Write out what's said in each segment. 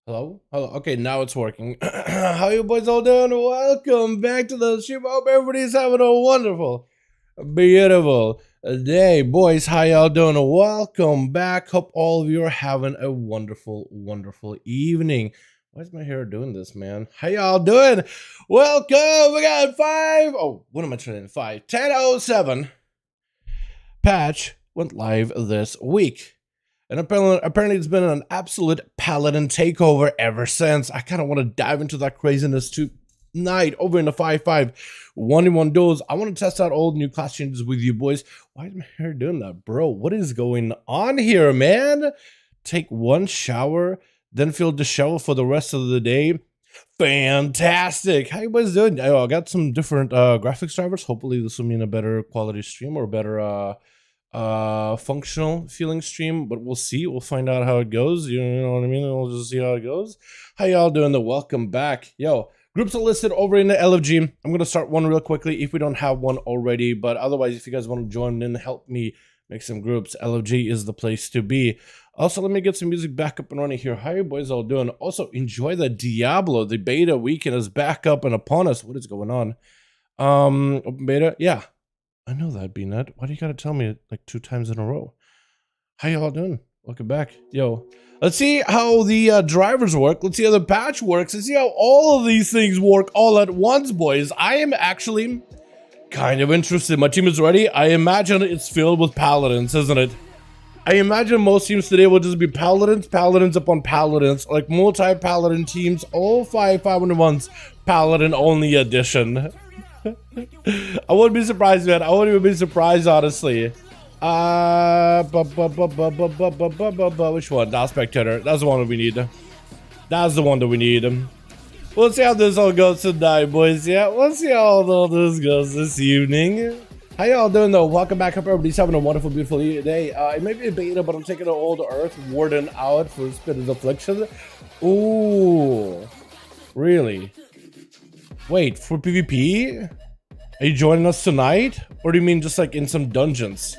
Hello? Hello. Okay, now it's working. How you boys all doing? Welcome back to the stream. Hope everybody's having a wonderful, beautiful day. Boys, how y'all doing? Welcome back. Hope all of you are having a wonderful, wonderful evening. Why is my hair doing this, man? How y'all doing? Welcome. We got 5. Oh, what am I trying to 1007 patch went live this week. And apparently it's been an absolute Paladin takeover ever since. I kind of want to dive into that craziness tonight over in the 5V5 1v1 Duels. I want to test out all new class changes with you boys. Why is my hair doing that, bro? What is going on here, man? Take one shower, then feel disheveled for the rest of the day. Fantastic. How you guys doing? I got some different graphics drivers. Hopefully this will mean a better quality stream or better functional feeling stream, but we'll see. We'll find out how it goes. You know what I mean? We'll just see how it goes. How y'all doing? Welcome back. Yo, Groups are listed over in the LFG. I'm gonna start one real quickly if we don't have one already, but otherwise, if you guys want to join in, help me make some groups, LFG is the place to be. Also, let me get some music back up and running here. How you boys all doing? Also, enjoy the Diablo. The beta weekend is back up and upon us. What is going on? Open beta? Yeah. I know that, BNet. Why do you gotta tell me like 2 times in a row? How y'all doing? Welcome back. Yo. Let's see how the drivers work. Let's see how the patch works. Let's see how all of these things work all at once, boys. I am actually kind of interested. My team is ready. I imagine it's filled with paladins, isn't it? I imagine most teams today will just be paladins, paladins upon paladins, like multi-paladin teams, all 5v5 1v1s, paladin only edition. I wouldn't be surprised, man. I wouldn't even be surprised, honestly. Which one? That spectator. That's the one that we need. That's the one that we need. We'll see how this all goes tonight, boys. Yeah, we'll see how all this goes this evening. How y'all doing, though? Welcome back. Hope everybody's having a wonderful, beautiful day. It may be a beta, but I'm taking an old Earth Warden out for Spirit's Affliction. Ooh. Really? Wait, for PvP? Are you joining us tonight? Or do you mean just like in some dungeons?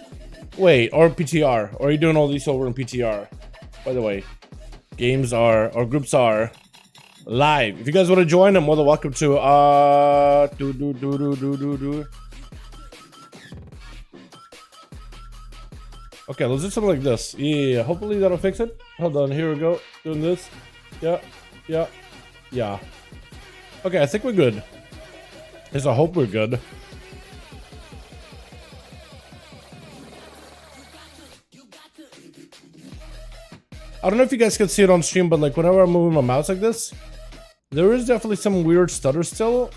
Wait, or PTR? Or are you doing all these over in PTR? By the way, games are, or groups are live. If you guys want to join, I'm more than welcome to. Okay, let's do something like this. Yeah, hopefully that'll fix it. Hold on, here we go. Doing this. Yeah. Okay, I think we're good. At least I hope we're good. I don't know if you guys can see it on stream, but like whenever I'm moving my mouse like this, there is definitely some weird stutter still.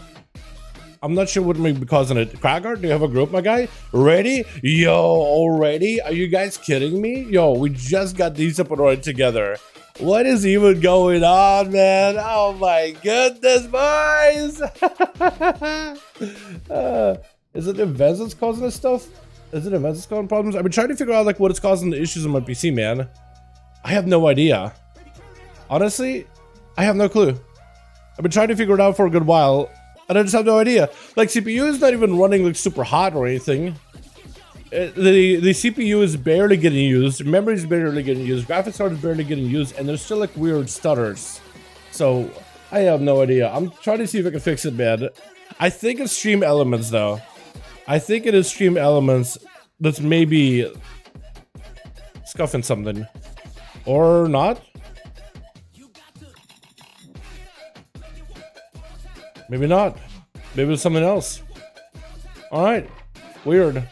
I'm not sure what may be causing it. Kragar, do you have a group, my guy? Ready? Yo, already? Are you guys kidding me? Yo, we just got these up and running together. What is even going on, man? Oh my goodness, boys! Is it events that's causing this stuff? Is it events that's causing problems? I've been trying to figure out like what is causing the issues on my PC, man. I have no idea. Honestly, I have no clue. I've been trying to figure it out for a good while, and I just have no idea. Like, CPU is not even running like super hot or anything. The CPU is barely getting used, memory is barely getting used, graphics card is barely getting used, and there's still like weird stutters. So I have no idea. I'm trying to see if I can fix it, man. I think it's stream elements, though. I think it is stream elements that's maybe scuffing something, or not. Maybe not. Maybe it's something else. All right, weird.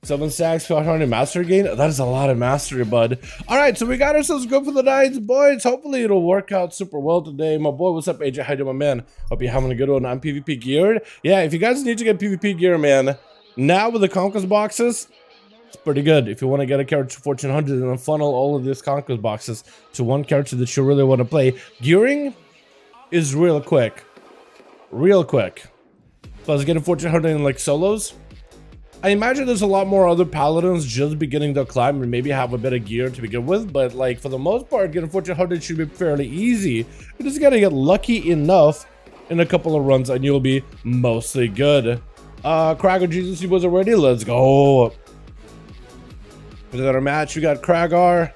7 stacks, 500 mastery gain. That is a lot of mastery, bud. All right, so we got ourselves good for the night, boys. Hopefully it'll work out super well today. My boy, what's up, AJ? How you doing, my man? Hope you're having a good one. I'm PvP geared. Yeah, if you guys need to get PvP gear, man, now with the Conquest boxes, it's pretty good. If you want to get a character to 1400 and then funnel all of these Conquest boxes to one character that you really want to play, gearing is real quick. Real quick. Plus getting 1400 in like solos. I imagine there's a lot more other paladins just beginning to climb and maybe have a bit of gear to begin with, but like for the most part, getting 1400 should be fairly easy. You just gotta get lucky enough in a couple of runs and you'll be mostly good. Kragar, Jesus, you was already. Let's go. We got our match. We got Kragar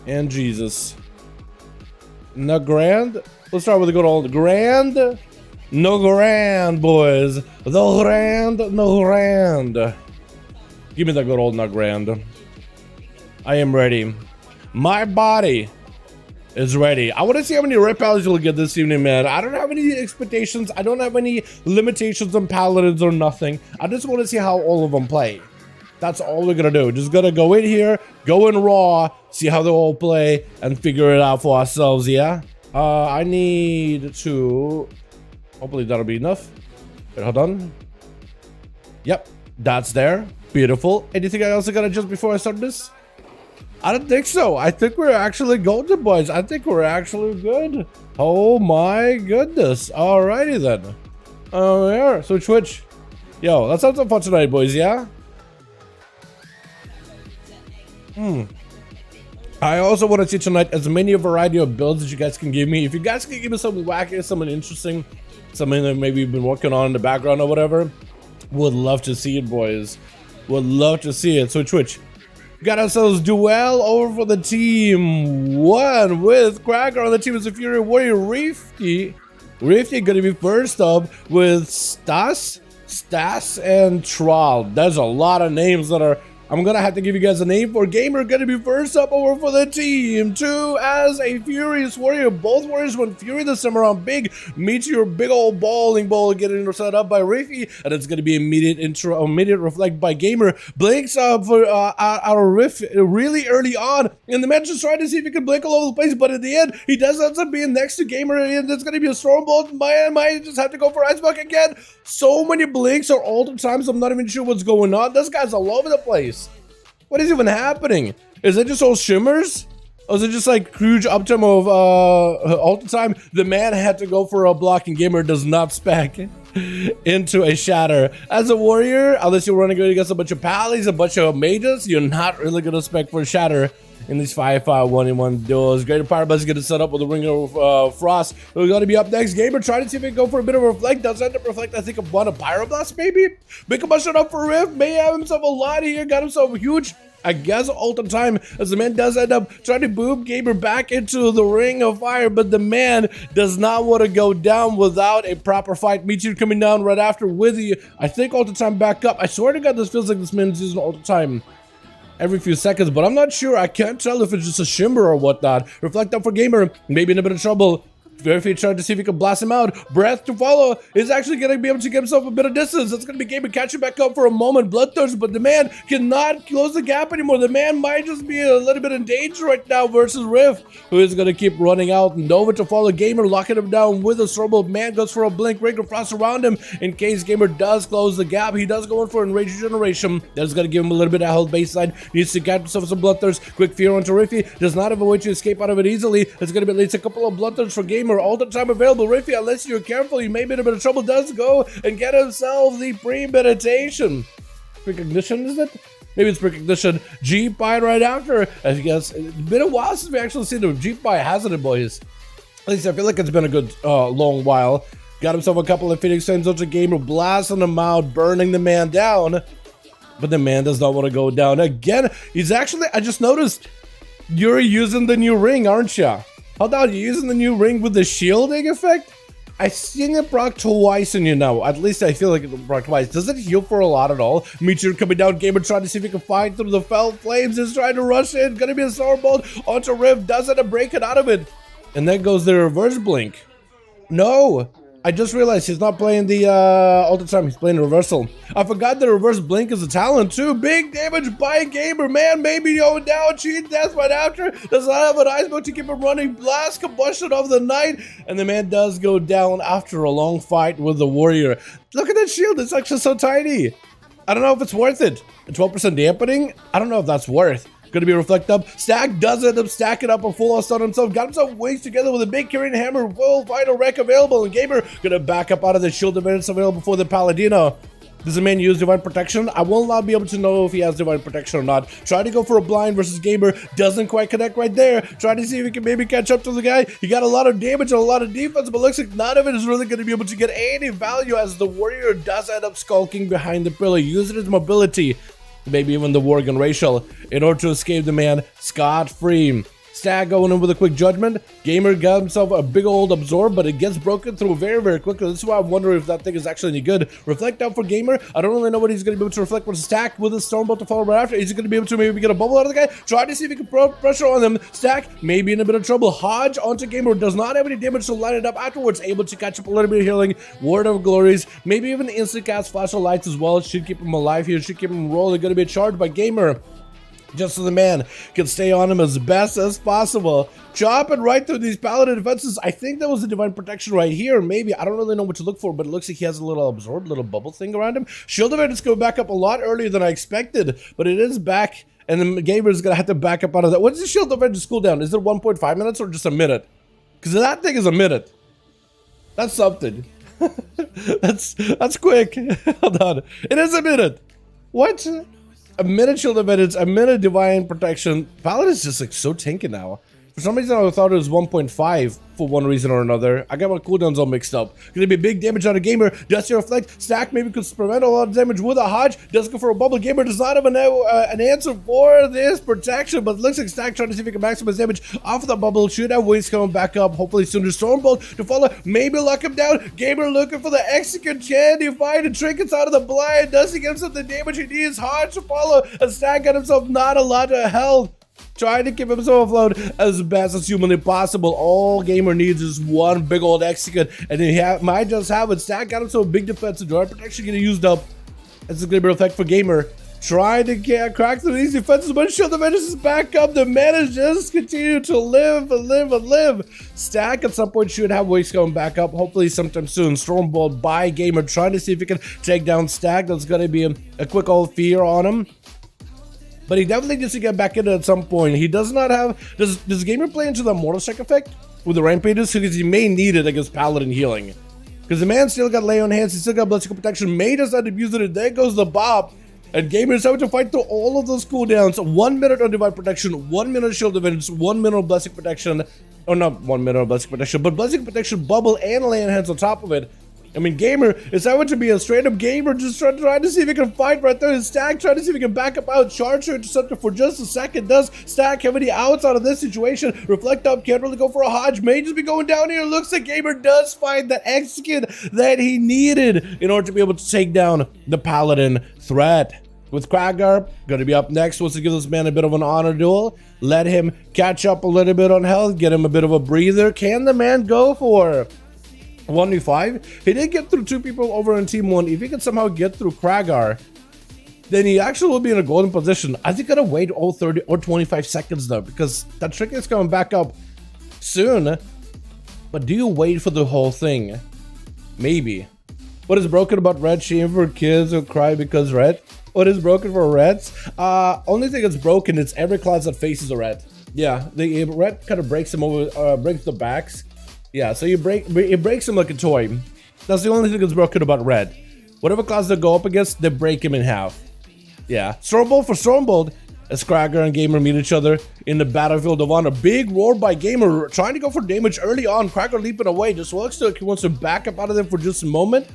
and Jesus. No grand. Let's start with the good old grand. No grand, boys. The grand, no grand. Give me that good old no grand. I am ready. My body is ready. I want to see how many rip outs you'll get this evening, man. I don't have any expectations. I don't have any limitations on paladins or nothing. I just want to see how all of them play. That's all we're gonna do. Just gonna go in here, go in raw, see how they all play, and figure it out for ourselves, yeah? I need to... Hopefully that'll be enough. Wait, hold on. Yep, that's there. Beautiful. Anything else I gotta adjust before I start this? I don't think so. I think we're actually golden, boys. I think we're actually good. Oh my goodness. Alrighty then. Oh yeah. So Twitch. Yo, that sounds like fun tonight, boys. Yeah. I also want to see tonight as many a variety of builds as you guys can give me. If you guys can give me something wacky, something interesting, something that maybe you've been working on in the background or whatever, would love to see it, boys. Would love to see it. So Twitch, we got ourselves Duel over for the team 1 with Cracker on the team is a Fury Warrior Rifty. Rifty gonna be first up with Stas, and Troll. There's a lot of names that are I'm gonna have to give you guys a name for. Gamer gonna be first up over for the team 2 as a Furious Warrior. Both warriors went Fury this time around. Big meteor, big old bowling ball getting set up by Riffy, and it's gonna be immediate reflect by Gamer. Blinks up for out of Riff really early on, and the man just trying to see if he can blink all over the place, but at the end he does end up being next to Gamer, and it's gonna be a storm bolt. Might just have to go for Icebox again. So many blinks or alter times, I'm not even sure what's going on. This guy's all over the place. What is even happening? Is it just all shimmers? Or is it just like huge uptime of all the time? The man had to go for a block and Gamer does not spec into a shatter. As a warrior, unless you're running against a bunch of pallies, a bunch of mages, you're not really gonna spec for a shatter in these 5v5 1v1 duels. Greater Power Buzz is gonna set up with the Ring of Frost. We're gonna be up next. Gamer trying to see if we can go for a bit of a reflect. Does end up reflect, I think, one of Pyroblast maybe? Big combustion up for Rift. May have himself a lot here. Got himself a huge, I guess, ult of time as the man does end up trying to boom Gamer back into the Ring of Fire, but the man does not want to go down without a proper fight. Meteor coming down right after with the, I think, ult of time back up. I swear to God, this feels like this man's using ult of time every few seconds, but I'm not sure. I can't tell if it's just a shimmer or whatnot. Reflect up for Gamer, maybe in a bit of trouble. Very trying to see if he can blast him out. Breath to follow is actually going to be able to get himself a bit of distance. That's going to be Gamer catching back up for a moment. Bloodthirst, but the man cannot close the gap anymore. The man might just be a little bit in danger right now versus Rift, who is going to keep running out. Nova to follow Gamer, locking him down with a Strobel. Man goes for a blink. Ring of Frost around him in case Gamer does close the gap. He does go in for Enrage Regeneration. That's going to give him a little bit of health baseline. Needs to catch himself some Bloodthirst. Quick Fear onto Riffy. Does not have a way to escape out of it easily. It's going to be at least a couple of Bloodthirsts for Gamer. All the time available. Riffy, unless you're careful, you may be in a bit of trouble. Does go and get himself the premeditation. Precognition, is it? Maybe it's precognition. G-Pie right after. I guess it's been a while since we actually seen the G-Pie, hasn't it, boys? At least I feel like it's been a good long while. Got himself a couple of Phoenix Flames onto Gamer, blasting him out, burning the man down. But the man does not want to go down again. He's actually, I just noticed, you're using the new ring, aren't you? Hold on, you're using the new ring with the shielding effect? I've seen it proc twice in you now. At least I feel like it proc twice. Does it heal for a lot at all? Meteor coming down, Gamer trying to see if he can find through the fell flames. Is trying to rush in. Gonna be a Stormbolt onto Rift. Does end up breaking out of it. And then goes the reverse blink. No! I just realized he's not playing the all the time. He's playing reversal. I forgot the reverse blink is a talent too. Big damage by Gamer. Man, maybe going down. Cheat death right after. Does not have an ice boat to keep him running. Blast combustion of the night. And the man does go down after a long fight with the warrior. Look at that shield. It's actually so tiny. I don't know if it's worth it. 12% dampening? I don't know if that's worth. Gonna be reflect up. Stack does end up stacking up a full stun himself. Got himself wings together with a big carrying hammer. Full final wreck available. And Gamer gonna back up out of the shield events available for the Paladino. Does the man use Divine Protection? I will not be able to know if he has Divine Protection or not. Try to go for a blind versus Gamer. Doesn't quite connect right there. Try to see if he can maybe catch up to the guy. He got a lot of damage and a lot of defense, but looks like none of it is really going to be able to get any value as the warrior does end up skulking behind the pillar, using his mobility, maybe even the Worgen Racial, in order to escape the man scot-free. Stag going in with a quick judgment. Gamer got himself a big old absorb, but it gets broken through very quickly. This is why I'm wondering if that thing is actually any good. Reflect out for Gamer. I don't really know what he's going to be able to reflect with Stack with his Stormbolt to follow right after. Is he going to be able to maybe get a bubble out of the guy? Try to see if he can put pressure on him. Stack maybe in a bit of trouble. Hodge onto Gamer. Does not have any damage to line it up afterwards. Able to catch up a little bit of healing. Ward of Glories. Maybe even instant cast Flash of Lights as well. Should keep him alive here. Should keep him rolling. Going to be charged by Gamer, just so the man can stay on him as best as possible. Chopping right through these Paladin defenses. I think that was the Divine Protection right here. Maybe. I don't really know what to look for, but it looks like he has a little absorbed, little bubble thing around him. Shield event is going back up a lot earlier than I expected, but it is back, and the Gamer is going to have to back up out of that. What's the Shield event cool down? Is it 1.5 minutes or just a minute? Because that thing is a minute. That's something. that's quick. Hold on. It is a minute. What? a minute shield advantage, a minute divine protection. Paladin's just like so tanky now. For some reason, I thought it was 1.5 for one reason or another. I got my cooldowns all mixed up. Gonna be big damage on a gamer. Does your reflect stack maybe could prevent a lot of damage with a Hodge. Does go for a bubble. Gamer does not have an answer for this protection, but looks like stack trying to see if he can maximize damage off of the bubble. Should have wings coming back up. Hopefully soon to Stormbolt to follow. Maybe lock him down. Gamer looking for the execute. Can he find the trinkets out of the blind? Does he get himself the damage he needs? Hodge to follow. A stack got himself not a lot of health. Trying to keep himself afloat as best as humanly possible. All gamer needs is one big old execute, and he might just have it. Stack got himself a big defensive door protection getting used up. It's a glimmer effect for gamer. Trying to crack through these defenses, but shield the menace is back up. The menace just continue to live and live and live. Stack at some point should have wings going back up. Hopefully sometime soon. Stormbolt by gamer trying to see if he can take down Stack. That's gonna be a quick old fear on him. But he definitely needs to get back in at some point. He does not have... Does gamer play into the Mortal Strike effect with the Rampages? Because he may need it against Paladin healing. Because the man still got lay on hands. He still got Bloodseeker protection. Mage does not abuse it. There goes the Bob. And gamer is having to fight through all of those cooldowns. 1 minute on Divine Protection. 1 minute Shield Defense. 1 minute of Bloodseeker protection. Oh, not 1 minute of Bloodseeker protection. But Bloodseeker protection, bubble, and lay on hands on top of it. I mean, gamer is having to be a straight up gamer, just trying to see if he can fight right there. His Stack trying to see if he can back up out, charge her interceptor for just a second. Does Stack have any outs out of this situation? Reflect up, can't really go for a Hodge. May just be going down here. Looks like gamer does find the execute that he needed in order to be able to take down the Paladin threat. With Kragar, gonna be up next. Wants to give this man a bit of an honor duel. Let him catch up a little bit on health, get him a bit of a breather. Can the man go for 1v5? He did get through 2 people over in team 1. If he can somehow get through Kragar, then he actually will be in a golden position. I think gotta wait all 30 or 25 seconds though, because that trick is coming back up soon. But do you wait for the whole thing? Maybe. What is broken about red? Shame for kids who cry because red? What is broken for reds? Only thing that's broken is every class that faces a red. Yeah, the red kind of breaks them over, breaks the backs. Yeah, so it breaks him like a toy. That's the only thing that's broken about red. Whatever class they go up against, they break him in half. Yeah, Stormbolt for Stormbolt. As Kragar and Gamer meet each other in the battlefield of honor. Big roar by Gamer, trying to go for damage early on. Kragar leaping away. Just looks like he wants to back up out of there for just a moment.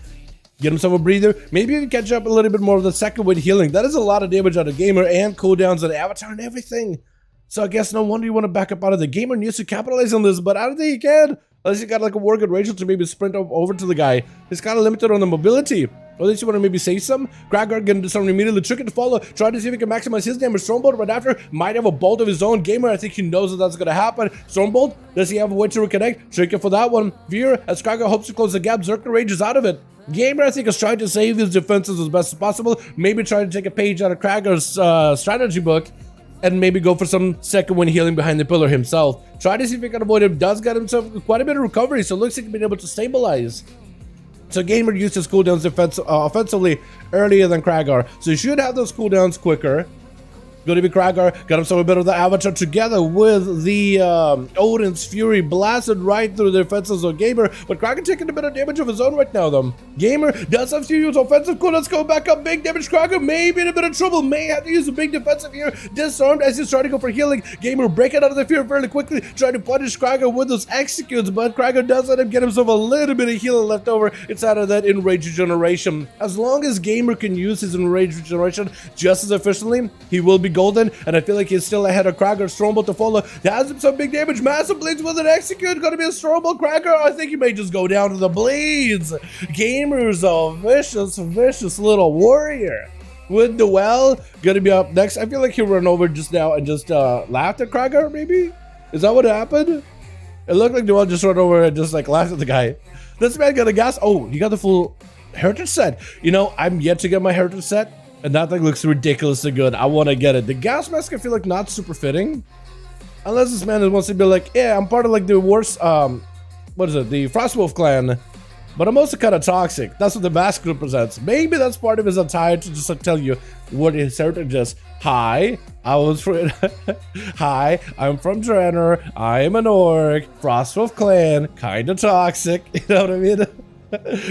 Get himself a breather. Maybe even catch up a little bit more of the second wind healing. That is a lot of damage out of Gamer and cooldowns and Avatar and everything. So I guess no wonder you want to back up out of the Gamer needs to capitalize on this, but I don't think he can. Unless you got like a War Good Rachel to maybe sprint over to the guy. He's kind of limited on the mobility. Or at least you want to maybe save some. Kragar getting something immediately. Tricky to follow. Trying to see if he can maximize his damage. Stormbolt right after. Might have a bolt of his own. Gamer, I think he knows that that's going to happen. Stormbolt, does he have a way to reconnect? Tricky for that one. Veer, as Kragar hopes to close the gap. Zerker rages out of it. Gamer, I think, is trying to save his defenses as best as possible. Maybe trying to take a page out of Kragar's strategy book. And maybe go for some second wind healing behind the pillar himself. Try to see if he can avoid him. Does get himself quite a bit of recovery, so it looks like he's been able to stabilize. So Gamer used his cooldowns offensively earlier than Kragar. So he should have those cooldowns quicker. Going to be Kragar, got himself a bit of the Avatar together with the Odin's Fury blasted right through the defenses of Gamer, but Kragar taking a bit of damage of his own right now though. Gamer does have to use offensive cooldowns, go back up, big damage. Kragar may be in a bit of trouble, may have to use a big defensive here, disarmed as he's trying to go for healing. Gamer breaking out of the fear fairly quickly, trying to punish Kragar with those executes, but Kragar does let him get himself a little bit of healing left over inside of that Enrage Regeneration. As long as Gamer can use his Enrage Regeneration just as efficiently, he will be golden, and I feel like he's still ahead of Kragar. Stormbolt to follow. That has him some big damage. Massive Blades with an execute. Gonna be a Stormbolt. Kragar, I think he may just go down to the Blades. Gamer's a vicious, vicious little warrior. With Duel, gonna be up next. I feel like he ran over just now and just laughed at Kragar, maybe? Is that what happened? It looked like Duel just ran over and just like laughed at the guy. This man got a gas. Oh, he got the full Heritage set. You know, I'm yet to get my Heritage set. And that thing looks ridiculously good. I want to get it. The gas mask I feel like not super fitting. Unless this man wants to be like, yeah, I'm part of like the worst, what is it? The Frostwolf clan. But I'm also kind of toxic. That's what the mask represents. Maybe that's part of his attire to just like tell you what his heritage is. Hi, hi, I'm from Draenor. I am an orc. Frostwolf clan, kind of toxic. You know what I mean?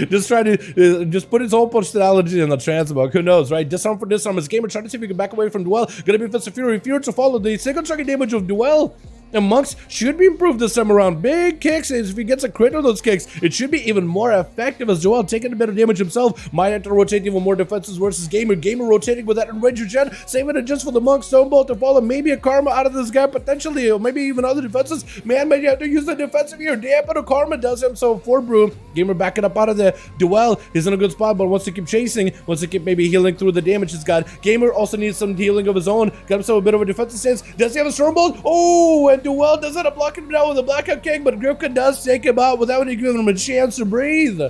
Just try to just put his own personality in the transmog. Who knows, right? Disarm for disarm. As gamer trying to see if we can back away from Duel. Gonna be Fist of Fury. Fury to follow the single target damage of Duel. And Monks should be improved this time around. Big kicks, if he gets a crit on those kicks, it should be even more effective as Joel taking a bit of damage himself. Might have to rotate even more defenses versus Gamer. Gamer rotating with that enraged regen, saving it just for the Monk Stonebolt to follow. Maybe a Karma out of this guy potentially, or maybe even other defenses. Man, maybe you have to use the defensive here. Dampen a Karma does him, so for Brew. Gamer backing up out of the Duel. He's in a good spot, but wants to keep chasing, wants to keep maybe healing through the damage he's got. Gamer also needs some healing of his own. Got himself a bit of a defensive stance. Does he have a Stonebolt? Oh, and Duel does it. Blocking him down with a blackout kick, but Grifka does take him out without even giving him a chance to breathe.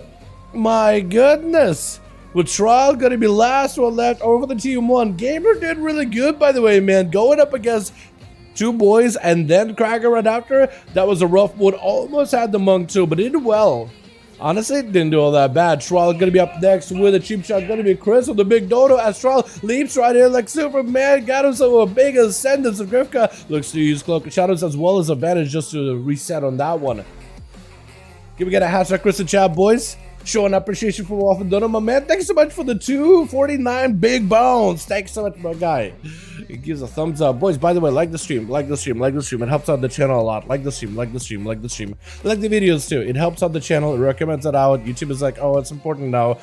My goodness. With Trial gonna be last one left over the team one. Gamer did really good, by the way, man. Going up against two boys and then Cracker right after. That was a rough one. Almost had the Monk too, but he did well. Honestly, it didn't do all that bad. Trial gonna be up next with a cheap shot. Gonna be Chris with the big dodo as Trial leaps right in like Superman. Got himself a big ascendance. And Grifka looks to use Cloak of Shadows as well as advantage just to reset on that one. Can we get a hashtag Chris in chat, boys? Showing appreciation for Wolf and Dono, my man. Thank you so much for the 249 big bones. Thanks so much, my guy. It gives a thumbs up. Boys, by the way, like the stream, like the stream, like the stream. It helps out the channel a lot. Like the stream, like the stream, like the stream. Like the videos too. It helps out the channel. It recommends it out. YouTube is like, oh, it's important now.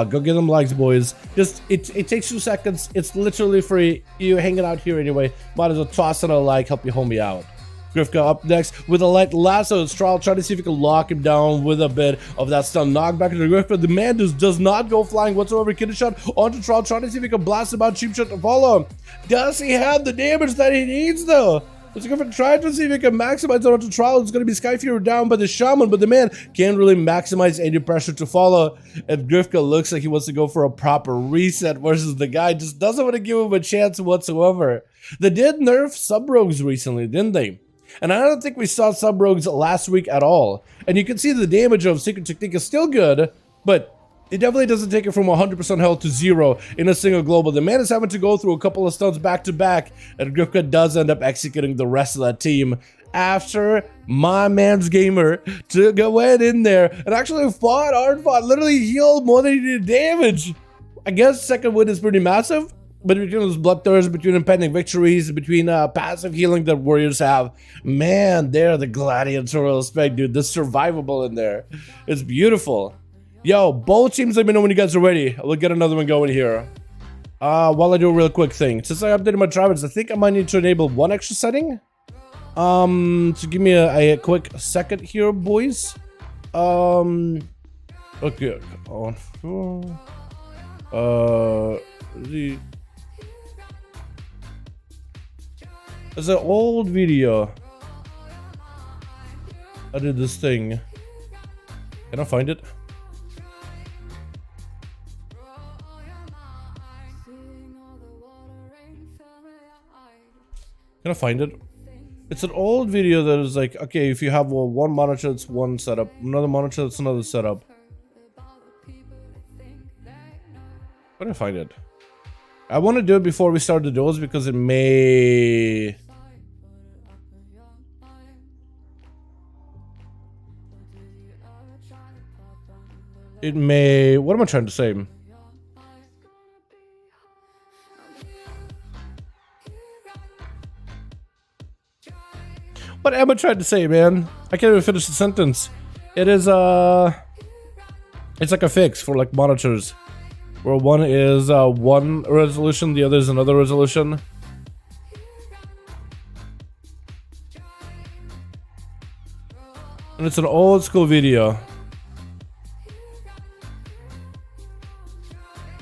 Go give them likes, boys. Just, it takes 2 seconds. It's literally free. You hanging out here anyway. Might as well toss it a like, help your homie out. Grifka up next with a light lasso. Trial trying to see if he can lock him down with a bit of that stun knockback into Grifka. The man does not go flying whatsoever. Kidney shot onto Trial, trying to see if he can blast him out. Cheap shot to follow. Does he have the damage that he needs though? Let's go for trying to see if he can maximize it onto Trial. It's going to be Sky Fury down by the Shaman, but the man can't really maximize any pressure to follow. And Grifka looks like he wants to go for a proper reset versus the guy just doesn't want to give him a chance whatsoever. They did nerf sub-rogues recently, didn't they? And I don't think we saw sub-rogues last week at all. And you can see the damage of Secret Technique is still good, but it definitely doesn't take it from 100% health to 0 in a single global. The man is having to go through a couple of stuns back to back, and Grifka does end up executing the rest of that team after my man's Gamer to go in there and actually hard fought, literally healed more than he did damage. I guess second win is pretty massive. But between those bloodthirsts, between impending victories, between passive healing that warriors have, man, they're the gladiatorial spec, dude. The survivable in there. It's beautiful. Yo, both teams, let me know when you guys are ready. We'll get another one going here. While I do a real quick thing. Since I updated my drivers, I think I might need to enable one extra setting. So give me a quick second here, boys. Okay. There's an old video. I did this thing. Can I find it? Can I find it? It's an old video that is like, okay, if you have one monitor, it's one setup. Another monitor, it's another setup. Where did I find it? I want to do it before we start the duels because it may... What am I trying to say? What am I trying to say, man? I can't even finish the sentence. It is, it's like a fix for like monitors. Where one is one resolution, the other is another resolution. And it's an old school video.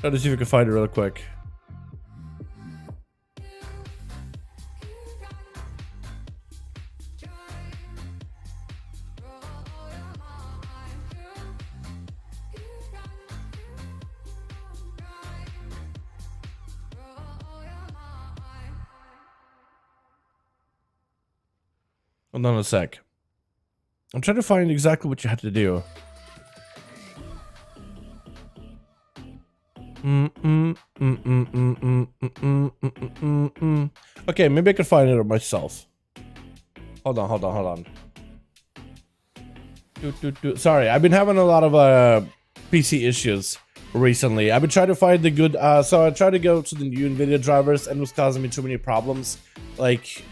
Try to see if we can find it real quick. Hold on a sec. I'm trying to find exactly what you had to do. Okay, maybe I can find it myself. Hold on. Sorry, I've been having a lot of PC issues recently. I've been trying to find the good, so I tried to go to the new NVIDIA drivers and it was causing me too many problems, like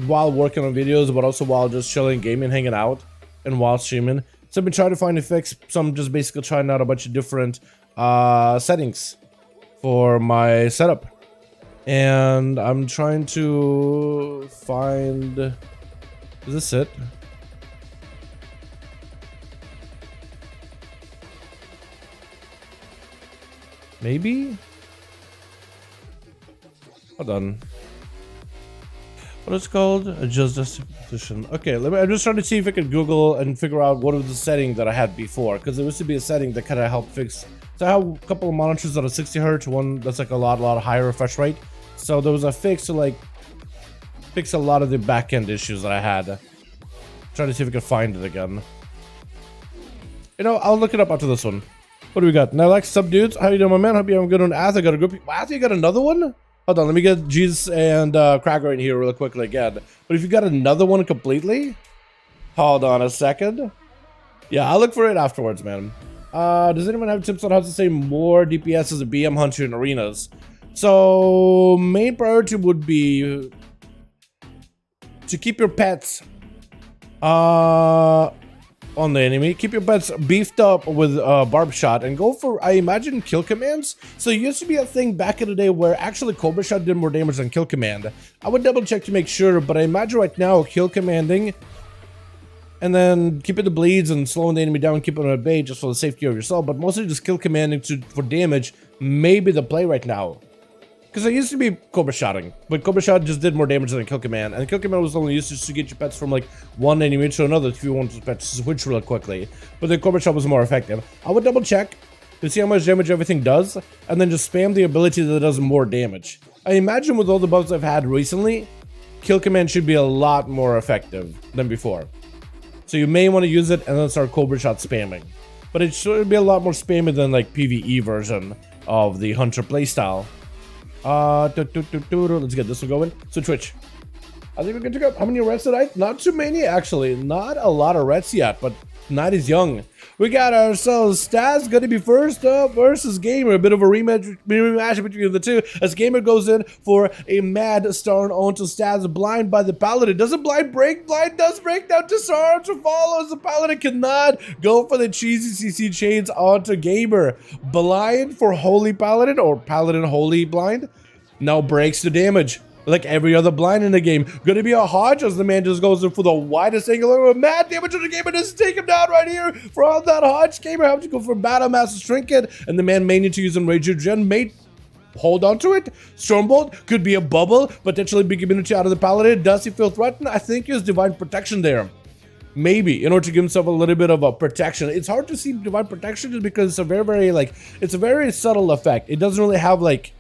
while working on videos, but also while just chilling, gaming, hanging out, and while streaming. So I've been trying to find a fix, so I'm just basically trying out a bunch of different settings for my setup. And I'm trying to find, is this it? Maybe? Hold on. What is it called? Adjust distribution. Okay, I'm just trying to see if I can Google and figure out what was the setting that I had before, because there used to be a setting that kind of helped fix. So I have a couple of monitors that are 60 Hz, one that's like a lot higher refresh rate. So there was a fix to like fix a lot of the back end issues that I had. Trying to see if I can find it again. You know, I'll look it up after this one. What do we got? Now, like, sub dudes, how you doing, my man? Hope you having a good one. Ath, I got a group. Ath, you got another one? Hold on, let me get Jesus and Cracker in here real quickly again. But if you got another one completely, hold on a second. Yeah, I'll look for it afterwards, man. Does anyone have tips on how to say more DPS as a BM hunter in arenas? So, main priority would be to keep your pets on the enemy. Keep your pets beefed up with barb shot and go for, I imagine, kill commands. So it used to be a thing back in the day where actually Cobra shot did more damage than kill command. I would double check to make sure, but I imagine right now kill commanding and then keeping the bleeds and slowing the enemy down, keeping them at bay just for the safety of yourself, but mostly just kill commanding for damage may be the play right now. Because it used to be Cobra shotting, but Cobra shot just did more damage than kill command, and kill command was only used to get your pets from like one enemy to another if you want to pet switch real quickly. But the Cobra shot was more effective. I would double check to see how much damage everything does, and then just spam the ability that does more damage. I imagine with all the buffs I've had recently, kill command should be a lot more effective than before. So you may want to use it and then start Cobra shot spamming. But it should be a lot more spammy than like PvE version of the Hunter playstyle. Let's get this one going. So Twitch, I think we're good to go. How many reds did I? Not too many, actually. Not a lot of reds yet, but night is young. We got ourselves Stas going to be first up versus Gamer. A bit of a rematch between the two as Gamer goes in for a mad start onto Stas, blind by the Paladin. Doesn't blind break? Blind does break down to Star to follow as the Paladin cannot go for the cheesy CC chains onto Gamer. Blind for Holy Paladin or Paladin Holy Blind. Now breaks the damage. Like every other blind in the game. Gonna be a Hodge as the man just goes in for the widest angle. Mad damage on the Gamer. Doesn't take him down right here. From that Hodge, Gamer have to go for Battle Master's Trinket. And the man may need to use some Rage Gen. May hold on to it. Stormbolt could be a bubble. Potentially big immunity out of the Paladin. Does he feel threatened? I think he has Divine Protection there. Maybe in order to give himself a little bit of a protection. It's hard to see Divine Protection just because it's a very like, it's a very subtle effect. It doesn't really have like,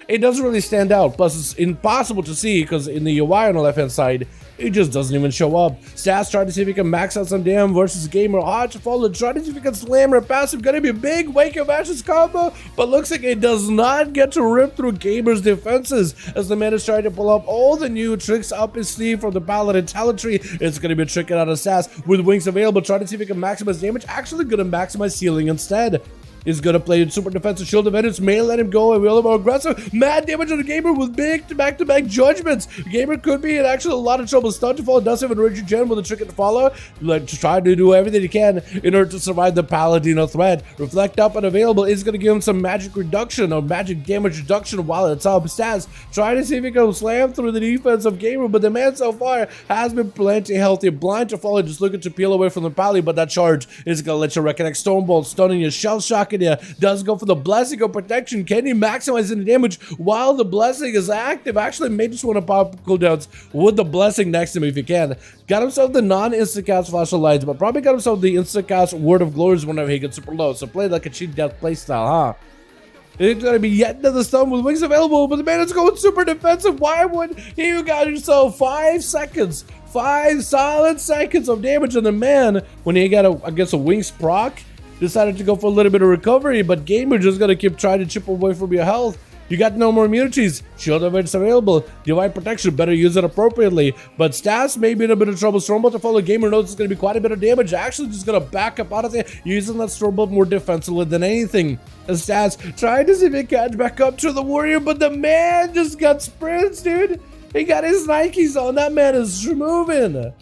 it doesn't really stand out, plus it's impossible to see because in the UI on the left hand side, it just doesn't even show up. Stats trying to see if he can max out some damn versus Gamer. Hodge follow, trying to see if he can slam her passive. Gonna be a big Wake of Ashes combo, but looks like it does not get to rip through Gamer's defenses as the man is trying to pull up all the new tricks up his sleeve from the Paladin talent tree. It's gonna be a trick out of Stas with wings available, trying to see if he can maximize damage. Actually gonna maximize healing instead. Is gonna play super defensive shield of Edits, may let him go and be a little more aggressive. Mad damage on the Gamer with big back-to-back judgments. Gamer could be in actually a lot of trouble. Stun to follow, does have a Rage Gen with a trick to follow. Like to try to do everything he can in order to survive the Paladino threat. Reflect up and available is gonna give him some magic reduction or magic damage reduction while it's up. Stats trying to see if he can slam through the defense of Gamer, but the man so far has been plenty healthy. Blind to follow, just looking to peel away from the Paladin, but that charge is gonna let you reconnect. Stormbolt stunning you, shell shock. Does go for the blessing of protection. Can he maximize the damage while the blessing is active? Actually, may just want to pop cooldowns with the blessing next to him if you can. Got himself the non-instant cast Flash of Lights, but probably got himself the instant cast Word of Glories whenever he gets super low. So play like a cheat death playstyle, huh? It's gonna be yet another stun with wings available, but the man is going super defensive. Why would you got yourself 5 seconds? 5 solid seconds of damage on the man when he got a, I guess, a wings proc. Decided to go for a little bit of recovery, but Gamer just gonna keep trying to chip away from your health. You got no more immunities. Shield of it's available. Divine protection, better use it appropriately. But Stas may be in a bit of trouble. Stormbolt to follow Gamer knows it's going to be quite a bit of damage. Actually, just going to back up out of there, using that Stormbolt more defensively than anything. And Stas trying to see if he can catch back up to the Warrior, but the man just got sprints, dude. He got his Nikes on. That man is moving.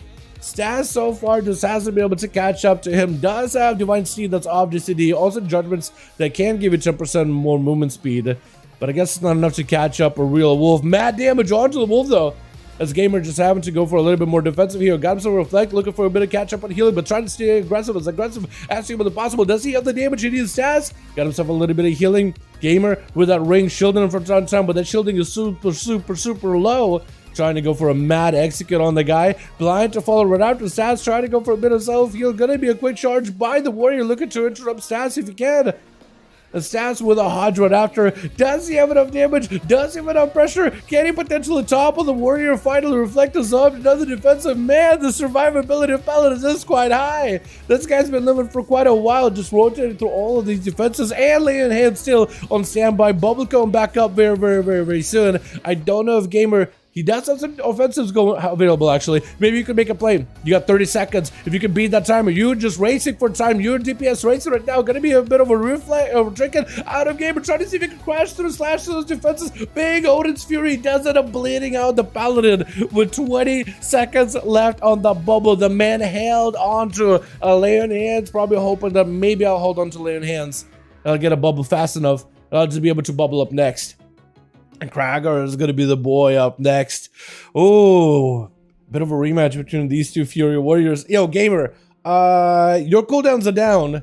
Stas so far just hasn't been able to catch up to him. Does have Divine Steed that's off DCD. Also Judgments that can give you 10% more movement speed. But I guess it's not enough to catch up a real Wolf. Mad damage onto the Wolf though. As Gamer just having to go for a little bit more defensive here. Got himself Reflect, looking for a bit of catch up on healing, but trying to stay aggressive as humanly possible. Does he have the damage he needs? Stas got himself a little bit of healing. Gamer with that ring shielding him from time to time, but that shielding is super low. Trying to go for a mad execute on the guy. Blind to follow right after. Stas trying to go for a bit of self-heal. Gonna be a quick charge by the Warrior, looking to interrupt Stas if he can. And Stas with a Hodge right after. Does he have enough damage? Does he have enough pressure? Can he potentially topple the Warrior? Finally reflect us up. Another defensive. Man, the survivability of Paladin is quite high. This guy's been living for quite a while, just rotating through all of these defenses and laying hands still on standby. Bubble coming back up very soon. I don't know if Gamer... He does have some offensives available, actually. Maybe you could make a play. You got 30 seconds. If you can beat that timer, you're just racing for time. You're DPS racing right now. Gonna be a bit of a reflex, drinking out of Gamer, trying to see if he can crash through, slash through those defenses. Big Odin's Fury does end up bleeding out the Paladin with 20 seconds left on the bubble. The man held onto a Leon Hands, probably hoping that maybe I'll hold on to Leon Hands. I'll get a bubble fast enough. I'll just be able to bubble up next. And Krager is going to be the boy up next. Oh, bit of a rematch between these two Fury Warriors. Yo, Gamer, your cooldowns are down.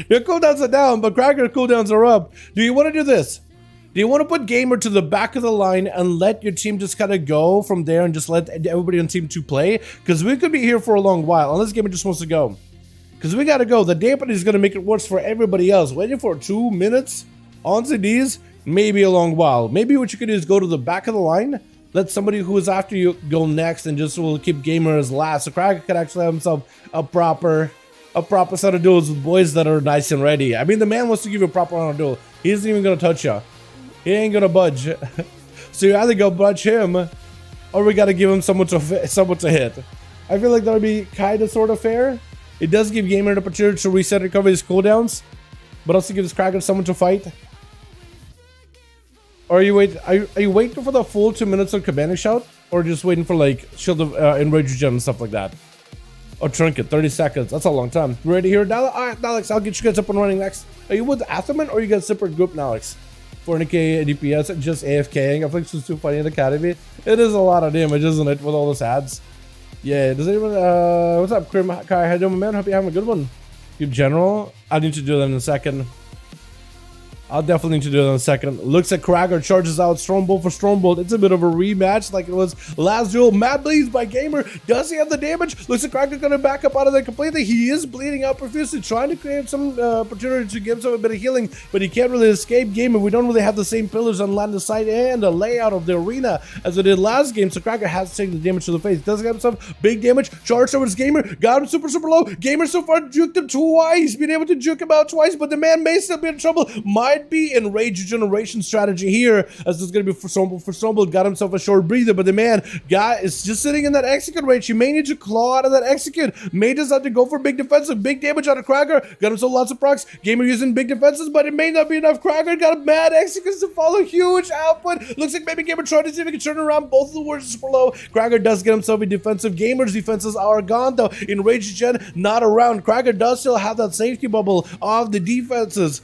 Your cooldowns are down, but Krager's cooldowns are up. Do you want to do this? Do you want to put Gamer to the back of the line and let your team just kind of go from there and just let everybody on team 2 play? Because we could be here for a long while, unless Gamer just wants to go. Because we got to go. The dampening is going to make it worse for everybody else. Waiting for 2 minutes on CDs? Maybe a long while. Maybe what you could do is go to the back of the line, let somebody who is after you go next, and just will keep Gamer as last. So Krager could actually have himself a proper set of duels with boys that are nice and ready. I mean, the man wants to give you a proper honor duel. He isn't even gonna touch you. He ain't gonna budge. So you either go budge him, or we gotta give him someone to hit. I feel like that would be kind of sort of fair. It does give Gamer an opportunity to reset and recover his cooldowns, but also gives Krager someone to fight. Or are you waiting for the full 2 minutes of commanding shout, or just waiting for like shield of enrage gem and stuff like that? Or trinket, 30 seconds. That's a long time. You ready here, Dalek? All right, Alex, I'll get you guys up and running next. Are you with Atherman, or you got a separate group now, Alex? 400k DPS and just AFKing. I think it's too funny in the academy. It is a lot of damage, isn't it, with all those ads? Yeah. Does anyone? What's up, Krim? Kai, how you doing, man? Hope you're having a good one. You general. I need to do that in a second. I'll definitely need to do it in a second. Looks at Krager, charges out Stormbolt for Stormbolt. It's a bit of a rematch like it was last duel. Mad bleeds by Gamer. Does he have the damage? Looks like Krager gonna back up out of there completely. He is bleeding out profusely, trying to create some opportunity to give himself a bit of healing, but he can't really escape Gamer. We don't really have the same pillars on line of sight and the layout of the arena as we did last game, so Krager has to take the damage to the face. Does he have himself big damage? Charged over his Gamer. Got him super low. Gamer so far juked him twice. Been able to juke him out twice, but the man may still be in trouble. Might be in rage generation strategy here, as it's going to be for Stormbolt. Got himself a short breather, but the man is just sitting in that execute range. He may need to claw out of that execute. May just have to go for big defensive, big damage out of Krager. Got himself lots of procs. Gamer using big defenses, but it may not be enough. Krager got a mad executes to follow. Huge output. Looks like maybe Gamer trying to see if he can turn around. Both of the wards super low. Krager does get himself a defensive. Gamer's defenses are gone though. In rage gen, not around. Krager does still have that safety bubble of the defenses.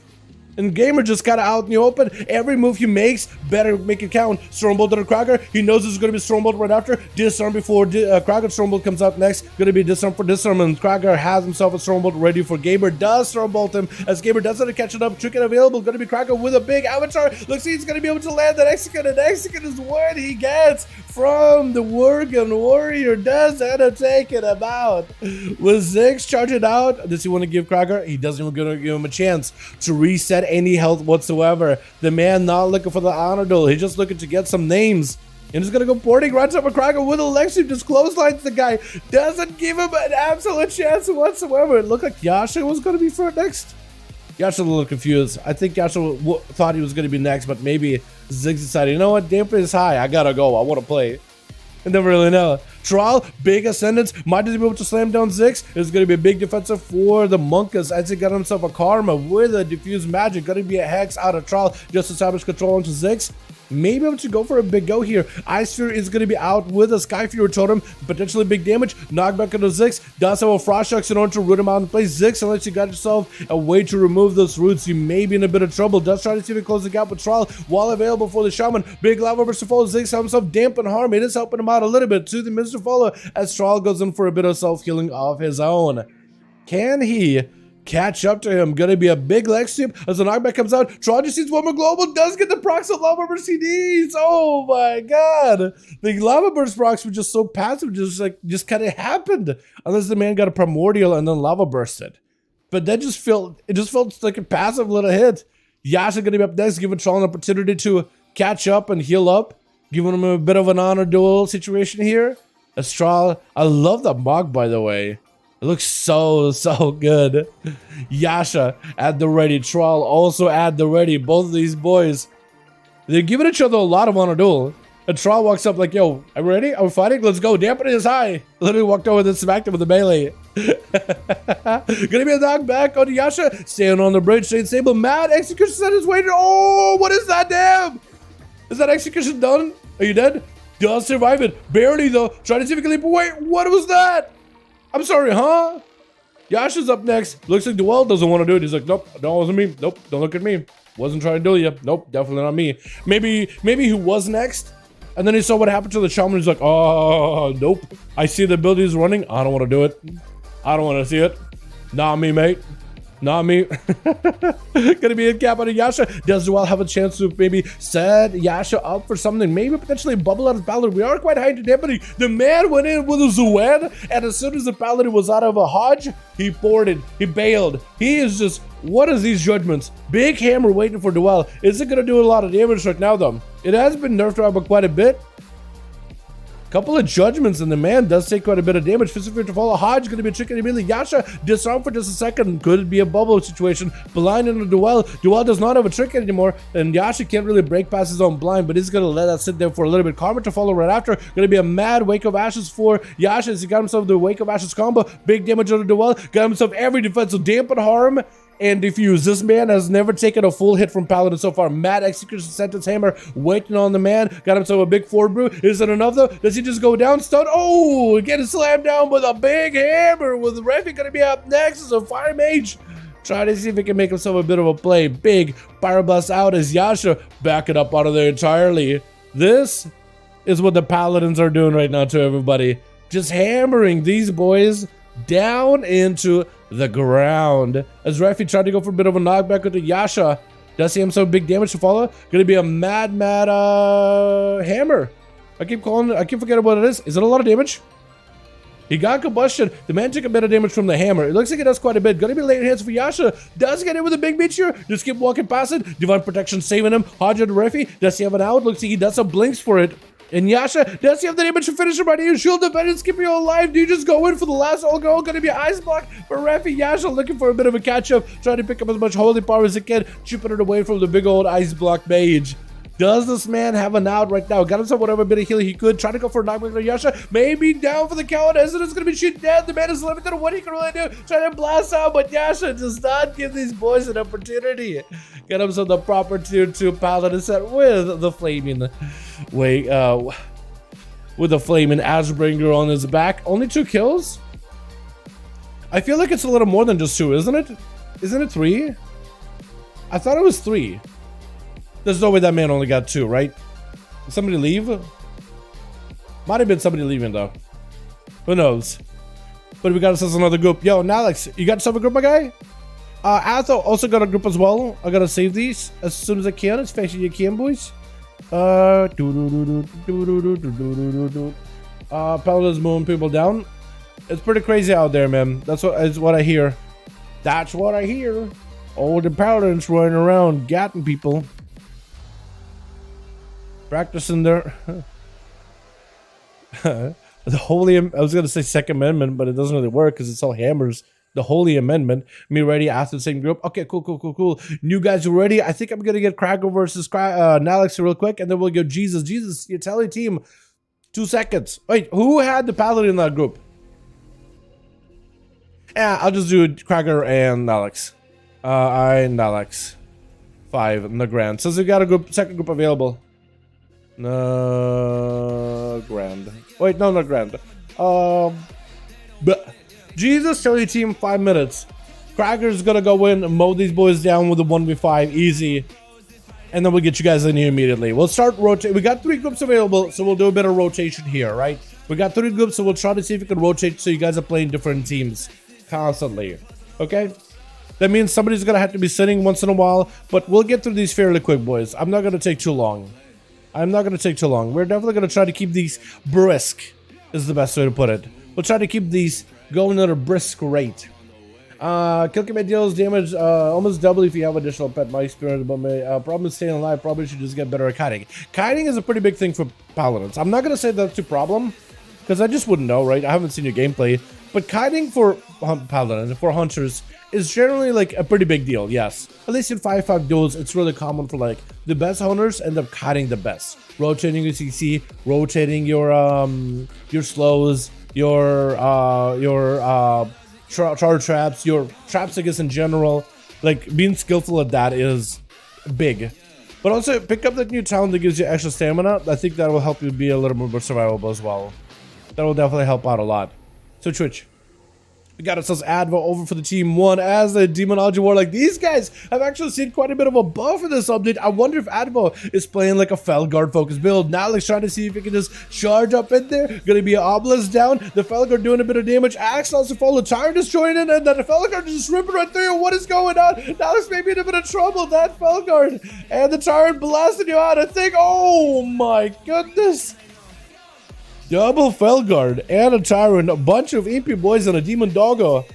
And Gamer just kind of out in the open. Every move he makes, better make it count. Stormbolt to Krager. He knows this is going to be Stormbolt right after. Disarm before Krager. Stormbolt comes up next. Going to be Disarm for Disarm. And Krager has himself a Stormbolt ready for Gamer. Does Stormbolt him as Gamer does have to catch it up. Trick it available. Going to be Krager with a big avatar. Looks like he's going to be able to land that execute. And execute is what he gets from the Worgen Warrior. Does end up taking him out. With Ziggs charging out. Does he want to give Krager? He doesn't even going to give him a chance to reset any health whatsoever. The man not looking for the honor duel. He's just looking to get some names. And he's gonna go porting right up a Krager with Alexi. Just clotheslines the guy. Doesn't give him an absolute chance whatsoever. It looked like Yasha was gonna be for next. Yasha a little confused. I think Yasha thought he was going to be next, but maybe Ziggs decided, you know what, damper is high. I gotta go. I want to play. I never really know. Trial, big ascendance. Might be able to slam down Ziggs. It's going to be a big defensive for the Monkas as he got himself a Karma with a diffuse magic. Going to be a Hex out of Trial just to establish control onto Ziggs. Maybe able to go for a big go here. Ice Sphere is going to be out with a Sky Fury Totem. Potentially big damage. Knockback into Ziggs. Does have a Frost Sharks in order to root him out in place. Ziggs, unless you got yourself a way to remove those roots, you may be in a bit of trouble. Does try to see if he closes the gap with Trial while available for the Shaman. Big Lava Burst to follow. Ziggs have himself dampen harm. It is helping him out a little bit to the Mr. Follow as Trial goes in for a bit of self-healing of his own. Can he catch up to him? Gonna be a big leg sweep as the knockback comes out. Trial just sees one more global, does get the procs of Lava Burst CDs. Oh my god. The Lava Burst procs were just so passive, just kind of happened. Unless the man got a primordial and then Lava Bursted. But that just felt like a passive little hit. Yasha gonna be up next, giving Trial an opportunity to catch up and heal up. Giving him a bit of an honor duel situation here. As Trial, I love that Mog by the way. It looks so good. Yasha at the ready. Trial also at the ready. Both of these boys, they're giving each other a lot of honor duel. And Trial walks up like, yo, are we ready? Are we fighting? Let's go. Dampening is high. Literally walked over and smacked him with the melee. Gonna be a knockback on Yasha. Staying on the bridge. Staying stable. Mad execution set is waiting. Oh, what is that? Damn. Is that execution done? Are you dead? Does survive it. Barely though. Trying to see if he can leap. Wait, what was that? I'm sorry, huh? Yasha's up next. Looks like Duel doesn't want to do it. He's like, nope, that wasn't me. Nope, don't look at me. Wasn't trying to do you. Nope, definitely not me. Maybe he was next. And then he saw what happened to the Shaman. He's like, oh, nope. I see the abilities running. I don't want to do it. I don't want to see it. Not me, mate. Not me. Gonna be a cap on Yasha. Does Duel have a chance to maybe set Yasha up for something? Maybe potentially bubble out of Paladin. We are quite high into dampening. The man went in with a Zued, and as soon as the Paladin was out of a Hodge, he boarded. He bailed. He is just, what is these judgments? Big hammer waiting for Duel. Is it gonna do a lot of damage right now though? It has been nerfed around by quite a bit. Couple of judgments, and the man does take quite a bit of damage. Physically to follow. Hodge going to be tricky immediately. Yasha disarmed for just a second. Could be a bubble situation. Blind in the Duel. Duel does not have a trick anymore, and Yasha can't really break past his own blind, but he's going to let that sit there for a little bit. Karma to follow right after. Going to be a mad Wake of Ashes for Yasha as he got himself the Wake of Ashes combo. Big damage on the Duel. Got himself every defense, so dampen harm and diffuse. This man has never taken a full hit from Paladin so far. Mad execution sentence hammer waiting on the man. Got himself a big forward brew. Is it enough though? Does he just go down? Stun? Oh, getting slammed down with a big hammer. With the Refi gonna be up next as a Fire Mage. Try to see if he can make himself a bit of a play. Big Pyroblast out as Yasha back it up out of there entirely. This is what the Paladins are doing right now to everybody. Just hammering these boys down into the ground. As Refi tried to go for a bit of a knockback into Yasha. Does he himself big damage to follow? Gonna be a mad hammer. I keep forgetting what it is. Is it a lot of damage? He got combustion. The man took a bit of damage from the hammer. It looks like it does quite a bit. Gonna be late hands for Yasha. Does get in with a big meteor. Just keep walking past it. Divine protection saving him. Hodge and Refi. Does he have an out? Looks like he does some blinks for it. And Yasha, does he have the damage to finish him right here? Shield defense, keep you alive. Do you just go in for the last all goal? Gonna be ice block for Refi. Yasha looking for a bit of a catch up. Trying to pick up as much holy power as he can. Chipping it away from the big old ice block Mage. Does this man have an out right now? Got himself whatever bit of healing he could. Trying to go for a knockback on Yasha. Maybe down for the count. As it is going to be shooting dead. The man is limited on what he can really do. Trying to blast out, but Yasha does not give these boys an opportunity. Get himself the proper tier 2 Paladin set with the flaming with the flaming Ashbringer on his back. Only 2 kills? I feel like it's a little more than just 2, isn't it? Isn't it 3? I thought it was 3. There's no way that man only got 2, right? Did somebody leave? Might have been somebody leaving though. Who knows? But we got ourselves another group. Yo, Nalex, you got yourself a group, my guy? Atho also got a group as well. I gotta save these as soon as I can, as fast as you can, boys. Paladin's moving people down. It's pretty crazy out there, man. That's what I hear. That's what I hear. All the Paladins running around, gatting people. Practicing their the holy, I was gonna say Second Amendment, but it doesn't really work because it's all hammers. the holy amendment. Me ready after the same group. Okay, cool. New guys are ready. I think I'm gonna get Krager versus Nalex real quick, and then we'll go Jesus, your tele team. 2 seconds. Wait, who had the Paladin in that group? Yeah, I'll just do Krager and Nalex. Nalex. 5 in the grand. Since we got a group, second group available. No grand. Wait, no, not grand. But Jesus, tele team, 5 minutes. Krager's gonna go in, mow these boys down with a 1v5, easy. And then we'll get you guys in here immediately. We'll start rotate. We got 3 groups available, so we'll do a bit of rotation here, right? We got 3 groups, so we'll try to see if we can rotate so you guys are playing different teams constantly. Okay? That means somebody's gonna have to be sitting once in a while, but we'll get through these fairly quick, boys. I'm not gonna take too long. We're definitely gonna try to keep these brisk, is the best way to put it. We'll try to keep these going at a brisk rate. Kill command deals damage almost double if you have additional pet. My experience, but my problem is staying alive. Probably should just get better at kiting. Kiting is a pretty big thing for paladins. I'm not gonna say that's a problem, because I just wouldn't know, right? I haven't seen your gameplay. But kiting for paladin, for hunters, is generally like a pretty big deal, yes. At least in 5v5 duels, it's really common for like the best hunters end up kiting the best. Rotating your CC, rotating your slows, your charge traps, your traps, I guess, in general. Like, being skillful at that is big. But also, pick up that new talent that gives you extra stamina. I think that will help you be a little more survivable as well. That will definitely help out a lot. So, Twitch. We got ourselves Advo over for the team 1 as the Demonology Warlock. These guys have actually seen quite a bit of a buff in this update. I wonder if Advo is playing like a Felguard focused build. Now let's try to see if he can just charge up in there. Gonna be an Obelisk down. The Felguard doing a bit of damage. Axe also follow. Tyrant is joining, and then the Felguard is just ripping right through. What is going on? Now this may be in a bit of trouble. That Felguard and the Tyrant blasting you out. I think, oh my goodness. Double Felguard and a Tyrant, a bunch of EP boys and a Demon Doggo.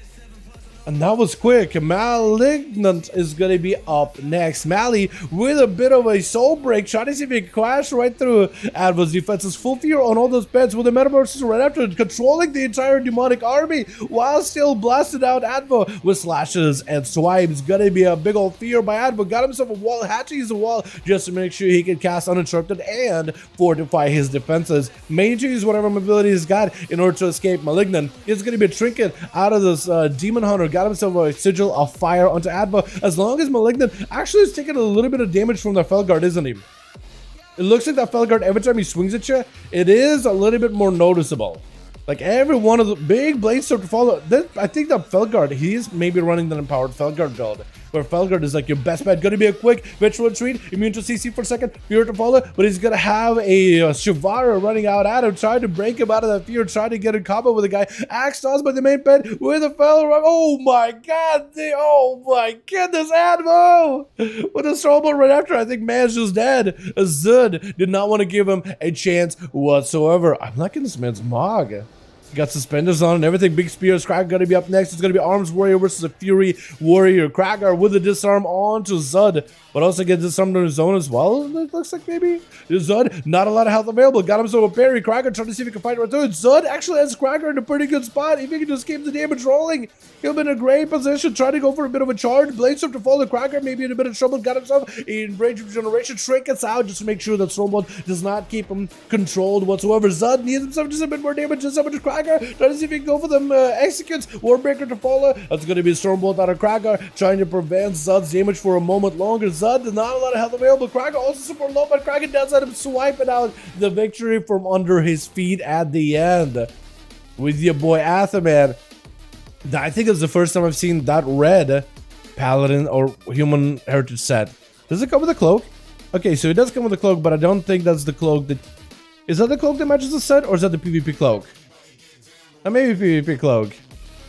And that was quick. Malignant is going to be up next. Mali with a bit of a soul break, trying to see if he can crash right through Advo's defenses. Full fear on all those beds with the Metaverse right after it, controlling the entire demonic army while still blasting out Advo with slashes and swipes. Gonna be a big old fear by Advo. Got himself a wall, hatching the wall just to make sure he can cast uninterrupted and fortify his defenses. Mage use whatever mobility he's got in order to escape Malignant. It's gonna be a trinket out of this Demon Hunter. Got himself a sigil of fire onto Advo. As long as Malignant actually is taking a little bit of damage from the Felguard, isn't he? It looks like that Felguard, every time he swings at you, it is a little bit more noticeable. Like every one of the big blades start to follow. I think that Felguard, he's maybe running the empowered Felguard build, where Felguard is like your best bet. Gonna be a quick virtual retreat, immune to CC for a second, fear to follow, but he's gonna have a Shivara running out at him, trying to break him out of that fear, trying to get in combo with a guy. Axe tossed by the main bed with a Felguard. Oh my god, oh my goodness, Advo! With a snowball right after, I think man's just dead. Zud did not want to give him a chance whatsoever. I'm liking this man's Mog. Got suspenders on and everything. Big spear. Krager gonna be up next. It's gonna be Arms Warrior versus a Fury Warrior. Krager with a disarm onto Zud, but also gets disarmed on his own as well. It looks like maybe Zud, not a lot of health available. Got himself a parry. Krager trying to see if he can fight right through it. Zud actually has Krager in a pretty good spot. If he can just keep the damage rolling, he'll be in a great position. Trying to go for a bit of a charge. Blades up to follow. Krager maybe in a bit of trouble. Got himself in Rage Regeneration. Trinkets out just to make sure that Stormbolt does not keep him controlled whatsoever. Zud needs himself just a bit more damage. Just how much Krager. Trying to see if he can go for them. Executes Warbreaker to follow. That's going to be a Stormbolt out of Krager, trying to prevent Zud's damage for a moment longer. Zud, not a lot of health available. Krager also super low, but Krager does let him swipe it out. The victory from under his feet at the end. With your boy Athaman. I think it's the first time I've seen that red Paladin or Human Heritage set. Does it come with a cloak? Okay, so it does come with a cloak, but I don't think that's the cloak that... Is that the cloak that matches the set, or is that the PvP cloak? Maybe PvP cloak.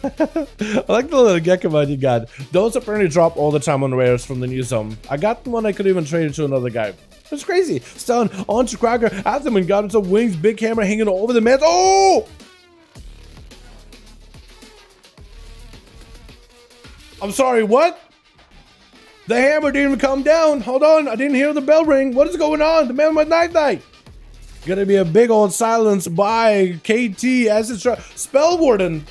I like the little Gekko you got. Those apparently drop all the time on rares from the new zone. I got one I could even trade it to another guy. It's crazy. Stun onto Krager. Athaman got himself wings. Big hammer hanging over the man. Oh! I'm sorry, what? The hammer didn't even come down. Hold on, I didn't hear the bell ring. What is going on? The man with night. Gonna be a big old silence by KT as it's Spell Warden.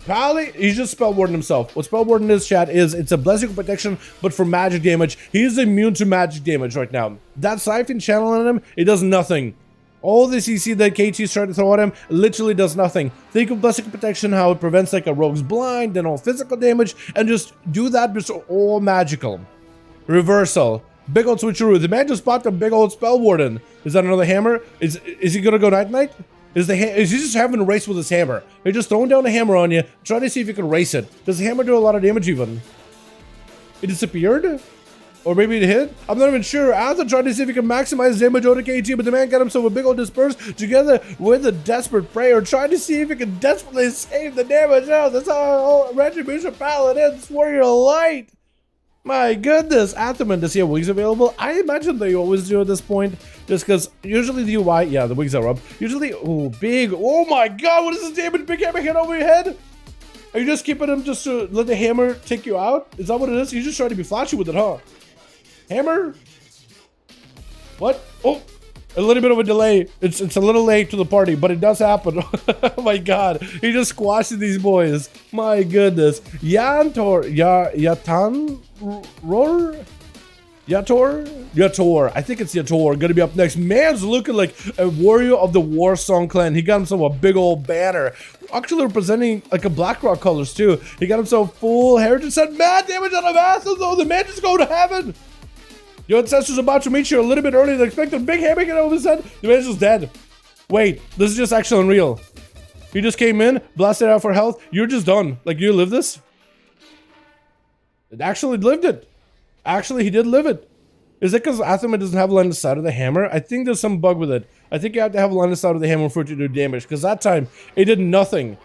Pally, he's just spellwarding himself. What spellwarding is, chat, is it's a blessing protection, but for magic damage. He's immune to magic damage right now. That siphon channel on him, it does nothing. All the CC that KT's trying to throw at him literally does nothing. Think of blessing protection, how it prevents like a rogue's blind and all physical damage, and just do that, just all magical. Reversal. Big old switcheroo. The man just popped a big old spell warden. Is that another hammer? Is he gonna go night? Is he just having a race with his hammer? They're just throwing down a hammer on you, trying to see if you can race it. Does the hammer do a lot of damage even? It disappeared? Or maybe it hit? I'm not even sure. Arthur tried to see if he can maximize damage on the KT, but the man got himself a big old disperse together with a desperate prayer, trying to see if he can desperately save the damage out. That's how Retribution Paladins Warrior Light. My goodness, Atherman, does he have wings available? I imagine they always do at this point, just because usually the UI, yeah, the wings are up. Usually, oh, big, oh my god, what is this damage? Big hammer hit over your head? Are you just keeping him just to let the hammer take you out? Is that what it is? You're just trying to be flashy with it, huh? Hammer? What? Oh, a little bit of a delay. It's a little late to the party, but it does happen. Oh my god, he just squashed these boys. My goodness. Yator, Yatan? Roar? Yator. I think it's Yator. Gonna be up next. Man's looking like a warrior of the War Song clan. He got himself a big old banner. Actually representing like a Blackrock colors too. He got himself full heritage set. Mad damage on the Athens though. The man just go to heaven. Your ancestor's about to meet you a little bit earlier than expected. Big hammer get over his head. The man's just dead. Wait, this is just actually unreal. He just came in, blasted out for health. You're just done. Like, you live this? It actually lived it. Actually, he did live it. Is it because Atherman doesn't have line of sight of the hammer? I think there's some bug with it. I think you have to have line of sight of the hammer for it to do damage, because that time, it did nothing.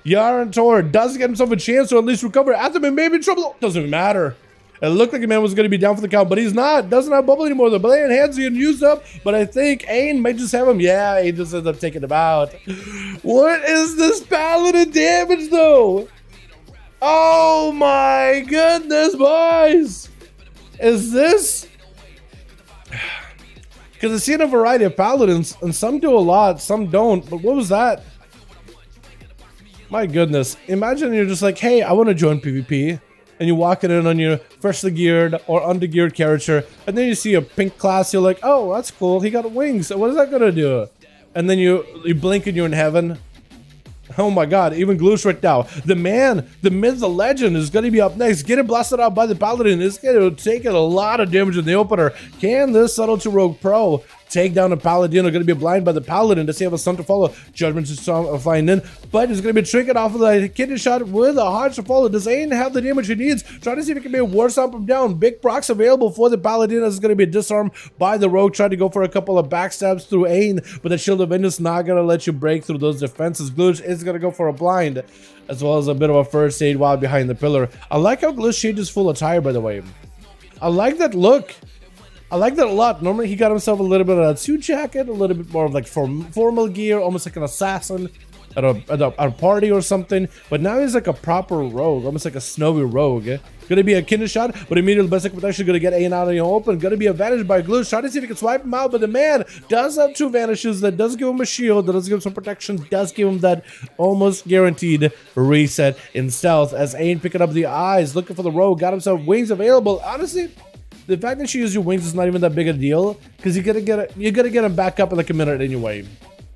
Yaran Tor does get himself a chance to at least recover. Atherman may be in trouble. Doesn't matter. It looked like the man was going to be down for the count, but he's not. Doesn't have bubble anymore. The blade hands getting used up, but I think Ain might just have him. Yeah, Ain just ends up taking him out. What is this Paladin damage, though? Oh my goodness, boys. Is this... Because I've seen a variety of Paladins, and some do a lot, some don't. But what was that? My goodness. Imagine you're just like, hey, I want to join PvP. And you walk in on your freshly geared or under-geared character, and then you see a pink class, you're like, oh, that's cool, he got wings, so what is that gonna do? And then you blink and you're in heaven. Oh my god, even Gloosh right now. The man, the myth, the legend is gonna be up next. Getting blasted out by the Paladin is gonna take a lot of damage in the opener. Can this Subtle to Rogue Pro take down a Paladin? Are going to be blind by the Paladin. Does he have a stun to follow? Judgment is flying in, but he's going to be trinket off of the kidney shot with a heart to follow. Does Ain have the damage he needs? Trying to see if it can be a war stomp him down. Big procs available for the Paladin. Is going to be disarmed by the rogue. Trying to go for a couple of backstabs through Ain, but the Shield of Vengeance not going to let you break through those defenses. Gloosh is going to go for a blind, as well as a bit of a first aid while behind the pillar. I like how Gloosh changes full attire, by the way. I like that look. I like that a lot. Normally he got himself a little bit of a suit jacket, a little bit more of like formal gear, almost like an assassin at a party or something. But now he's like a proper rogue, almost like a snowy rogue. Gonna be a kidney shot, but immediately basic protection gonna get Ain out in the open. Gonna be advantaged by Gloosh, trying to see if he can swipe him out, but the man does have two vanishes. That does give him a shield, that does give him some protection, does give him that almost guaranteed reset in stealth. As Ain picking up the eyes, looking for the rogue, got himself wings available. Honestly, the fact that she used your wings is not even that big a deal, because you gotta get him back up in like a minute anyway.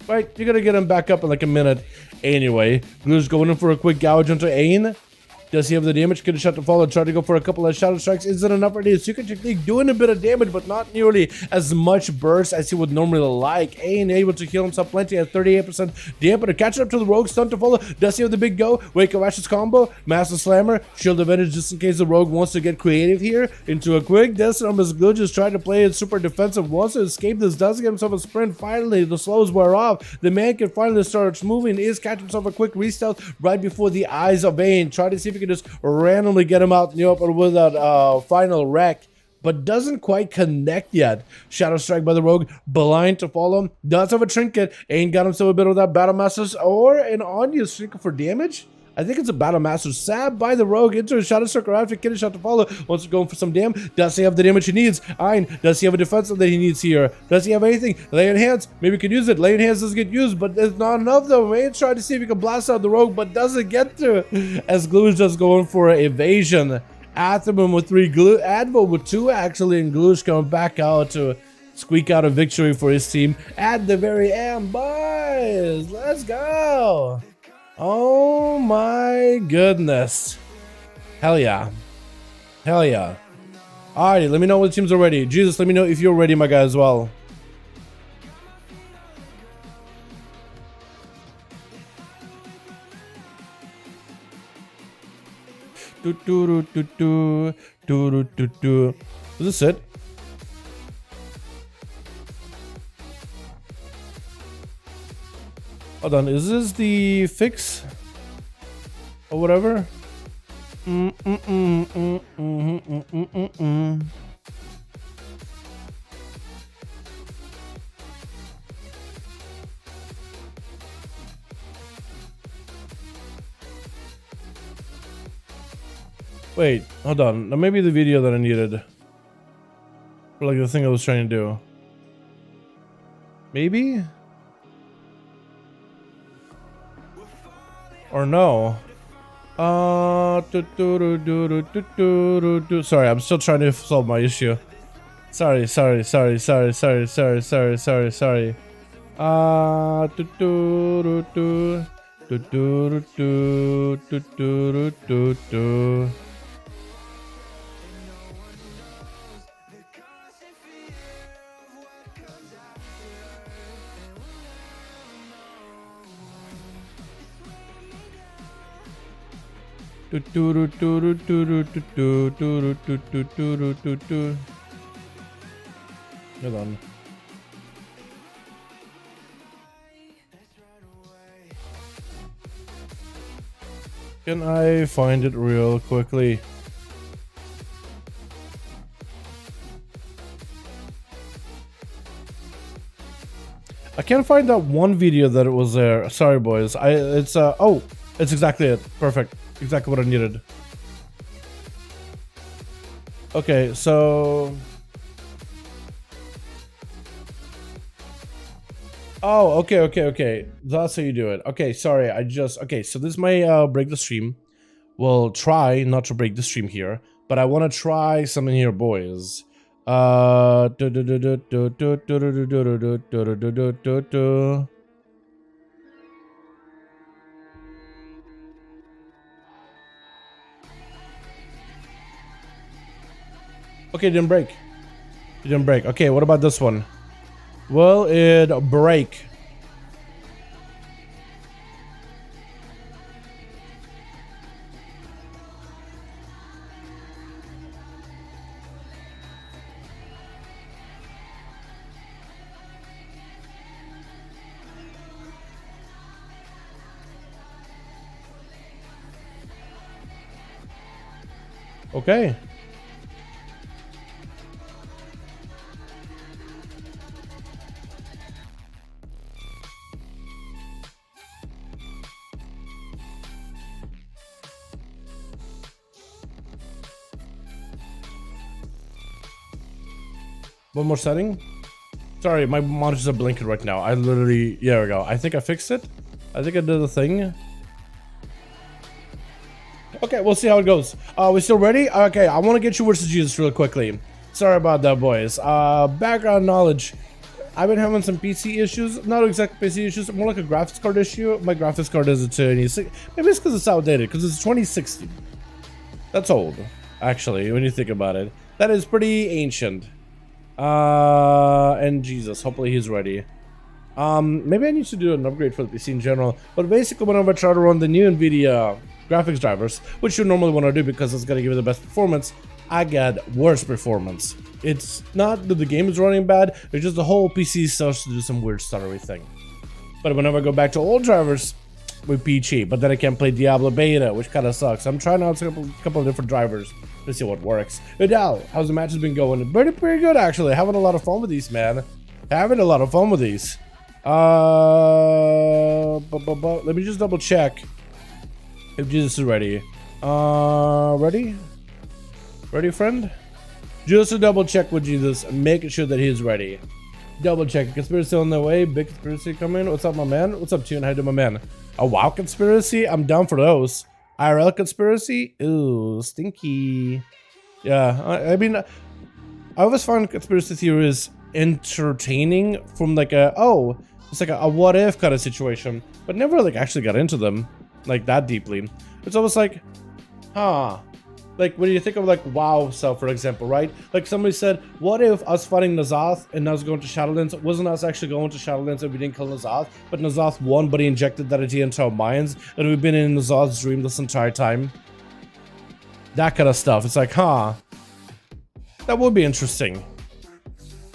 Right? You gotta get him back up in like a minute anyway. Gloosh going in for a quick gouge onto Ain. Does he have the damage? Could have shot to follow. Try to go for a couple of shadow strikes. Is it enough already? Secret technique doing a bit of damage, but not nearly as much burst as he would normally like. Ain able to heal himself plenty at 38% dampener. Catching up to the rogue. Stun to follow. Does he have the big go? Wake of Ashes combo. Master Slammer. Shield advantage just in case the rogue wants to get creative here. Into a quick disarm as Gloosh is trying to play it super defensive. Wants to escape this. Does get himself a sprint. Finally, the slows wear off. The man can finally start moving. Is catching himself a quick restealth right before the eyes of Ain. Try to see if he can just randomly get him out in the open with that final wreck, but doesn't quite connect yet. Shadow strike by the rogue, blind to follow. Does have a trinket. Ain got himself a bit of that battle masters or an ONYXIA trinket for damage. I think it's a Battle Master. Sab by the rogue. Into a shadow circle after getting shot to follow. Wants to go for some damage. Does he have the damage he needs? Ein. Does he have a defense that he needs here? Does he have anything? Lay in hands. Maybe he could use it. Lay in hands doesn't get used, but it's not enough though. Mage trying to see if he can blast out the rogue, but doesn't get to. As Glue is just going for an evasion. Atherbum with 3, Glue, Advo with 2 actually, and Glue's coming back out to squeak out a victory for his team at the very end. Boys, let's go. Oh my goodness. Hell yeah. Hell yeah. Alrighty, let me know when the teams are ready. Jesus, let me know if you're ready, my guy, as well. Is this it? Hold on, is this the fix? Or whatever? Wait, hold on. Now maybe the video that I needed. For like the thing I was trying to do. Maybe? Or no? Sorry, I'm still trying to solve my issue. Sorry. Hold on. Can I find it real quickly? I can't find that one video that it was there. Sorry, boys. Oh, it's exactly it. Perfect. Exactly what I needed. Okay, so... Oh, okay. That's how you do it. Okay, sorry, okay, so this may break the stream. We'll try not to break the stream here, but I want to try something here, boys. Okay, it didn't break. It didn't break. Okay, what about this one? Will it break? Okay. One more setting. Sorry, my monitors are blinking right now. I literally, there we go. I think I fixed it. I think I did the thing. Okay, we'll see how it goes. We still ready? Okay, I want to get you versus Jesus real quickly. Sorry about that, boys. Background knowledge. I've been having some PC issues. Not exactly PC issues, more like a graphics card issue. My graphics card is a 2060. Maybe it's because it's outdated, because it's 2060. That's old, actually, when you think about it. That is pretty ancient. And Jesus, hopefully he's ready. Maybe I need to do an upgrade for the PC in general. But basically, whenever I try to run the new NVIDIA graphics drivers, which you normally want to do because it's going to give you the best performance, I get worse performance. It's not that the game is running bad, it's just the whole PC starts to do some weird stuttery thing. But whenever I go back to old drivers with peachy, but then I can't play Diablo Beta, which kind of sucks. I'm trying out a couple of different drivers to see what works. Vidal, how's the matches been going? Pretty good, actually. Having a lot of fun with these, man. Having a lot of fun with these. Let me just double check. If Jesus is ready. Ready? Ready, friend? Just to double check with Jesus, making sure that he's ready. Double check. Conspiracy on the way. Big conspiracy coming. What's up, my man? What's up, Tune? How you doing, my man? A WoW conspiracy? I'm down for those. IRL conspiracy? Ooh, stinky. Yeah, I mean, I always find conspiracy theories entertaining from like it's like a what if kind of situation, but never like actually got into them like that deeply. It's almost like, huh. Like when you think of like WoW stuff, for example, right? Like somebody said, what if us fighting N'Zoth and us going to Shadowlands wasn't us actually going to Shadowlands and we didn't kill N'Zoth, but N'Zoth won, but he injected that idea into our minds, and we've been in N'Zoth's dream this entire time. That kind of stuff. It's like, huh. That would be interesting.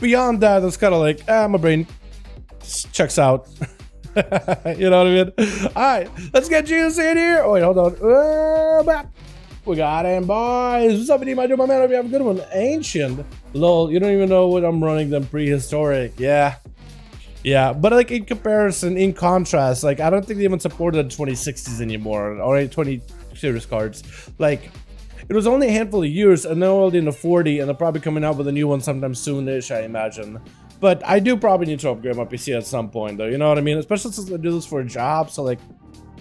Beyond that, it's kind of like, my brain checks out. You know what I mean? Alright, let's get Jesus in here. Oh, wait, hold on. We got him, boys. What's up, my dude, my man? Hope you have a good one. Ancient. Lol, you don't even know what I'm running them prehistoric. Yeah. Yeah, but like in comparison, in contrast, like I don't think they even supported 2060s anymore, or 20 series cards. Like, it was only a handful of years, and they're already in the 40, and they're probably coming out with a new one sometime soon-ish, I imagine. But I do probably need to upgrade my PC at some point, though, you know what I mean? Especially since I do this for a job, so like,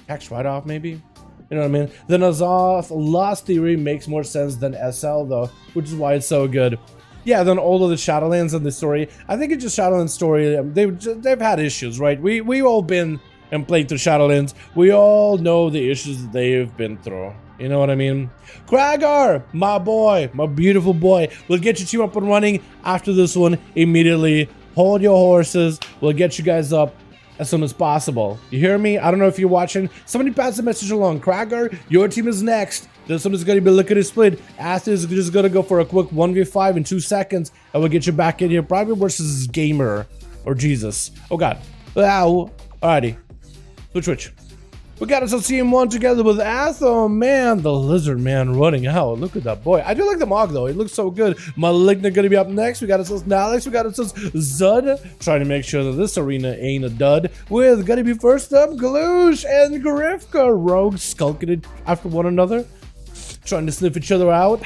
tax write-off maybe? You know what I mean? The N'Zoth Lost Theory makes more sense than SL, though, which is why it's so good. Yeah, then all of the Shadowlands and the story, I think it's just Shadowlands story, they've had issues, right? We all been and played through Shadowlands. We all know the issues that they've been through. You know what I mean? Kragar, my boy, my beautiful boy. We'll get your team up and running after this one immediately. Hold your horses. We'll get you guys up as soon as possible. You hear me? I don't know if you're watching. Somebody pass the message along. Kragar, your team is next. This one is going to be looking to split. ASUS is just going to go for a quick 1v5 in 2 seconds, and we'll get you back in here. Probably versus Gamer or Jesus. Oh, God. Wow. Alrighty. Switch. We got us a CM1 together with Atho, man, the lizard man running out. Look at that boy. I do like the Mog though. It looks so good. Malignant gonna be up next. We got ourselves Nalex. We got ourselves Zud. Trying to make sure that this arena ain't a dud. With gonna be first up, Galoosh and Grifka. Rogues skulking it after one another. Trying to sniff each other out.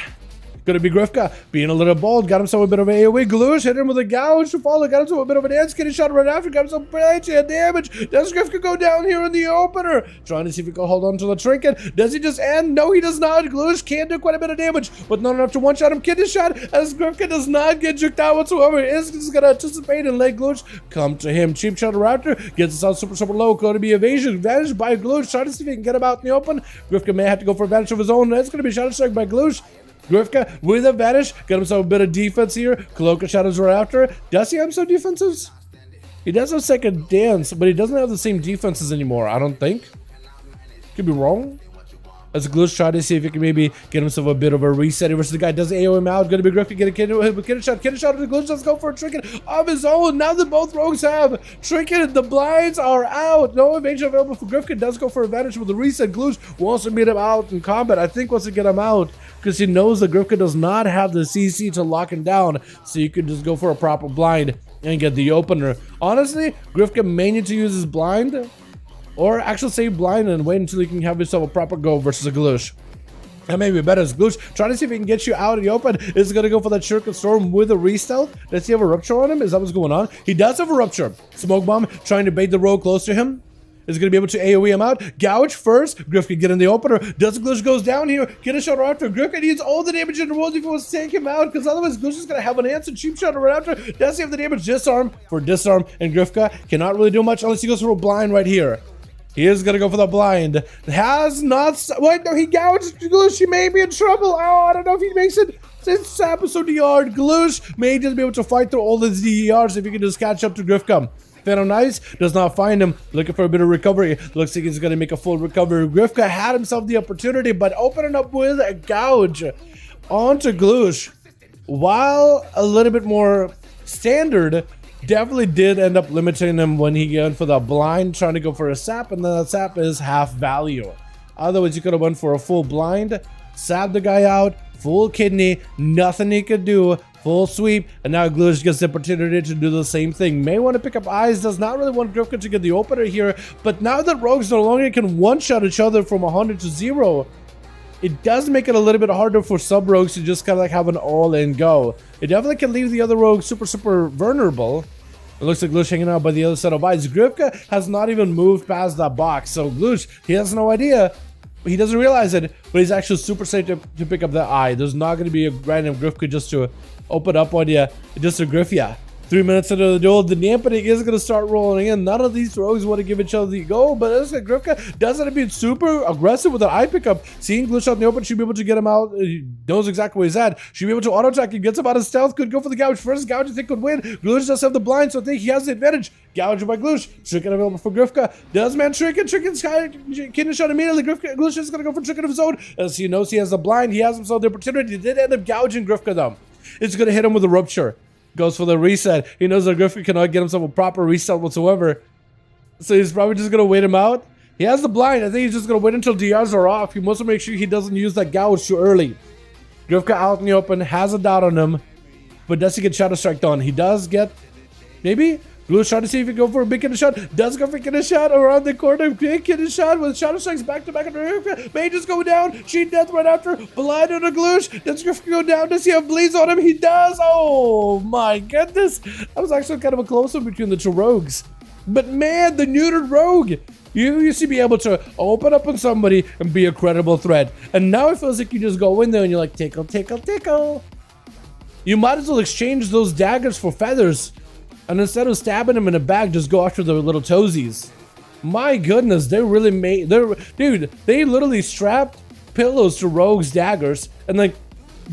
Gonna be Grifka being a little bold. Got himself a bit of an AoE. Galoosh hit him with a gouge to follow. Got himself a bit of an dance. Getting shot right after. Got himself plenty of damage. Does Grifka go down here in the opener? Trying to see if he can hold on to the trinket. Does he just end? No, he does not. Galoosh can do quite a bit of damage, but not enough to one-shot him. Kid is shot as Grifka does not get juked out whatsoever. Is gonna anticipate and let Galoosh come to him. Cheap shot Raptor gets us out super low. Going to be evasion. Advantage by Galoosh. Trying to see if he can get him out in the open. Grifka may have to go for advantage of his own. It's gonna be shot strike by Galoosh. Grifka with a vanish, got himself a bit of defense here. Cloaca shadows right after. Does he have some defenses? He does have second dance, but he doesn't have the same defenses anymore, I don't think. Could be wrong. As Galoosh try to see if he can maybe get himself a bit of a reset versus the guy does AO him out. Gonna be Grifka get a kid shot. Kid shot to Galoosh. Let's go for a trinket of his own. Now that both rogues have trinket, the blinds are out. No evasion available for Grifka. Does go for advantage with the reset. Galoosh wants to beat him out in combat. I think wants to get him out because he knows that Grifka does not have the CC to lock him down. So you can just go for a proper blind and get the opener. Honestly, Grifka may need to use his blind. Or actually save blind and wait until he can have himself a proper go versus a Galoosh. That may be better as Galoosh. Trying to see if he can get you out in the open. Is going to go for that Shuriken Storm with a re-stealth. Does he have a rupture on him? Is that what's going on? He does have a rupture. Smoke bomb trying to bait the rogue close to him. Is going to be able to AoE him out. Gouge first. Griff can get in the opener. Does Galoosh goes down here. Get a shot right after. Griff needs all the damage in the world if he wants to take him out. Because otherwise Galoosh is going to have an answer. Cheap shot right after. Does he have the damage? Disarm for disarm. And Grifka cannot really do much unless he goes for a blind right here. He is going to go for the blind. Has not... Wait, no, he gouged Galoosh. He may be in trouble. Oh, I don't know if he makes it. It's episode yard. Galoosh may just be able to fight through all the DERs if he can just catch up to Grifka. Phantom Nice does not find him. Looking for a bit of recovery. Looks like he's going to make a full recovery. Grifka had himself the opportunity, but opening up with a gouge onto Galoosh, while a little bit more standard, definitely did end up limiting him when he went for the blind, trying to go for a sap, and then that sap is half value. Otherwise, you could have went for a full blind, sap the guy out, full kidney, nothing he could do. Full sweep, and now Glush gets the opportunity to do the same thing. May want to pick up eyes, does not really want Grifka to get the opener here, but now that rogues no longer can one-shot each other from 100 to 0, it does make it a little bit harder for sub-rogues to just kind of like have an all-in go. It definitely can leave the other rogues super vulnerable. It looks like Glush hanging out by the other side of eyes. Grifka has not even moved past that box, so Glush, he has no idea. He doesn't realize it, but he's actually super safe to pick up that eye. There's not going to be a random Grifka just to open up on you, just a griff ya. 3 minutes into the duel, the dampening is going to start rolling in. None of these rogues want to give each other the go, but as Grifka doesn't be super aggressive with an eye pickup. Seeing Glush out in the open, should be able to get him out. He knows exactly where he's at. Should be able to auto attack. He gets him out of stealth. Could go for the gouge. First gouge, I think, could win. Glush does have the blind, so I think he has the advantage. Gouge by Glush. Tricken available for Grifka. Does man Tricken's kidney shot immediately. Glush is going to go for Tricken of his own. As he knows he has the blind, he has himself the opportunity. He did end up gouging Grifka though. It's going to hit him with a rupture. Goes for the reset. He knows that Grifka cannot get himself a proper reset whatsoever. So he's probably just going to wait him out. He has the blind. I think he's just going to wait until DRs are off. He wants to make sure he doesn't use that gouge too early. Grifka out in the open. Has a doubt on him. But does he get Shadow Strike on? He does get... Maybe? Glush trying to see if he can go for a big kidney shot. Does go for a kidney shot around the corner. Big kidney shot with Shadow Strikes back to back under Grifka. Mage is going down. Cheat death right after. Blind on the Glush. Does Grifka go down? Does he have bleeds on him? He does. Oh my goodness. That was actually kind of a close one between the two rogues. But man, the neutered rogue. You used to be able to open up on somebody and be a credible threat. And now it feels like you just go in there and you're like, tickle, tickle, tickle. You might as well exchange those daggers for feathers. And instead of stabbing him in the back, just go after the little toesies. My goodness, they really made... Dude, they literally strapped pillows to rogues' daggers and like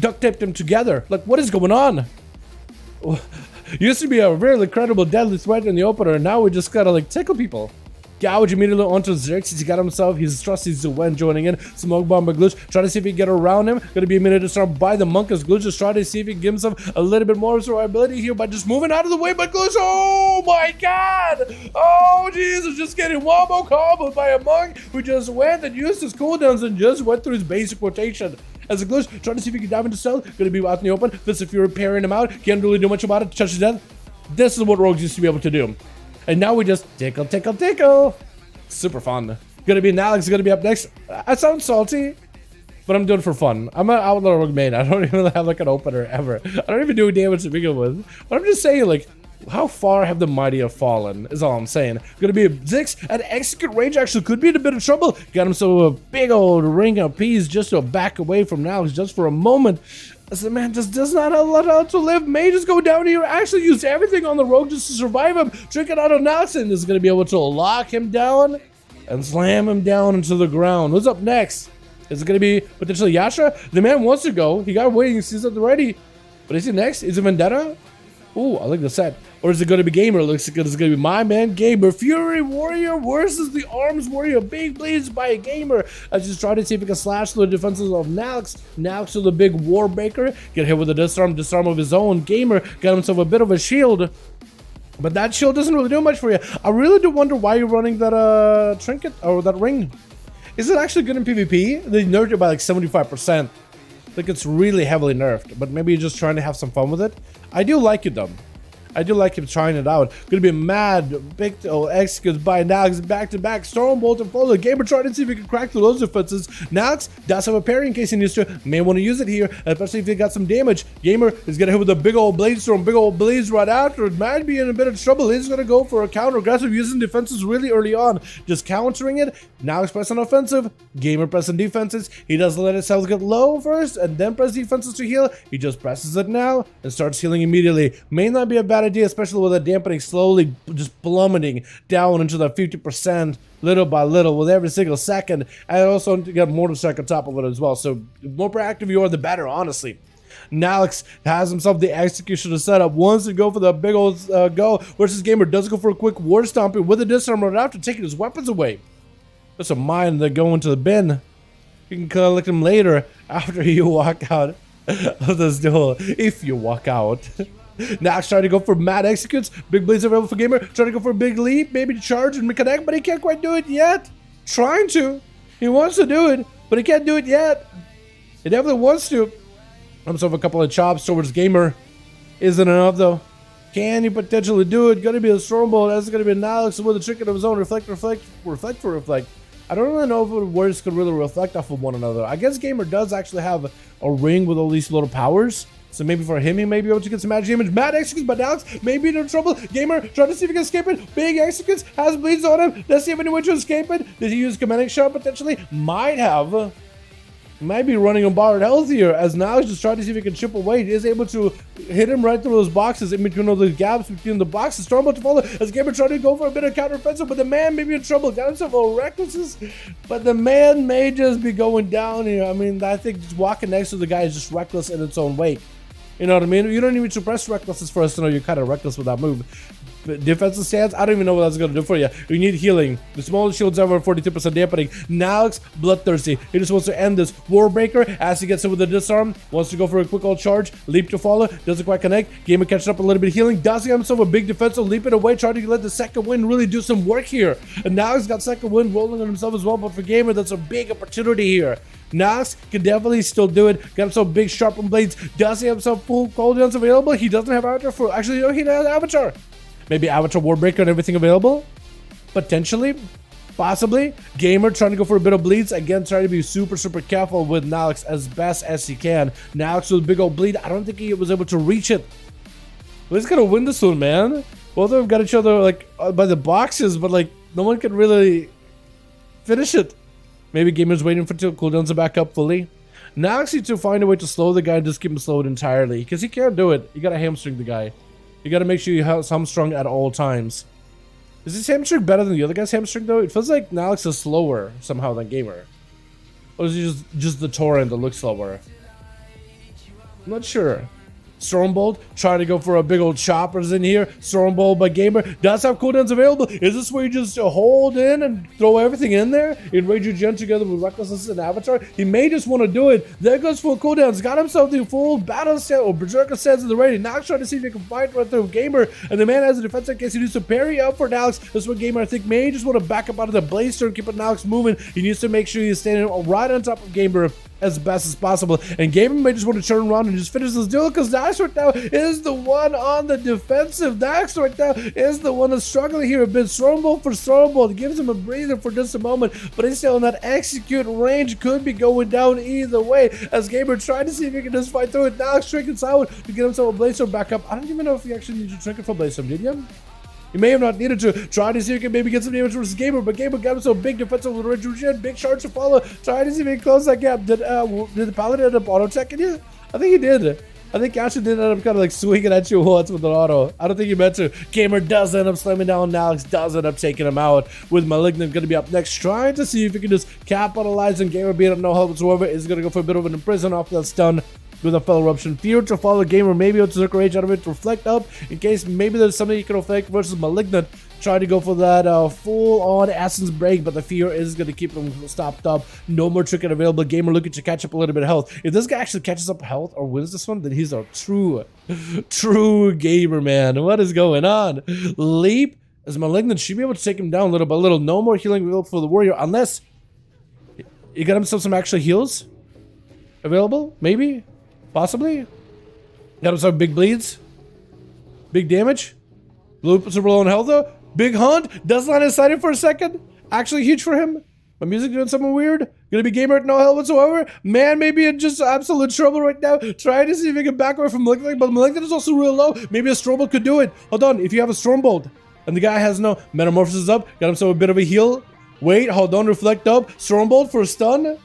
duct taped them together. Like, what is going on? Used to be a really credible deadly threat in the opener, and now we just gotta like tickle people. Gouge immediately onto Xerxes. He got himself his trusty Zuen joining in. Smoke bomb by Glush. Try to see if he can get around him. Gonna be a minute to start by the monk as Glush just try to see if he can give himself a little bit more survivability here by just moving out of the way. But Glush, oh my god! Oh Jesus, just getting wombo comboed by a monk who just went and used his cooldowns and just went through his basic rotation. As a Glush trying to see if he can dive into stealth. Gonna be out in the open. Fist of Fury parrying him out. Can't really do much about it. Touch his death. This is what rogues used to be able to do. And now we just tickle, tickle, tickle. Super fun. Gonna be Alex, gonna be up next. I sound salty, but I'm doing it for fun. I'm an outlaw rogue main. I don't even have like an opener ever. I don't even do damage to begin with. But I'm just saying, like, how far have the mighty have fallen is all I'm saying. Gonna be a Zix at execute range, actually could be in a bit of trouble. Got him so a big old ring of peas just to back away from Alex just for a moment. As the man just does not have a lot out to live. Mage just go down here, actually use everything on the rogue just to survive him. Trick it out of Nelson is going to be able to lock him down and slam him down into the ground. What's up next? Is it going to be potentially Yasha? The man wants to go. He got waiting, sees it ready. But is he next? Is it Vendetta? Ooh, I like the set. Or is it going to be Gamer? Looks like it's going to be my man, Gamer. Fury Warrior versus the Arms Warrior. Big bleeds by a Gamer. I just try to see if he can slash through the defenses of Nalx. Nalx to the big War Breaker. Get hit with a disarm of his own. Gamer got himself a bit of a shield. But that shield doesn't really do much for you. I really do wonder why you're running that trinket or that ring. Is it actually good in PvP? They nerfed it by like 75%. Like it's really heavily nerfed, but maybe you're just trying to have some fun with it. I do like it though. I do like him trying it out. Gonna be mad. Big executes by Nax back to back. Stormbolt and follow. Gamer trying to see if he can crack through those defenses. Nax does have a parry in case he needs to. May want to use it here, especially if he got some damage. Gamer is gonna hit with a big old blade storm. Big old blades right after. It might be in a bit of trouble. He's gonna go for a counter aggressive using defenses really early on. Just countering it. Nax pressing offensive. Gamer pressing defenses. He doesn't let his health get low first and then press defenses to heal. He just presses it now and starts healing immediately. May not be a bad idea, especially with the dampening slowly just plummeting down into the 50% little by little with every single second, and also get mortal strike on top of it as well. So the more proactive you are, the better, honestly. Nalix has himself the executioner setup, wants to go for the big old go versus Gamer does go for a quick war stomping with a disarm right after taking his weapons away. That's a mine that go into the bin. You can collect them later after you walk out of this duel, if you walk out. Nax trying to go for mad executes. Big blades available for Gamer. Trying to go for a big leap, maybe to charge and connect, but he can't quite do it yet. Trying to. He wants to do it, but he can't do it yet. He definitely wants to. Himself a couple of chops towards Gamer. Isn't enough though. Can he potentially do it? Gonna be a Stormbolt. That's gonna be Alex with a trick of his own. Reflect. I don't really know if words could really reflect off of one another. I guess Gamer does actually have a ring with all these little powers. So maybe for him, he may be able to get some magic damage. Mad executes, but Alex may be in trouble. Gamer trying to see if he can escape it. Big executes, has bleeds on him. Let's see if any way to escape it. Did he use commanding shot potentially? Might have. Might be running on borrowed health here, as now he's just trying to see if he can chip away. He is able to hit him right through those boxes, in between all the gaps between the boxes. Stormbolt to follow as Gamer trying to go for a bit of counter-offensive, but the man may be in trouble. Got himself a recklessness, but the man may just be going down here. I mean, I think just walking next to the guy is just reckless in its own way. You know what I mean? You don't even suppress recklessness for us to know you're kind of reckless with that move. Defensive stance, I don't even know what that's going to do for you. You need healing. The smallest shield's ever 42% dampening. Nalix, bloodthirsty. He just wants to end this. Warbreaker, as he gets hit with a disarm, wants to go for a quick old charge. Leap to follow, doesn't quite connect. Gamer catches up a little bit of healing. Does get himself a big defensive, leaping away, trying to let the second wind really do some work here. And Nalix got second wind rolling on himself as well, but for Gamer, that's a big opportunity here. Nalix can definitely still do it. Got himself big sharpened blades. Does he have some full cooldowns available? He doesn't have Avatar for. Actually, no, he has Avatar. Maybe Avatar Warbreaker and everything available? Potentially. Possibly. Gamer trying to go for a bit of bleeds. Again, trying to be super careful with Nalix as best as he can. Nalix with a big old bleed. I don't think he was able to reach it. Well, he's gonna win this one, man. Both of them got each other like by the boxes, but like no one can really finish it. Maybe Gamer's waiting for two cooldowns to back up fully. Nalix needs to find a way to slow the guy and just keep him slowed entirely, because he can't do it. You gotta hamstring the guy. You gotta make sure you have hamstrung at all times. Is this hamstring better than the other guy's hamstring though? It feels like Nalix is slower somehow than Gamer. Or is he just the torrent that looks slower? I'm not sure. Stormbolt trying to go for a big old choppers in here. Stormbolt by Gamer does have cooldowns available. Is this where you just hold in and throw everything in there? Enrage your gen together with Recklessness and Avatar. He may just want to do it. There goes full cooldowns. Got himself the full battle stance or berserker stance in the ready. Now trying to see if he can fight right through Gamer. And the man has a defense in case he needs to parry up for Nalix. This one Gamer I think may just want to back up out of the blaster and keep Nalix moving. He needs to make sure he's standing right on top of Gamer as best as possible, and Gamer may just want to turn around and just finish this duel, because Dax right now is the one on the defensive. Dax right now is the one that's struggling here a bit. Stormbolt for Stormbolt gives him a breather for just a moment, but he's still in that execute range. Could be going down either way as Gamer trying to see if he can just fight through it. Dax trinket silent to get himself a Blazer back up. I don't even know if he actually needs to trinket for Blazer, did you? You may have not needed to. Try to see if you can maybe get some damage versus Gamer, but Gamer got himself big defensive with Rejuven, big charge to follow. Try to see if he can close that gap. Did the Paladin end up auto-checking you? I think he did. I think Asher did end up kind of like swinging at you once with an auto. I don't think he meant to. Gamer does end up slamming down. Alex does end up taking him out, with Malignant going to be up next, trying to see if he can just capitalize on Gamer being up no help whatsoever. Is going to go for a bit of an imprison off that stun with a fellow eruption. Fear to follow Gamer, maybe able to circle rage out of it, to reflect up in case maybe there's something you can reflect versus Malignant. Try to go for that full-on Essence break, but the fear is going to keep him stopped up. No more trinket available. Gamer looking to catch up a little bit of health. If this guy actually catches up health or wins this one, then he's a true Gamer, man. What is going on? Leap as Malignant should be able to take him down little by little. No more healing available for the Warrior, unless he got himself some actual heals available, maybe. Possibly. Got himself big bleeds. Big damage. Blue super low on health though. Big hunt. Does not excited for a second. Actually huge for him. My music doing something weird. Gonna be Gamer at no health whatsoever. Man may be in just absolute trouble right now. Trying to see if he can back away from Malignant, but Malignant is also real low. Maybe a Stormbolt could do it. Hold on. If you have a Stormbolt and the guy has no Metamorphosis up, got himself a bit of a heal. Wait, hold on, reflect up. Stormbolt for a stun.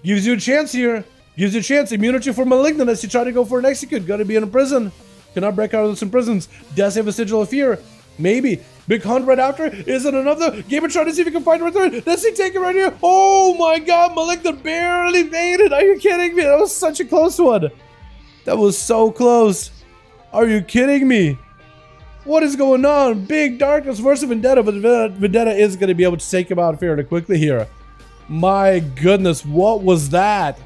Gives you a chance here. Gives you a chance. Immunity for Malignant as you try to go for an execute. Gotta be in a prison. Cannot break out of some prisons. Does have a Sigil of Fear. Maybe. Big hunt right after. Is it another? Gamer trying to see if he can find right there. Does he take it right here? Oh my god. Malignant barely made it. Are you kidding me? That was such a close one. That was so close. Are you kidding me? What is going on? Big Darkness versus Vendetta, but Vendetta is going to be able to take him out fairly quickly here. My goodness, what was that?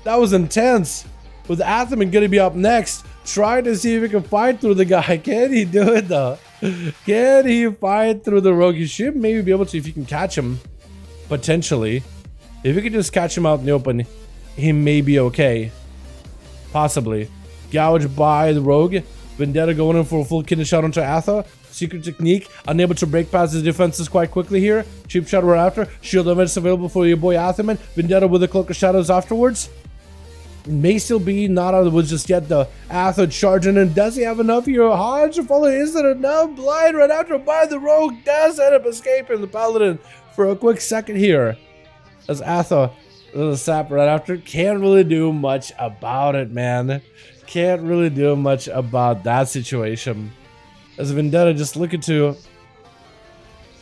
That was intense. With Atherman going to be up next, trying to see if he can fight through the guy. Can he do it though? Can he fight through the rogue? You should maybe be able to if you can catch him. Potentially. If you can just catch him out in the open, he may be okay. Possibly. Gouged by the rogue. Vendetta going in for a full kidney shot onto Atha. Secret technique. Unable to break past his defenses quite quickly here. Cheap shot we're after. Shield events available for your boy Athaman. Vendetta with a cloak of shadows afterwards. May still be not out of the woods just yet. The Atha charging in. Does he have enough here? Hodge to follow. Is it enough? Blind right after by the rogue. Does end up escaping the Paladin for a quick second here. As Atha, the sap right after. Can't really do much about it, man. Can't really do much about that situation. As Vendetta just looking to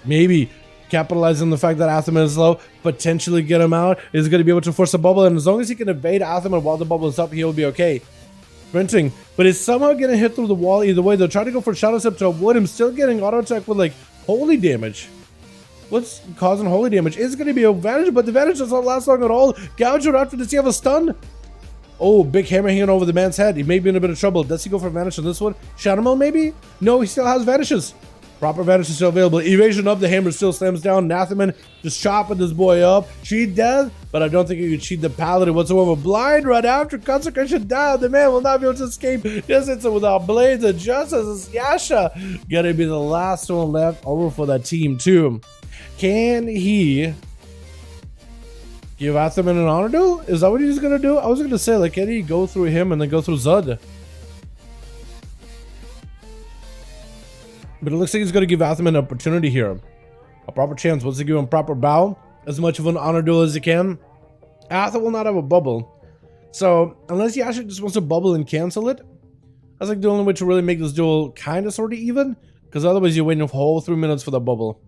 maybe capitalize on the fact that Athaman is low, potentially get him out. He's going to be able to force a bubble, and as long as he can evade Athaman while the bubble is up, he'll be okay. Sprinting, but he's somehow getting hit through the wall either way. They're trying to go for Shadow Step to avoid him, still getting auto attack with like holy damage. What's causing holy damage? It's going to be a advantage, but the advantage does not last long at all. Gouge after, does he have a stun? Oh, big hammer hanging over the man's head. He may be in a bit of trouble. Does he go for vanish on this one? Shadow maybe? No, he still has vanishes. Proper vanish is still available. Evasion up. The hammer still slams down. Nathaman just chopping this boy up. Cheat death, but I don't think you can cheat the Paladin whatsoever. Blind right after consecration down. The man will not be able to escape. Just hits it without blades of justice. Yasha gonna be the last one left over for that team too. Can he give Athaman an honor duel? Is that what he's gonna do? I was gonna say, like, can he go through him and then go through Zud? But it looks like he's gonna give Athaman an opportunity here. A proper chance. Once he give him a proper bow, as much of an honor duel as he can. Atha will not have a bubble. So, unless he actually just wants to bubble and cancel it, that's like the only way to really make this duel kind of sort of even. Because otherwise you're waiting a whole 3 minutes for the bubble.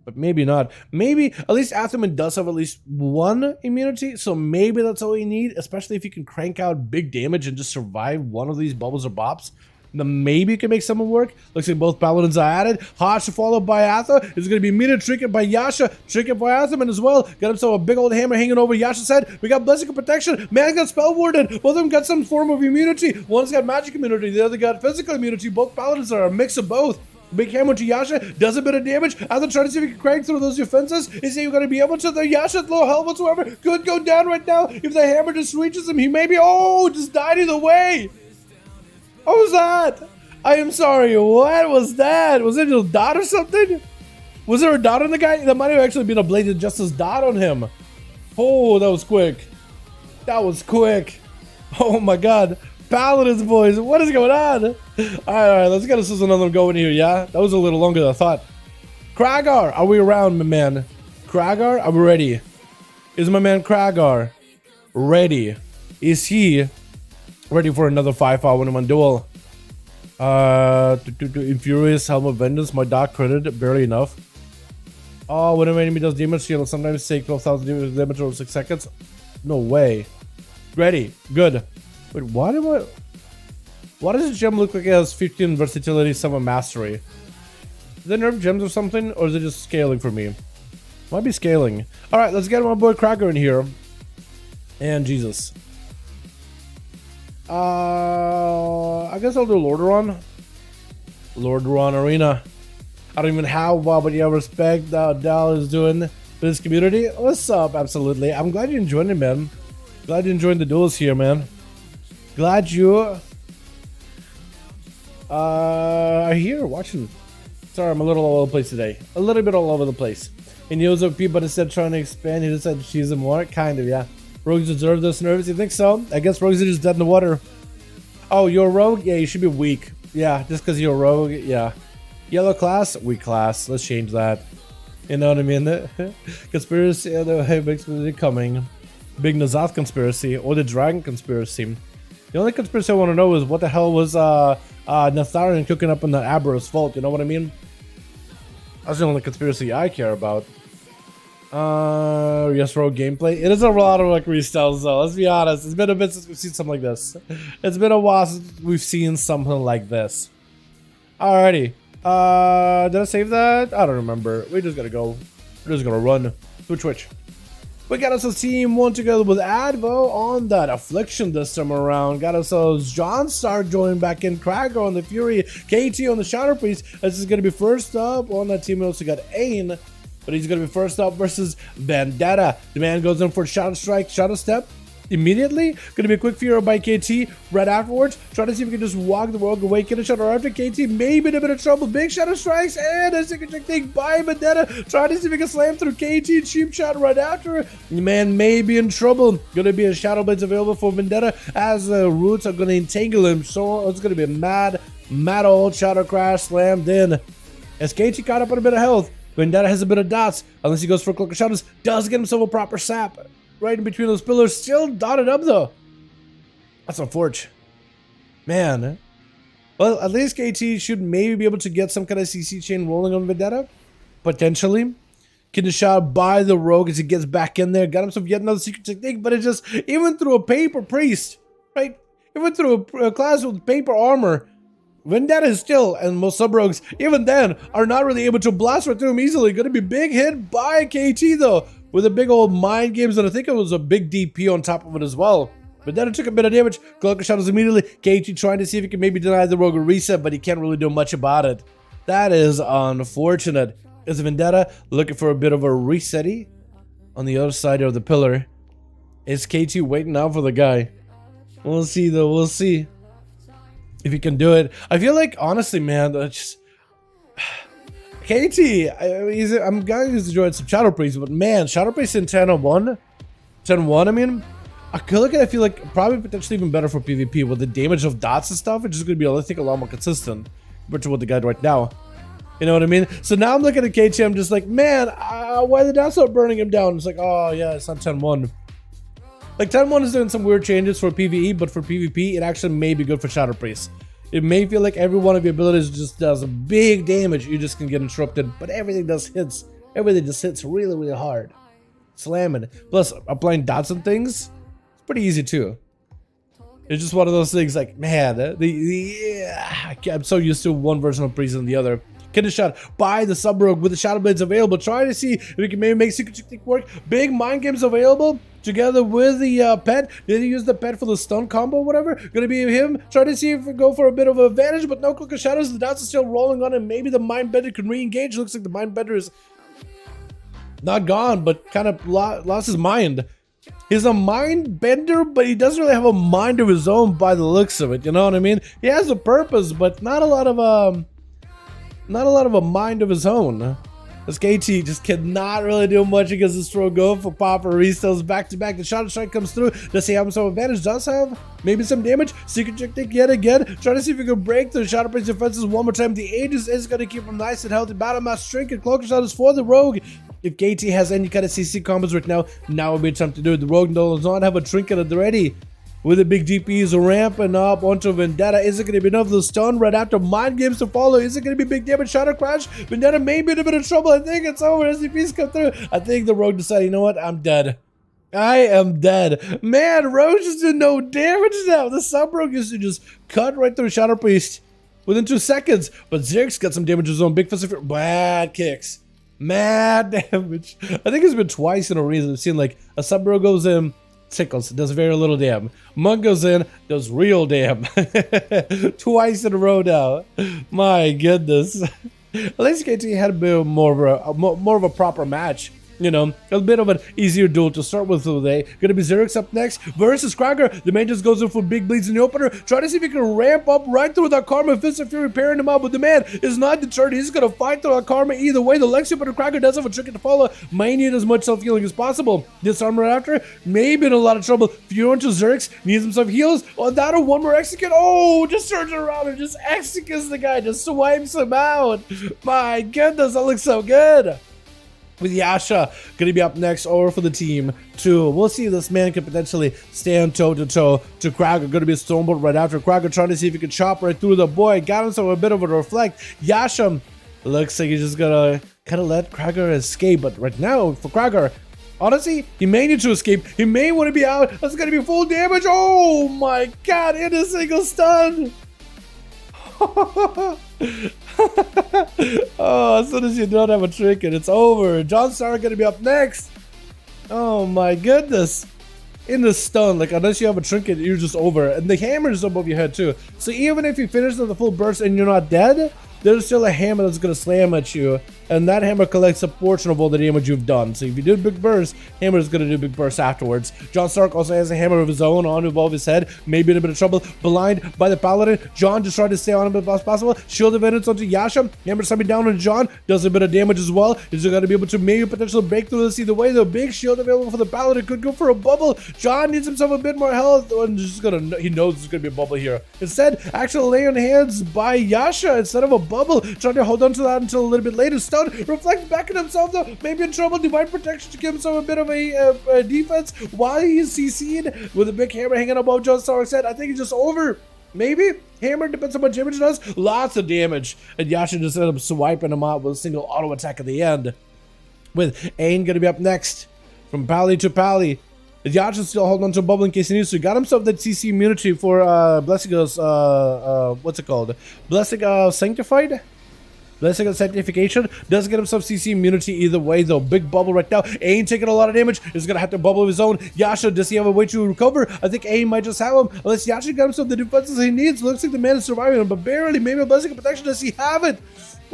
But maybe not. Maybe, at least Athaman does have at least one immunity, so maybe that's all you need, especially if you can crank out big damage and just survive one of these bubbles or bops. Then maybe you can make someone work. Looks like both Paladins are added. Hasha followed by Atha is going to be immediate trinket by Yasha. Trinket by Athaman as well. Got himself a big old hammer hanging over Yasha's head. We got Blessing of Protection. Man got Spell Warded. Both of them got some form of immunity. One's got magic immunity. The other got physical immunity. Both Paladins are a mix of both. Big hammer to Yasha, does a bit of damage. Atha trying to see if he can crank through those defenses. Is he going to be able to? The Yasha's low health whatsoever. Could go down right now. If the hammer just reaches him, he may be. Oh, just died either way. What was that? I am sorry. What was that? Was it a dot or something? Was there a dot on the guy? That might have actually been a Bladed Justice dot on him. Oh, that was quick. That was quick. Oh my god. Paladins, boys. What is going on? Alright, let's get us another go in here, yeah? That was a little longer than I thought. Kragar, are we around, my man? Kragar, are we ready? Is my man Kragar ready? Is he ready for another 5V5 1v1 duel? Infurious, Helm of Vengeance, my Dark Credit, barely enough. Oh, when an enemy does damage, he'll sometimes take 12,000 damage over 6 seconds. No way. Ready, good. Wait, why does this gem look like it has 15 versatility, 7 mastery? Is it nerf gems or something, or is it just scaling for me? Might be scaling. Alright, let's get my boy Kragar in here. And Jesus. I guess I'll do Lordaeron. Lordaeron Arena. I don't even have WoW, but yeah, respect that Dal is doing for this community. What's up? Absolutely. I'm glad you enjoyed it, man. Glad you enjoyed the duels here, man. Glad you are here watching. Sorry, I'm a little all over the place today. A little bit all over the place. And he was OP, but instead trying to expand, he just said she's more. Kind of, yeah. Rogues deserve this nervous. You think so? I guess rogues are just dead in the water. Oh, you're a rogue? Yeah, you should be weak. Yeah, just because you're a rogue. Yeah. Yellow class? Weak class. Let's change that. You know what I mean? Conspiracy, hey, makes me coming. Big Nazath conspiracy or the Dragon conspiracy. The only conspiracy I want to know is what the hell was Natharan cooking up in the Aberrus vault, you know what I mean? That's the only conspiracy I care about. Yes, rogue gameplay. It is a lot of like restyles though, let's be honest. It's been a bit since we've seen something like this. It's been a while since we've seen something like this. Alrighty. Did I save that? I don't remember. We just gotta go. We're just gonna run. Switch. We got us a team one together with Advo on that Affliction this time around. Got ourselves John Star joining back in, Kragar on the Fury, KT on the Shadow Priest. This is going to be first up on that team. We also got Ain, but he's going to be first up versus Vendetta. The man goes in for Shadow Strike, Shadow Step. immediately. Gonna be a quick fear by KT right afterwards. Try to see if we can just walk the rogue away, get a shot after KT, maybe in a bit of trouble. Big shadow strikes and a signature thing by Vendetta. Try to see if we can slam through KT. Cheap shot right after. Man may be in trouble. Gonna be a shadow blades available for Vendetta as the roots are gonna entangle him. So it's gonna be a mad old shadow crash slammed in. As KT caught up on a bit of health, Vendetta has a bit of dots, unless he goes for a cloak of shadows. Does get himself a proper sap right in between those pillars. Still dotted up though. That's unfortunate. Man. Well, at least KT should maybe be able to get some kind of CC chain rolling on Vendetta. Potentially. Getting shot by the rogue as he gets back in there. Got himself yet another secret technique, but it just, even through a paper priest, right? Even through a class with paper armor, Vendetta is still, and most sub-rogues, even then, are not really able to blast right through him easily. Gonna be big hit by KT though, with a big old mind games, and I think it was a big DP on top of it as well. Vendetta took a bit of damage. Cloak of Shadows immediately. KT trying to see if he can maybe deny the rogue a reset, but he can't really do much about it. That is unfortunate. Is Vendetta looking for a bit of a reset-y on the other side of the pillar? Is KT waiting out for the guy? We'll see though, we'll see if he can do it. I feel like, honestly, man, just KT, I'm going to enjoy some Shadow Priest, but man, Shadow Priest in 10-1, I mean, I feel like probably potentially even better for PvP with the damage of dots and stuff. It's just going to be, I think, a lot more consistent compared to what the guy right now. You know what I mean? So now I'm looking at KT, I'm just like, man, why the dots not burning him down? It's like, oh yeah, it's not 10-1. Like 10-1 is doing some weird changes for PvE, but for PvP, it actually may be good for Shadow Priest. It may feel like every one of your abilities just does a big damage. You just can get interrupted, but everything just hits. Everything just hits really, really hard. Slamming. Plus, applying dots and things, it's pretty easy too. It's just one of those things like, man, I'm so used to one version of Priest than the other. Get a shot by the sub-rogue with the shadow blades available. Try to see if we can maybe make secret technique work. Big mind games available together with the pet. Did he use the pet for the stun combo or whatever? Gonna be him. Try to see if we go for a bit of advantage, but no cloak of shadows. The dots are still rolling on him. Maybe the mind bender can re-engage. Looks like the mind bender is not gone, but kind of lost his mind. He's a mind bender, but he doesn't really have a mind of his own by the looks of it. You know what I mean? He has a purpose, but not a lot of a mind of his own. This KT just cannot really do much against this throw go for Papa restills back to back. The shadow strike comes through. Does he have some advantage? Does have maybe some damage. Secret technique yet again. Trying to see if he can break the Shadow Priest defenses one more time. The Aegis is going to keep him nice and healthy. Battle Mass Trinket. Cloak of Shadows for the Rogue. If KT has any kind of CC combos right now would be time to do it. The Rogue does not have a Trinket at the ready. With the big DPs ramping up onto Vendetta. Is it going to be enough of the stun right after mind games to follow? Is it going to be big damage? Shadow Crash? Vendetta may be in a bit of trouble. I think it's over. SCPs come through. I think the Rogue decided, you know what? I'm dead. I am dead. Man, Rogue just did no damage now. The sub-rogue used to just cut right through Shadow Priest within 2 seconds. But Zerx got some damage of his own. Big fist of bad kicks. Mad damage. I think it's been twice in a reason. I've seen like a sub-rogue goes in, tickles, does very little damn. Monk goes in, does real damn. Twice in a row now. My goodness. At least KT had a bit more of a proper match. You know, a bit of an easier duel to start with today. Gonna be Xerix up next versus Cracker. The man just goes in for big bleeds in the opener. Try to see if he can ramp up right through that Karma. Fist of Fury pairing him up, but the man is not deterred. He's gonna fight through that Karma either way. The Lexi, but the Cracker does have a trick to follow. Might need as much self-healing as possible. This armor after may be in a lot of trouble. Fury into Xerix, needs himself heals. On that one more execute. Oh, just turns around and just executes the guy, just swipes him out. My goodness, that looks so good. With Yasha gonna be up next over for the team too. We'll see if this man can potentially stand toe-to-toe to Cracker. Gonna be a Stonebolt right after Cracker, trying to see if he can chop right through the boy. Got himself a bit of a reflect. Yasha looks like he's just gonna kind of let Cracker escape. But right now, for Cracker, honestly, he may need to escape. He may want to be out. That's gonna be full damage. Oh my god, in a single stun. Oh, as soon as you don't have a trinket, it's over. John Star gonna be up next. Oh my goodness. In the stun, like unless you have a trinket, you're just over. And the hammer is above your head too. So even if you finish the full burst and you're not dead, there's still a hammer that's gonna slam at you. and that hammer collects a portion of all the damage you've done. So if you do big burst, hammer is going to do big burst afterwards. John Stark also has a hammer of his own on above his head, maybe in a bit of trouble, blind by the Paladin. John just tried to stay on him as much as possible. Shield of Vengeance onto Yasha, hammer coming down on John, does a bit of damage as well. He's going to be able to maybe potentially break through this either way. The big shield available for the Paladin could go for a bubble. John needs himself a bit more health, and just gonna, he knows there's going to be a bubble here. Instead, actually lay on hands by Yasha instead of a bubble, trying to hold on to that until a little bit later. Stun, reflect back at himself though, maybe in trouble. Divine Protection to give himself a bit of a defense while he's CC'd with a big hammer hanging above John Stark's head. I think he's just over. Maybe? Hammer depends on how much damage it does. Lots of damage. And Yasha just ended up swiping him out with a single auto attack at the end. With Ain gonna be up next. From Pally to Pally. Yasha's still holding on to a bubble in case he needs to. Got himself that CC immunity for Blessing of what's it called? Blessing of Sanctified? Blessing of Sanctification. Doesn't get himself CC immunity either way though. Big bubble right now. Ain taking a lot of damage. He's gonna have to bubble of his own. Yasha, does he have a way to recover? I think Ain might just have him. Unless Yasha got himself the defenses he needs. Looks like the man is surviving him, but barely. Maybe a Blessing of Protection. Does he have it?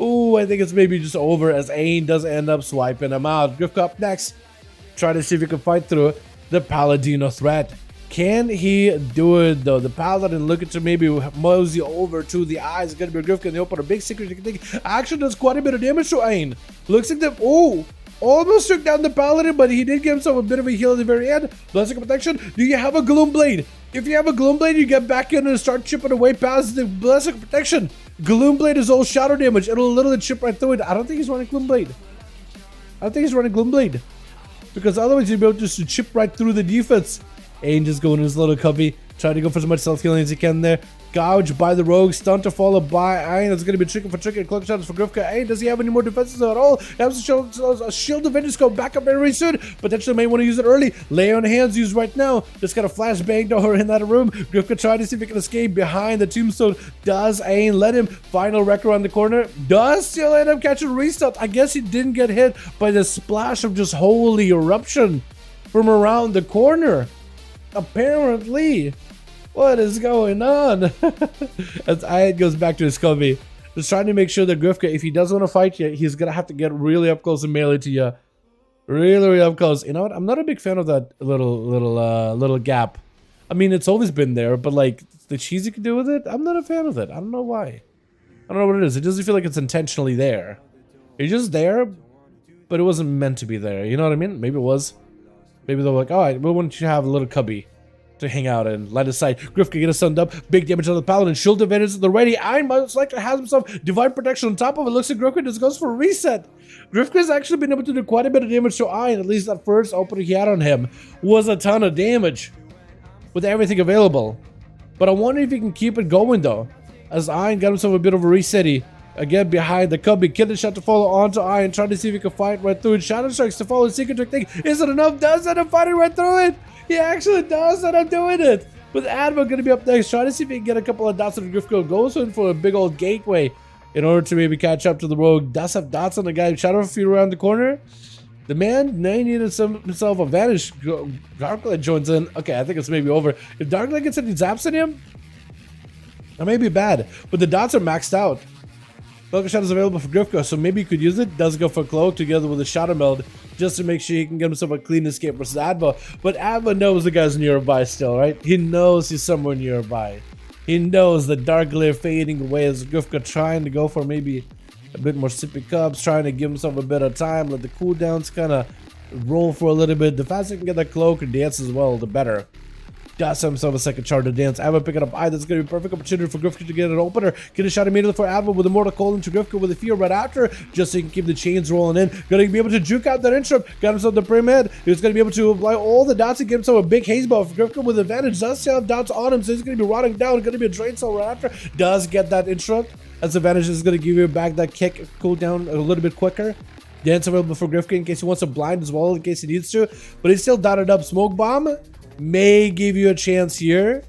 Ooh, I think it's maybe just over as Ain does end up swiping him out. Grifka up next. Try to see if he can fight through the Paladino threat. Can he do it though? The Paladin looking to maybe mosey over to the eyes. It's gonna be a Grifka and they open a big secret thing. Actually does quite a bit of damage to Ain. Looks like the almost took down the Paladin, but he did give himself a bit of a heal at the very end. Blessing of Protection. Do you have a Gloom Blade? If you have a Gloom Blade, you get back in and start chipping away past the Blessing of Protection. Gloom Blade is all shadow damage. It'll literally chip right through it. I don't think he's running Gloom Blade. I don't think he's running Gloom Blade. Because otherwise you'd be able just to chip right through the defense. Ain just going in his little cubby, trying to go for as much self-healing as he can there. Gouged by the rogue, stun to follow by Ain. That's going to be tricky for tricky. Cloak shots for Grifka. Ain, does he have any more defenses at all? He has a shield of vengeance go back up very soon. Potentially may want to use it early. Lay on hands used right now. Just got a flashbang over in that room. Grifka trying to see if he can escape behind the tombstone. Does Ain let him? Final wreck around the corner. Does still end up catching restart. I guess he didn't get hit by the splash of just holy eruption from around the corner. Apparently. What is going on? As Ayat goes back to his cubby, just trying to make sure that Grifka, if he does want to fight you, he's gonna have to get really up close and melee to you. Really up close. You know what? I'm not a big fan of that little gap. I mean, it's always been there, but like the cheese you can do with it, I'm not a fan of it. I don't know why. I don't know what it is. It doesn't feel like it's intentionally there. It's just there, but it wasn't meant to be there. You know what I mean? Maybe it was. Maybe they're like, alright, we want you to have a little cubby to hang out in. Light aside. Grifka get us sunned up. Big damage on the Paladin. Shield of Vengeance at the ready. Iron most likely has himself Divine Protection on top of it. Looks like Grifka just goes for a reset. Grifka has actually been able to do quite a bit of damage to Iron. At least that first opening he had on him was a ton of damage with everything available. But I wonder if he can keep it going though. As Iron got himself a bit of a reset. Again behind the cubby. Kitten shot to follow onto Iron. Trying to see if he can fight right through it. Shadow Strikes to follow the secret trick thing. Is it enough? Does end up fighting right through it? He actually does end up doing it. With Adva going to be up next. Trying to see if he can get a couple of dots on the Grifka. Goes in for a big old gateway in order to maybe catch up to the rogue. Does have dots on the guy. Shadow feet around the corner. The man needed himself a vanish. Darklight joins in. Okay, I think it's maybe over. If Darklight gets any zaps in him, that may be bad. But the dots are maxed out. Cloak Shot is available for Grifka, so maybe you could use it. Does go for Cloak together with a Shadow Meld just to make sure he can get himself a clean escape versus Adva. But Adva knows the guy's nearby still, right? He knows he's somewhere nearby. He knows the dark glare fading away as Grifka trying to go for maybe a bit more sippy cups, trying to give himself a bit of time, let the cooldowns kind of roll for a little bit. The faster he can get that Cloak and dance as well, the better. Does himself a second chart to dance. Adva picking up Eye. That's going to be a perfect opportunity for Grifka to get an opener. Get a shot immediately for Adva with a Mortal Coil into Grifka with a fear right after, just so he can keep the chains rolling in. Going to be able to juke out that interrupt. Got himself the Pre-Med. He's going to be able to apply all the dots and get himself a big haze buff. Grifka with advantage. Does still have dots on him, so he's going to be rotting down. Going to be a Drain Soul right after. Does get that interrupt. As advantage is going to give you back that kick cooldown a little bit quicker. Dance available for Grifka in case he wants to blind as well, in case he needs to. But he's still dotted up. Smoke Bomb may give you a chance here,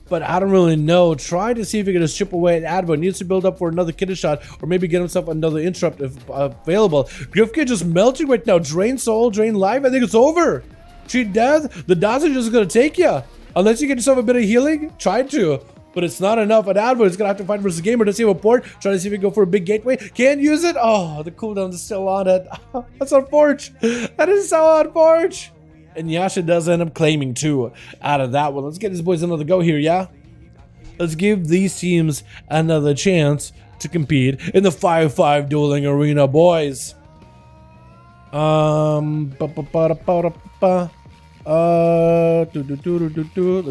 but I don't really know. Try to see if he can just chip away at Adva. Needs to build up for another kitten shot, or maybe get himself another interrupt if available. Grifka just melting right now. Drain soul, drain life. I think it's over. Treat death. The dots are just gonna take you. Unless you get yourself a bit of healing, try to. But it's not enough. An advert is gonna have to fight versus gamer to save a port. Try to see if we can go for a big gateway. Can't use it. Oh, the cooldown is still on it. That's unfortunate. That is so unfortunate. And Yasha does end up claiming 2 out of that one. Let's get these boys another go here, yeah? Let's give these teams another chance to compete in the 5v5 dueling arena, boys. Let's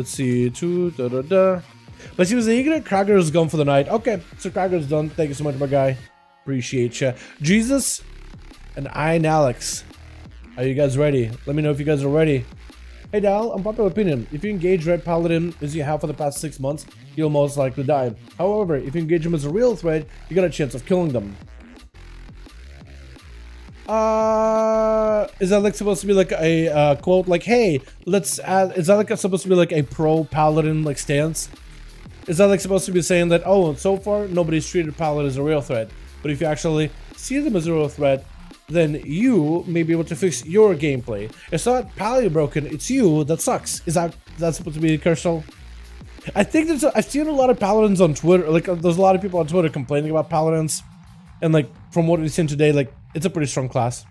see. Let's use the Ignorant. Krager is gone for the night. Okay, so Krager's done. Thank you so much, my guy. Appreciate ya. Jesus and I and Alex. Are you guys ready? Let me know if you guys are ready. Hey Dal, unpopular opinion. If you engage Red Paladin as you have for the past 6 months, you'll most likely die. However, if you engage him as a real threat, you got a chance of killing them. Is that like supposed to be like a quote like, hey, let's add, is that like supposed to be like a pro Paladin like stance? Is that like supposed to be saying that, oh, so far nobody's treated Paladin as a real threat, but if you actually see them as a real threat, then you may be able to fix your gameplay. It's not Paladin broken, it's you that sucks. Is that supposed to be Kershaw? I think I've seen a lot of Paladins on Twitter, like there's a lot of people on Twitter complaining about Paladins, and like from what we've seen today, like it's a pretty strong class.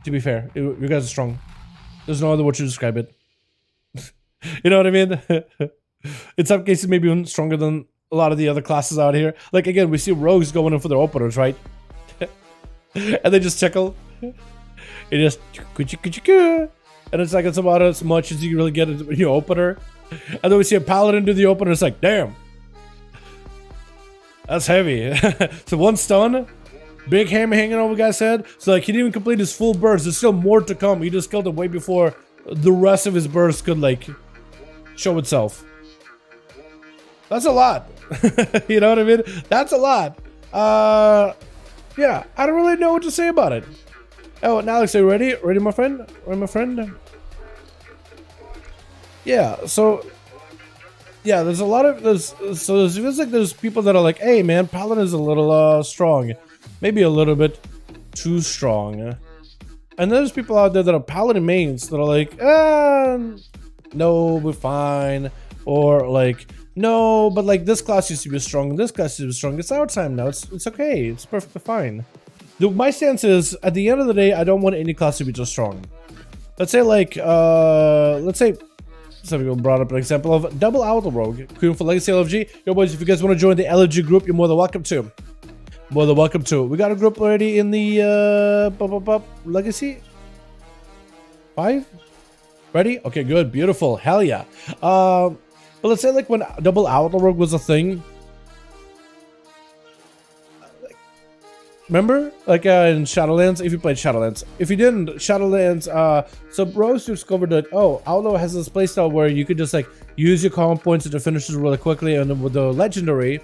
To be fair, you guys are strong. There's no other way to describe it. You know what I mean? In some cases, maybe even stronger than a lot of the other classes out here. Like again, we see rogues going in for their openers, right? And they just tickle. It just and it's like it's about as much as you really get in your opener. And then we see a Paladin do the opener. It's like, damn, that's heavy. So 1 stun, big hammer hanging over the guy's head. So like he didn't even complete his full burst. There's still more to come. He just killed him way before the rest of his burst could like show itself. That's a lot. You know what I mean? That's a lot. Yeah, I don't really know what to say about it. Oh, and Alex, are you ready? Ready, my friend? Ready, my friend? Yeah, so yeah, there's a lot of it feels like there's people that are like, hey man, Paladin is a little strong. Maybe a little bit too strong. And there's people out there that are Paladin mains that are like, no, we're fine. Or like, no, but like this class used to be strong, this class used to be strong. It's our time now. It's okay. It's perfectly fine. My stance is, at the end of the day, I don't want any class to be just strong. Let's say like, let's say some people brought up an example of double Auto Rogue, Queen for Legacy LFG. Yo boys, if you guys want to join the LFG group, you're more than welcome to. More than welcome to. We got a group already in the Legacy 5. Ready? Okay, good, beautiful, hell yeah. But let's say like when double Auto Rogue was a thing. Remember? Like in Shadowlands, if you played Shadowlands. If you didn't, Shadowlands, so Rose discovered that, oh, Auto has this playstyle where you could just like use your common points into finishes really quickly, and then with the legendary,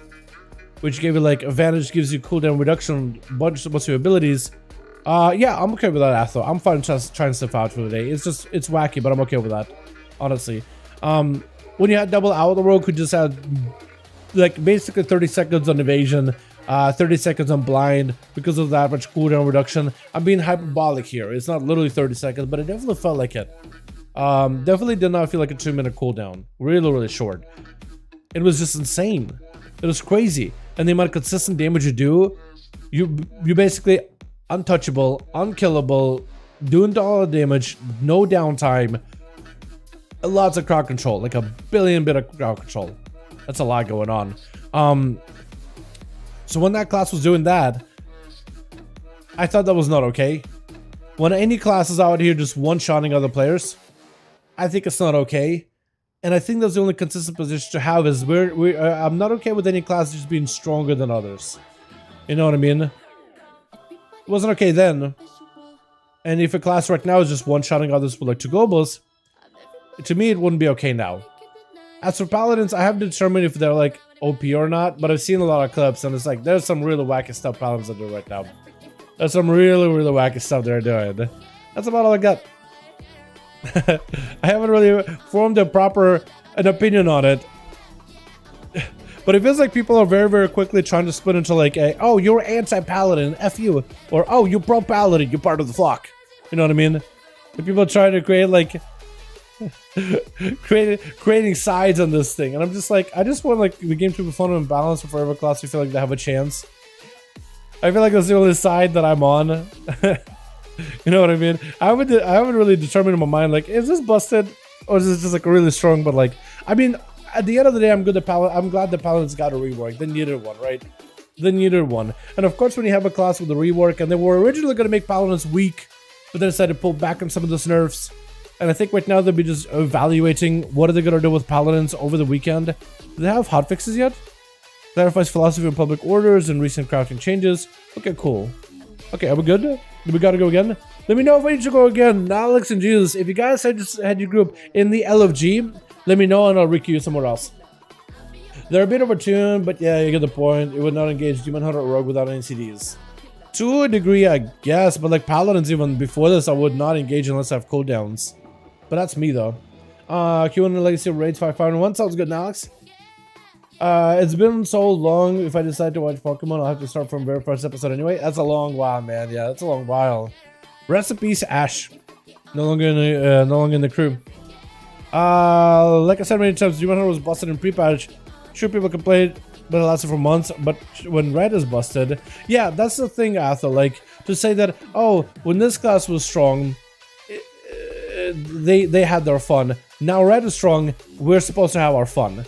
which gave you like advantage, gives you cooldown reduction, bunch of your abilities. Yeah, I'm okay with that, Atho. I'm fine just trying stuff out for the day. It's just, it's wacky, but I'm okay with that, honestly. When you had double Auto Rogue, who just had like basically 30 seconds on evasion, 30 seconds on blind because of that much cooldown reduction. I'm being hyperbolic here. It's not literally 30 seconds, but it definitely felt like it. Definitely did not feel like a 2-minute cooldown. Really, really short. It was just insane. It was crazy. And the amount of consistent damage you do, you basically untouchable, unkillable, doing all the damage, no downtime. Lots of crowd control, like a billion bit of crowd control. That's a lot going on. So when that class was doing that, I thought that was not okay. When any class is out here just one-shotting other players, I think it's not okay. And I think that's the only consistent position to have is I'm not okay with any class just being stronger than others. You know what I mean? It wasn't okay then. And if a class right now is just one-shotting others with like 2 globals, to me, it wouldn't be okay now. As for Paladins, I haven't determined if they're like OP or not, but I've seen a lot of clips and it's like, there's some really wacky stuff Paladins are doing right now. There's some really, really wacky stuff they're doing. That's about all I got. I haven't really formed an opinion on it. But it feels like people are very, very quickly trying to split into like, oh, you're anti-Paladin, F you. Or, oh, you're pro-Paladin, you're part of the flock. You know what I mean? And people are trying to create like creating sides on this thing, and I'm just like, I just want like the game to be fun and balanced for every class. I feel like they have a chance. I feel like that's the only side that I'm on. You know what I mean? I haven't really determined in my mind like, is this busted or is this just like really strong? But like, I mean, at the end of the day, I'm glad the Paladins got a rework. They needed one, right? They needed one. And of course, when you have a class with a rework, and they were originally going to make Paladins weak, but they decided to pull back on some of those nerfs. And I think right now they'll be just evaluating what are they going to do with Paladins over the weekend. Do they have hotfixes yet? Clarifies philosophy of public orders and recent crafting changes. Okay, cool. Okay, are we good? Do we gotta go again? Let me know if I need to go again. Alex and Jesus, if you guys had your group in the LFG, let me know and I'll requeue somewhere else. They're a bit overtuned, but yeah, you get the point. It would not engage Demon Hunter or Rogue without any CDs. To a degree, I guess, but like Paladins even before this, I would not engage unless I have cooldowns. But that's me though. Q1 Legacy Raids 5V5 1 sounds good, Alex. It's been so long. If I decide to watch Pokemon, I'll have to start from the very first episode anyway. That's a long while, man. Yeah, that's a long while. Rest in peace, Ash. No longer in the crew. Like I said many times, Demon Hunter was busted in pre-patch. Sure, people complained, but it lasted for months. But when Red is busted, yeah, that's the thing, Arthur. Like to say that, oh, when this class was strong, they had their fun. Now Red is strong. We're supposed to have our fun.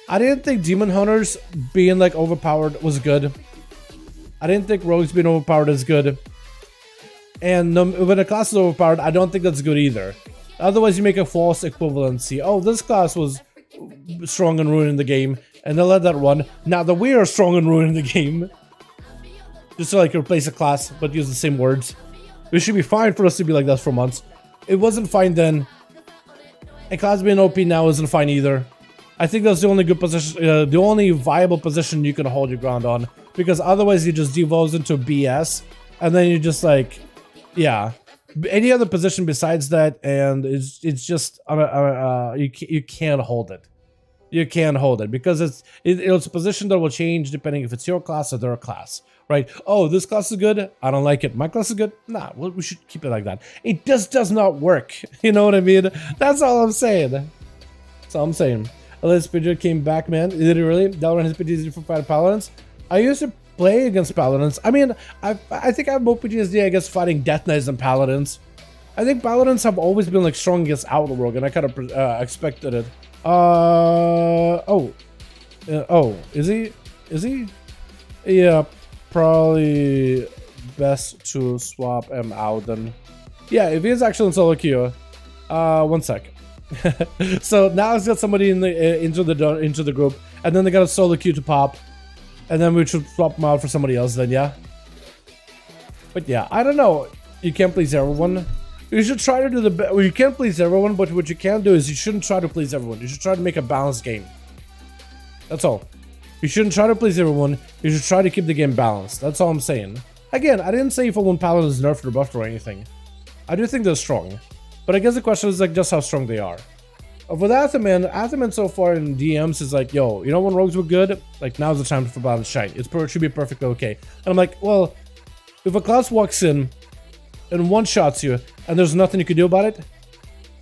I didn't think Demon Hunters being like overpowered was good. I didn't think Rogues being overpowered is good. And when a class is overpowered, I don't think that's good either. Otherwise, you make a false equivalency. Oh, this class was strong and ruining the game, and they'll let that run. Now that we are strong and ruining the game, just to like replace a class, but use the same words. It should be fine for us to be like that for months. It wasn't fine then. And class being OP now isn't fine either. I think that's the only good position, the only viable position you can hold your ground on, because otherwise you just devolves into BS, and then you just like, yeah, any other position besides that, and it's just you can't hold it. You can't hold it because it's a position that will change depending if it's your class or their class, right? Oh, this class is good. I don't like it. My class is good. Nah, well, we should keep it like that. It just does not work. You know what I mean? That's all I'm saying. That's all I'm saying. Unless PJ came back, man. Did it really? Dalaran has PTSD for fighting Paladins. I used to play against Paladins. I mean, I think I have more PTSD against fighting Death Knights than Paladins. I think Paladins have always been like strong against Outworld, and I kind of expected it. Oh, is he? Yeah, probably best to swap him out then. Yeah, if he is actually in solo queue. 1 sec. So now it's got somebody in the into the group, and then they got a solo queue to pop, and then we should swap them out for somebody else then, yeah. But yeah, I don't know. You can't please everyone. You should try to do the best. Well, you can't please everyone, but what you can do is you shouldn't try to please everyone. You should try to make a balanced game. That's all. You shouldn't try to please everyone. You should try to keep the game balanced. That's all I'm saying. Again, I didn't say if one Paladin is nerfed or buffed or anything. I do think they're strong. But I guess the question is like just how strong they are. With Athaman so far in DMs is like, yo, you know when rogues were good? Like now's the time for Paladin shine. It should be perfectly okay. And I'm like, well, if a class walks in and one-shots you and there's nothing you can do about it,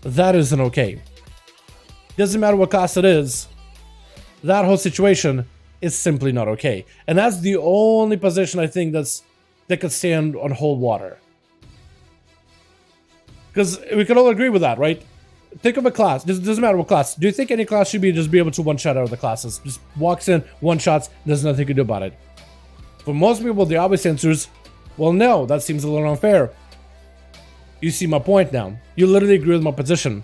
that isn't okay. Doesn't matter what class it is, that whole situation is simply not okay. And that's the only position I think that could stand on whole water. Because we can all agree with that, right? Think of a class. It doesn't matter what class. Do you think any class should be able to one-shot out of the classes? Just walks in, one-shots, there's nothing you can do about it. For most people, the obvious answer is, well, no, that seems a little unfair. You see my point now. You literally agree with my position.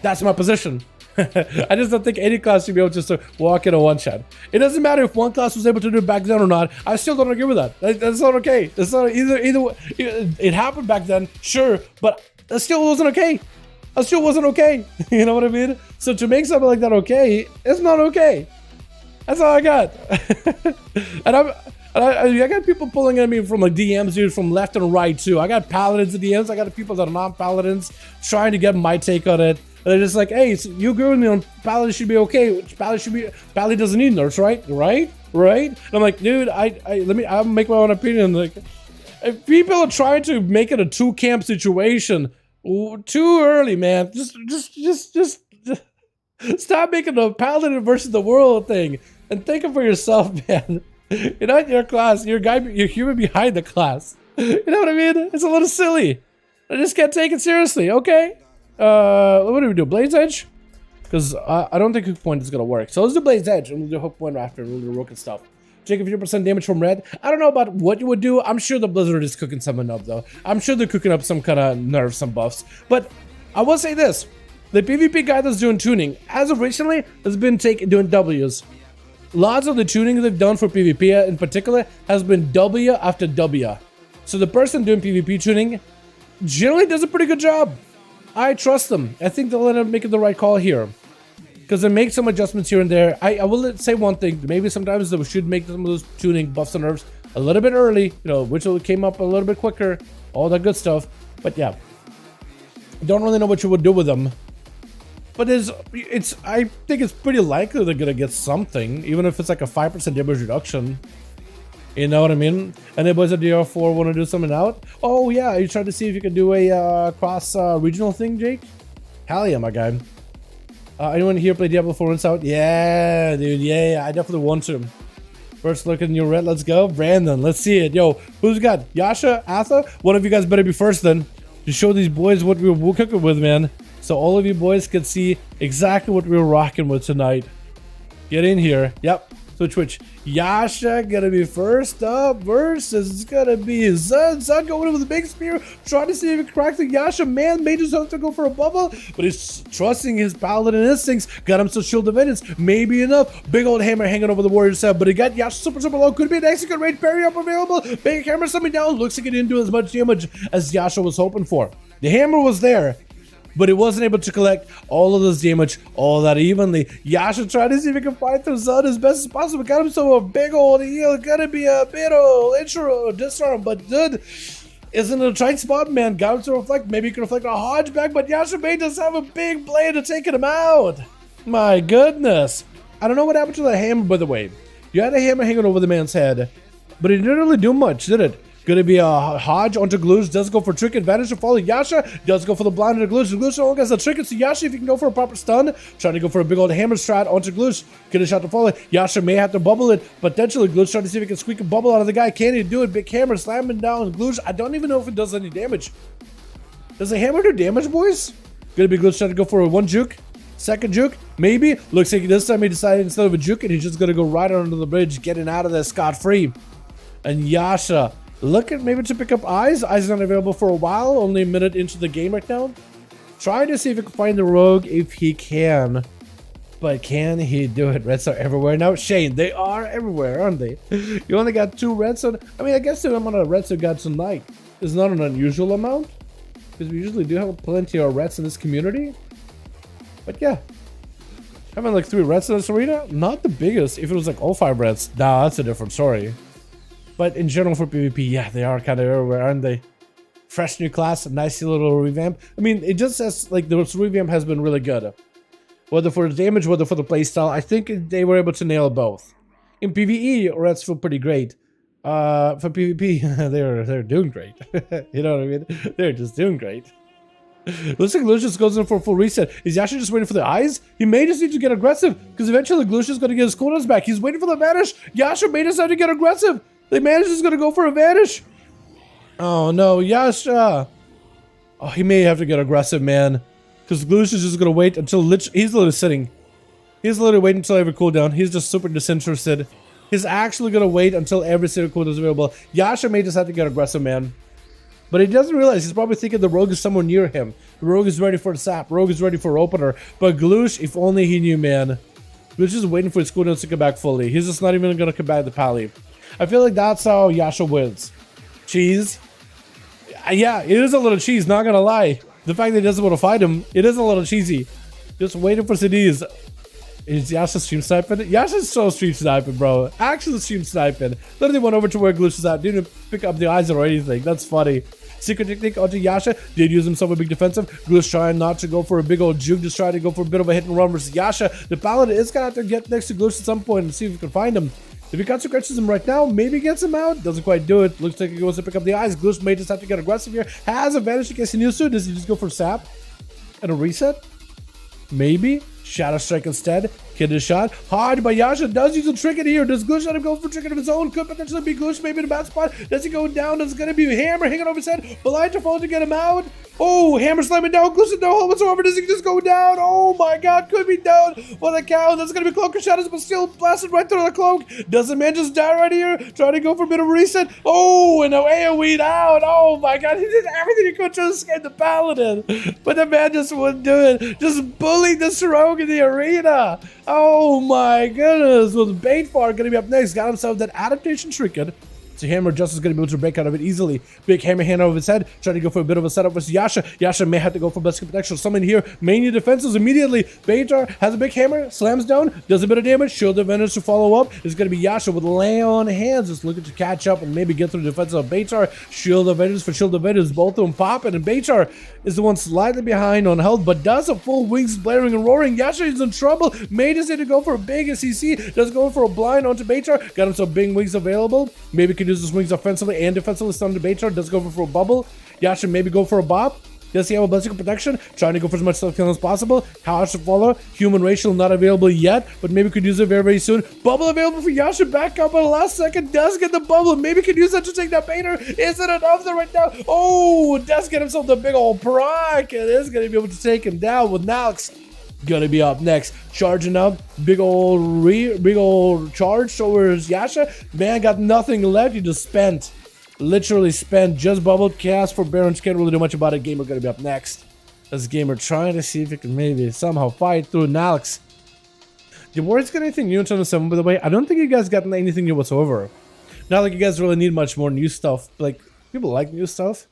That's my position. I just don't think any class should be able to just walk in a one-shot. It doesn't matter if one class was able to do it back then or not. I still don't agree with that. That's not okay. That's not either. It happened back then, sure, but that still wasn't okay. That still wasn't okay. You know what I mean? So to make something like that okay, it's not okay. That's all I got. And I got people pulling at me from like DMs, dude, from left and right too. I got Paladins in DMs. I got people that are non-Paladins trying to get my take on it. And they're just like, hey, so you agree with me on Paladin should be okay. Paladin doesn't need nerfs, right? Right? And I'm like, dude, I'll make my own opinion. Like, if people are trying to make it a two-camp situation, Ooh, too early, man. Just stop making the Paladin versus the world thing and think it for yourself, man. You're not in your class. You're a guy. You're human behind the class. You know what I mean? It's a little silly. I just can't take it seriously. Okay. What do we do? Blade's Edge? Because I don't think hook point is gonna work. So let's do Blade's Edge and we'll do hook point after. We'll do rook and stuff. Take 50% damage from red. I don't know about what you would do. I'm sure the Blizzard is cooking something up though. I'm sure they're cooking up some kind of nerfs, some buffs. But I will say this: the PvP guy that's doing tuning, as of recently, has been doing W's. Lots of the tuning they've done for PvP in particular has been W after W. So the person doing PvP tuning generally does a pretty good job. I trust them. I think they'll end up making the right call here. Because they make some adjustments here and there. I will say one thing. Maybe sometimes they should make some of those tuning buffs and nerfs a little bit early. You know, which came up a little bit quicker. All that good stuff. But yeah. Don't really know what you would do with them. But I think it's pretty likely they're going to get something. Even if it's like a 5% damage reduction. You know what I mean? And the boys at DR4 want to do something out? Oh yeah, you tried to see if you can do a cross regional thing, Jake? Hell yeah, my guy. Anyone here play Diablo 4 Rinse Out? Yeah, dude, yeah, I definitely want to. First look in your red, let's go. Brandon, let's see it. Yo, who's got Yasha, Atha? One of you guys better be first then. To show these boys what we're cooking with, man. So all of you boys can see exactly what we're rocking with tonight. Get in here. Yep. Twitch. Yasha gonna be first up versus it's gonna be Zun going in with a big spear, trying to see if he can crack the Yasha. Man, Mage is to go for a bubble, but he's trusting his Paladin instincts. Got him some shield of vengeance, maybe enough. Big old hammer hanging over the warrior's head, but he got Yasha super low. Could be an execute range parry up available. Big hammer coming down. Looks like it didn't do as much damage as Yasha was hoping for. The hammer was there, but it wasn't able to collect all of this damage all that evenly. Yasha tried to see if he can fight through Zun as best as possible. Got himself a big old heal. Gonna be a bit of intro disarm, but dude isn't in a tight spot, man. Got him to reflect. Maybe he can reflect a Hodge back, but Yasha may just have a big blade to take him out. My goodness. I don't know what happened to the hammer, by the way. You had a hammer hanging over the man's head, but it didn't really do much, did it? Gonna be a Hodge onto Gloosh, does go for trick advantage to follow Yasha, does go for the blind onto Gloosh. Gloosh only gets the trick, it's Yasha if you can go for a proper stun. Trying to go for a big old hammer strat onto Gloosh. Get a shot to follow. Yasha may have to bubble it, potentially Gloosh trying to see if he can squeak a bubble out of the guy. Can he do it? Big hammer slamming down Gloosh. I don't even know if it does any damage. Does the hammer do damage, boys? Gonna be Gloosh trying to go for a one juke. Second juke, maybe. Looks like this time he decided instead of a juke, and he's just gonna go right under the bridge, getting out of there scot-free. And Yasha looking maybe to pick up Eyes. Eyes is not available for a while, only a minute into the game right now. Trying to see if he can find the rogue if he can. But can he do it? Reds are everywhere now. Shane, they are everywhere, aren't they? You only got 2 reds on. I mean, I guess the amount of reds you got tonight is not an unusual amount. Because we usually do have plenty of reds in this community. But yeah. Having like 3 reds in this arena, not the biggest. If it was like all 5 reds, nah, that's a different story. But in general for PvP, yeah, they are kind of everywhere, aren't they? Fresh new class, nice little revamp. I mean, it just says, like, the revamp has been really good. Whether for the damage, whether for the playstyle, I think they were able to nail both. In PvE, Reds feel pretty great. For PvP, they're doing great. You know what I mean? They're just doing great. Looks like Lucius goes in for a full reset. Is Yasha just waiting for the Eyes? He may just need to get aggressive, because eventually Lucius is going to get his cooldowns back. He's waiting for the Vanish. Yasha may decide to get aggressive. The Mage is going to go for a Vanish. Oh no, Yasha. Oh, he may have to get aggressive, man. Because Gloosh is just going to wait until he's literally sitting. He's literally waiting until every cooldown. He's just super disinterested. He's actually going to wait until every single cooldown is available. Yasha may just have to get aggressive, man. But he doesn't realize, he's probably thinking the Rogue is somewhere near him. The Rogue is ready for the sap. Rogue is ready for opener. But Gloosh, if only he knew, man. Gloosh is waiting for his cooldowns to come back fully. He's just not even going to come back to Pally. I feel like that's how Yasha wins. Cheese. Yeah, it is a little cheese, not gonna lie. The fact that he doesn't want to fight him, it is a little cheesy. Just waiting for CDs. Is Yasha stream sniping? Yasha's so stream sniping, bro. Actually stream sniping. Literally went over to where Gloosh is at. Didn't pick up the Eyes or anything. That's funny. Secret technique onto Yasha. Did use himself a big defensive. Gloosh trying not to go for a big old juke. Just trying to go for a bit of a hit and run versus Yasha. The Paladin is gonna have to get next to Gloosh at some point and see if we can find him. If he consequences him right now, maybe gets him out. Doesn't quite do it. Looks like he goes to pick up the eyes. Glitch may just have to get aggressive here. Has advantage in case he needs to. Does he just go for sap and a reset? Maybe. Shadow Strike instead. Kid his shot. Hard by Yasha. Does use a trinket here. Does Glitch let him go for trinket of his own? Could potentially be Glitch maybe in a bad spot. Does he go down? Does it going to be Hammer hanging over his head? Blind to fall to get him out. Oh, Hammer slamming down. Glitch no hold whatsoever. Does he just go down? Oh my god. Could be down. What a cow. That's going to be Cloak of Shadows, but still blasted right through the cloak. Does the man just die right here? Trying to go for a bit of reset. Oh, and an AoE down. Oh my god. He did everything he could to escape the Paladin. But the man just wouldn't do it. Just bullied the Rogue in the arena. Oh my goodness. Well, the Baitfar going to be up next. Got himself that adaptation trinket. So Hammer just is going to be able to break out of it easily. Big Hammer hand over his head. Trying to go for a bit of a setup versus Yasha. Yasha may have to go for Blessing Protection. Someone here may need defenses immediately. Baitar has a big hammer. Slams down. Does a bit of damage. Shield advantage to follow up. It's going to be Yasha with lay on hands. Just looking to catch up and maybe get through the defense of Baitar. Shield advantage for shield advantage. Both of them popping. And Baitar is the one slightly behind on health, but does a full wings blaring and roaring. Yasha is in trouble. May just need to go for a big CC. Does go for a blind onto Baitar. Got him some big wings available. Maybe could use his wings offensively and defensively. Stun to Baitar. Does go for a bubble. Yasha maybe go for a bop. Does he have a blessing protection? Trying to go for as much self kill as possible. How to follow. Human racial not available yet, but maybe could use it very, very soon. Bubble available for Yasha. Back up at the last second. Does get the bubble. Maybe could use that to take that Painter. Is it enough there right now? Oh, does get himself the big old proc. It is going to be able to take him down with Nalx. Gonna be up next, charging up, big old charge towards Yasha. Man got nothing left. He just spent, literally spent, just bubbled cast for Baron. Can't really do much about it. Gamer gonna be up next. This Gamer trying to see if he can maybe somehow fight through Nalx. Did Warriors get anything new in Channel 7, by the way? I don't think you guys got anything new whatsoever. Not like you guys really need much more new stuff. Like, people like new stuff.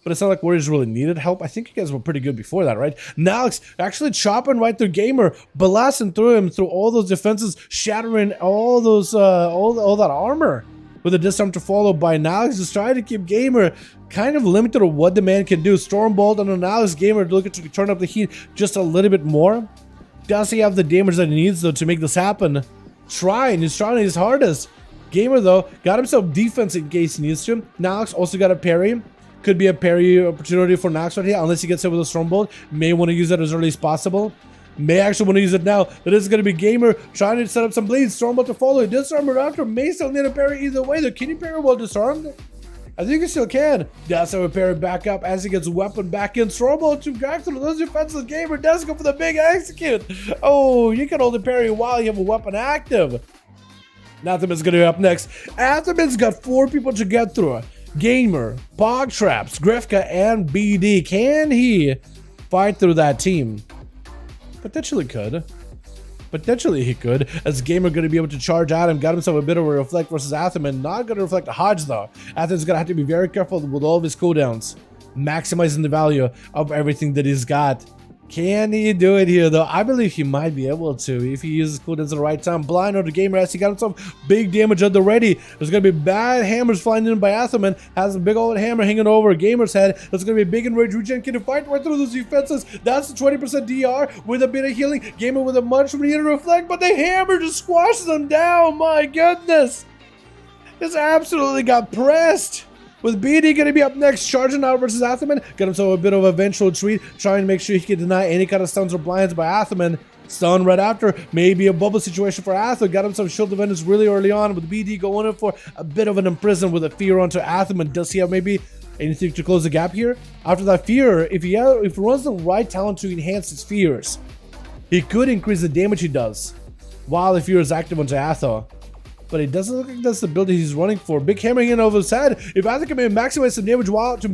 But it's not like Warriors really needed help. I think you guys were pretty good before that, right? Nalx actually chopping right through Gamer, blasting through him through all those defenses, shattering all those all that armor with a disarm to follow by Nalx. Just trying to keep Gamer kind of limited to what the man can do. Stormbolt on Nalx. Gamer looking to turn up the heat just a little bit more. Does he have the damage that he needs though to make this happen? He's trying his hardest. Gamer though got himself defense in case he needs to. Nalx also got a parry. Could be a parry opportunity for Nox right here, unless he gets hit with a Stormbolt. May want to use it as early as possible. May actually want to use it now. That is going to be Gamer trying to set up some bleeds. Stormbolt to follow. Disarm or after. May still need a parry either way. The can he parry while disarmed? I think he still can. Does have a parry back up as he gets weapon back in. Stormbolt to back through those defenses. Gamer does go for the big execute. Oh, you can hold the parry while you have a weapon active. Atherman's going to be up next. Atherman's got 4 people to get through. Gamer, Pogtraps, Grifka, and BD. Can he fight through that team? Potentially could. Potentially he could. As Gamer going to be able to charge at him. Got himself a bit of a reflect versus Atherman. Not going to reflect a Hodge though. Atherman's going to have to be very careful with all of his cooldowns. Maximizing the value of everything that he's got. Can he do it here though? I believe he might be able to if he uses cooldowns at the right time. Blind on the Gamer as he got himself big damage at the ready. There's gonna be bad hammers flying in by Atherman. Has a big old hammer hanging over Gamer's head. There's gonna be a big enraged regen. Can he fight right through those defenses? That's the 20% DR with a bit of healing. Gamer with a much needed reflect, but the hammer just squashes him down. My goodness. This absolutely got pressed. With BD going to be up next, charging out versus Atherman. Got himself a bit of a vengeful retreat, trying to make sure he can deny any kind of stuns or blinds by Atherman. Stun right after, maybe a bubble situation for Ather. Got himself shield defenders really early on with BD going in for a bit of an imprison with a fear onto Atherman. Does he have maybe anything to close the gap here? After that fear, if he runs the right talent to enhance his fears, he could increase the damage he does while the fear is active onto Ather. But it doesn't look like that's the build he's running for. Big hammer in over his head. If Ather can maximize some damage while to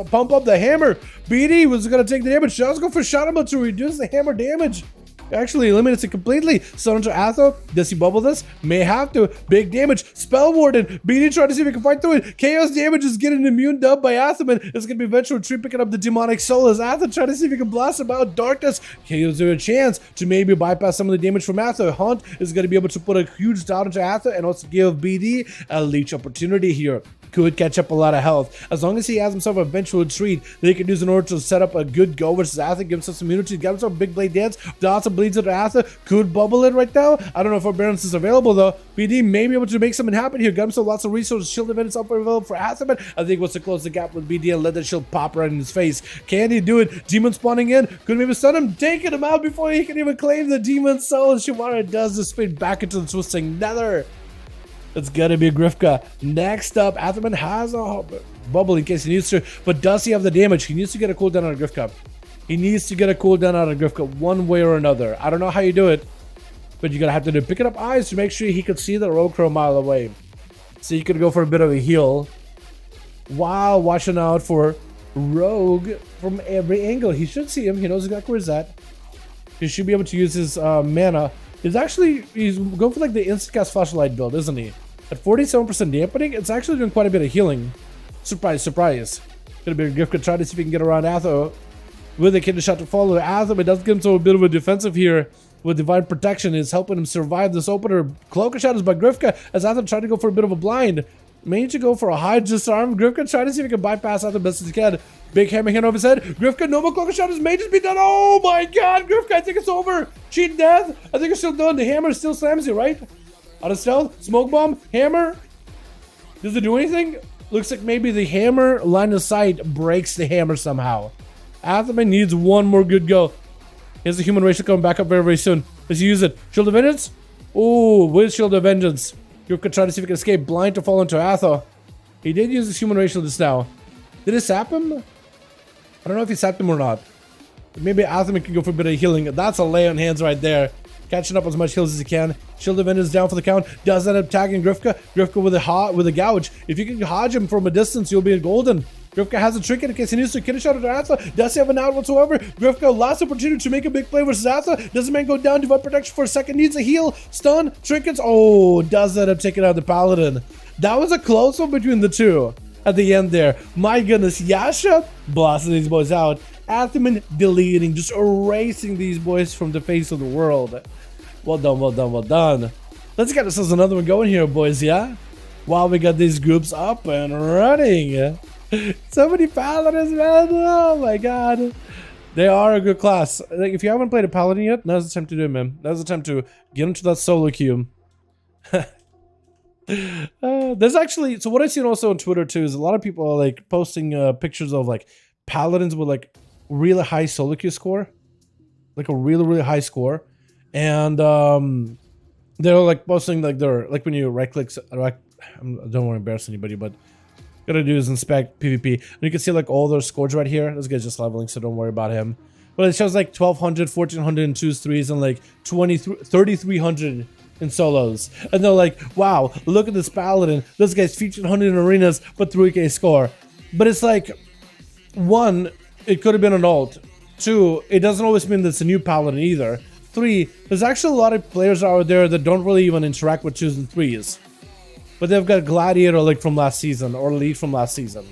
pump up the hammer, BD was going to take the damage. Let's go for Shotable to reduce the hammer damage. Actually eliminates it completely. Stun to Ather. Does he bubble this? May have to. Big damage. Spell Warden. BD trying to see if he can fight through it. Chaos damage is getting immune dub by Atherman. It's going to be eventual retreat picking up the demonic soul as Ather trying to see if he can blast him out. Darkness gives him a chance to maybe bypass some of the damage from Ather. Hunt is going to be able to put a huge dot into Ather and also give BD a leech opportunity here. could catch up a lot of health. As long as he has himself a vengeful retreat that he can use in order to set up a good go versus Atha, give himself some immunity, get himself a big blade dance. Also bleeds into Atha, could bubble it right now. I don't know if Forbearance is available though. BD may be able to make something happen here. Got himself lots of resources, shield events up available for Atha, but I think he wants to close the gap with BD and let that shield pop right in his face. Can he do it? Demon spawning in, could maybe stun him, taking him out before he can even claim the demon soul. Shimara does the spin back into the twisting nether. It's gonna be Grifka. Next up, Atherman has a bubble in case he needs to, but does he have the damage? He needs to get a cooldown on Grifka. He needs to get a cooldown out of Grifka one way or another. I don't know how you do it, but you're gonna have to do picking up eyes to make sure he can see the rogue crow a mile away. So you could go for a bit of a heal while watching out for Rogue from every angle. He should see him. He knows exactly where he's at. He should be able to use his mana. He's going for like the instant cast flashlight build, isn't he? At 47% dampening, it's actually doing quite a bit of healing. Surprise, surprise. Gonna be a gift. Try to see if he can get around Atho with a kidney shot to follow Atho, but does give him to a bit of a defensive here with divine protection. Is helping him survive this opener. Cloak of Shadows by Grifka as Atho tried to go for a bit of a blind. Mage to go for a high disarm. Grifka trying to see if he can bypass Atho best as he can. Big hammer hand over his head. Grifka, no more Cloak of Shadows. Mage has been done. Oh my god, Grifka, I think it's over. Cheat death. I think it's still done. The hammer still slams you, right? Out of stealth. Smoke bomb. Hammer. Does it do anything? Looks like maybe the hammer line of sight breaks the hammer somehow. Atherman needs one more good go. Here's the human racial coming back up very, very soon. Let's use it. Shield of Vengeance. Oh, with Shield of Vengeance. Grifka trying to see if he can escape blind to fall into Atho. He did use his human racial just now. Did it sap him? I don't know if he sapped him or not. Maybe Atherman can go for a bit of healing. That's a lay on hands right there. Catching up as much heals as he can. Shield of Vengeance down for the count. Does end up tagging Grifka. Grifka with a gouge. If you can hodge him from a distance, you'll be golden. Grifka has a trinket in case he needs to kidney shot at Atha. Does he have an out whatsoever? Grifka, last opportunity to make a big play versus Atha. Does the man go down? Divine protection for a second. Needs a heal. Stun. Trinkets. Oh, does end up taking out the Paladin. That was a close one between the two at the end there. My goodness. Yasha blasting these boys out. Atherman deleting, just erasing these boys from the face of the world. Well done, well done, well done. Let's get ourselves another one going here, boys, yeah? While we got these groups up and running. So many Paladins, man. Oh my god. They are a good class. Like, if you haven't played a Paladin yet, now's the time to do it, man. Now's the time to get into that solo queue. There's actually, so what I've seen also on Twitter too is a lot of people are like posting pictures of like Paladins with like really high solo queue score. Like a really, really high score. And they're like posting like their, like when you right click, I don't want to embarrass anybody, but gotta do is inspect PvP, and you can see like all their scores right here. This guy's just leveling, so don't worry about him. But it shows like 1200, 1400 in 2s, 3s, and like 3300 in solos. And they're like, wow, look at this Paladin. This guy's featured 100 in arenas, but 3k score. But it's like, one, it could have been an alt. Two, it doesn't always mean that it's a new Paladin either. Three, there's actually a lot of players out there that don't really even interact with 2s and 3s. But they've got Gladiator like from last season or Elite from last season.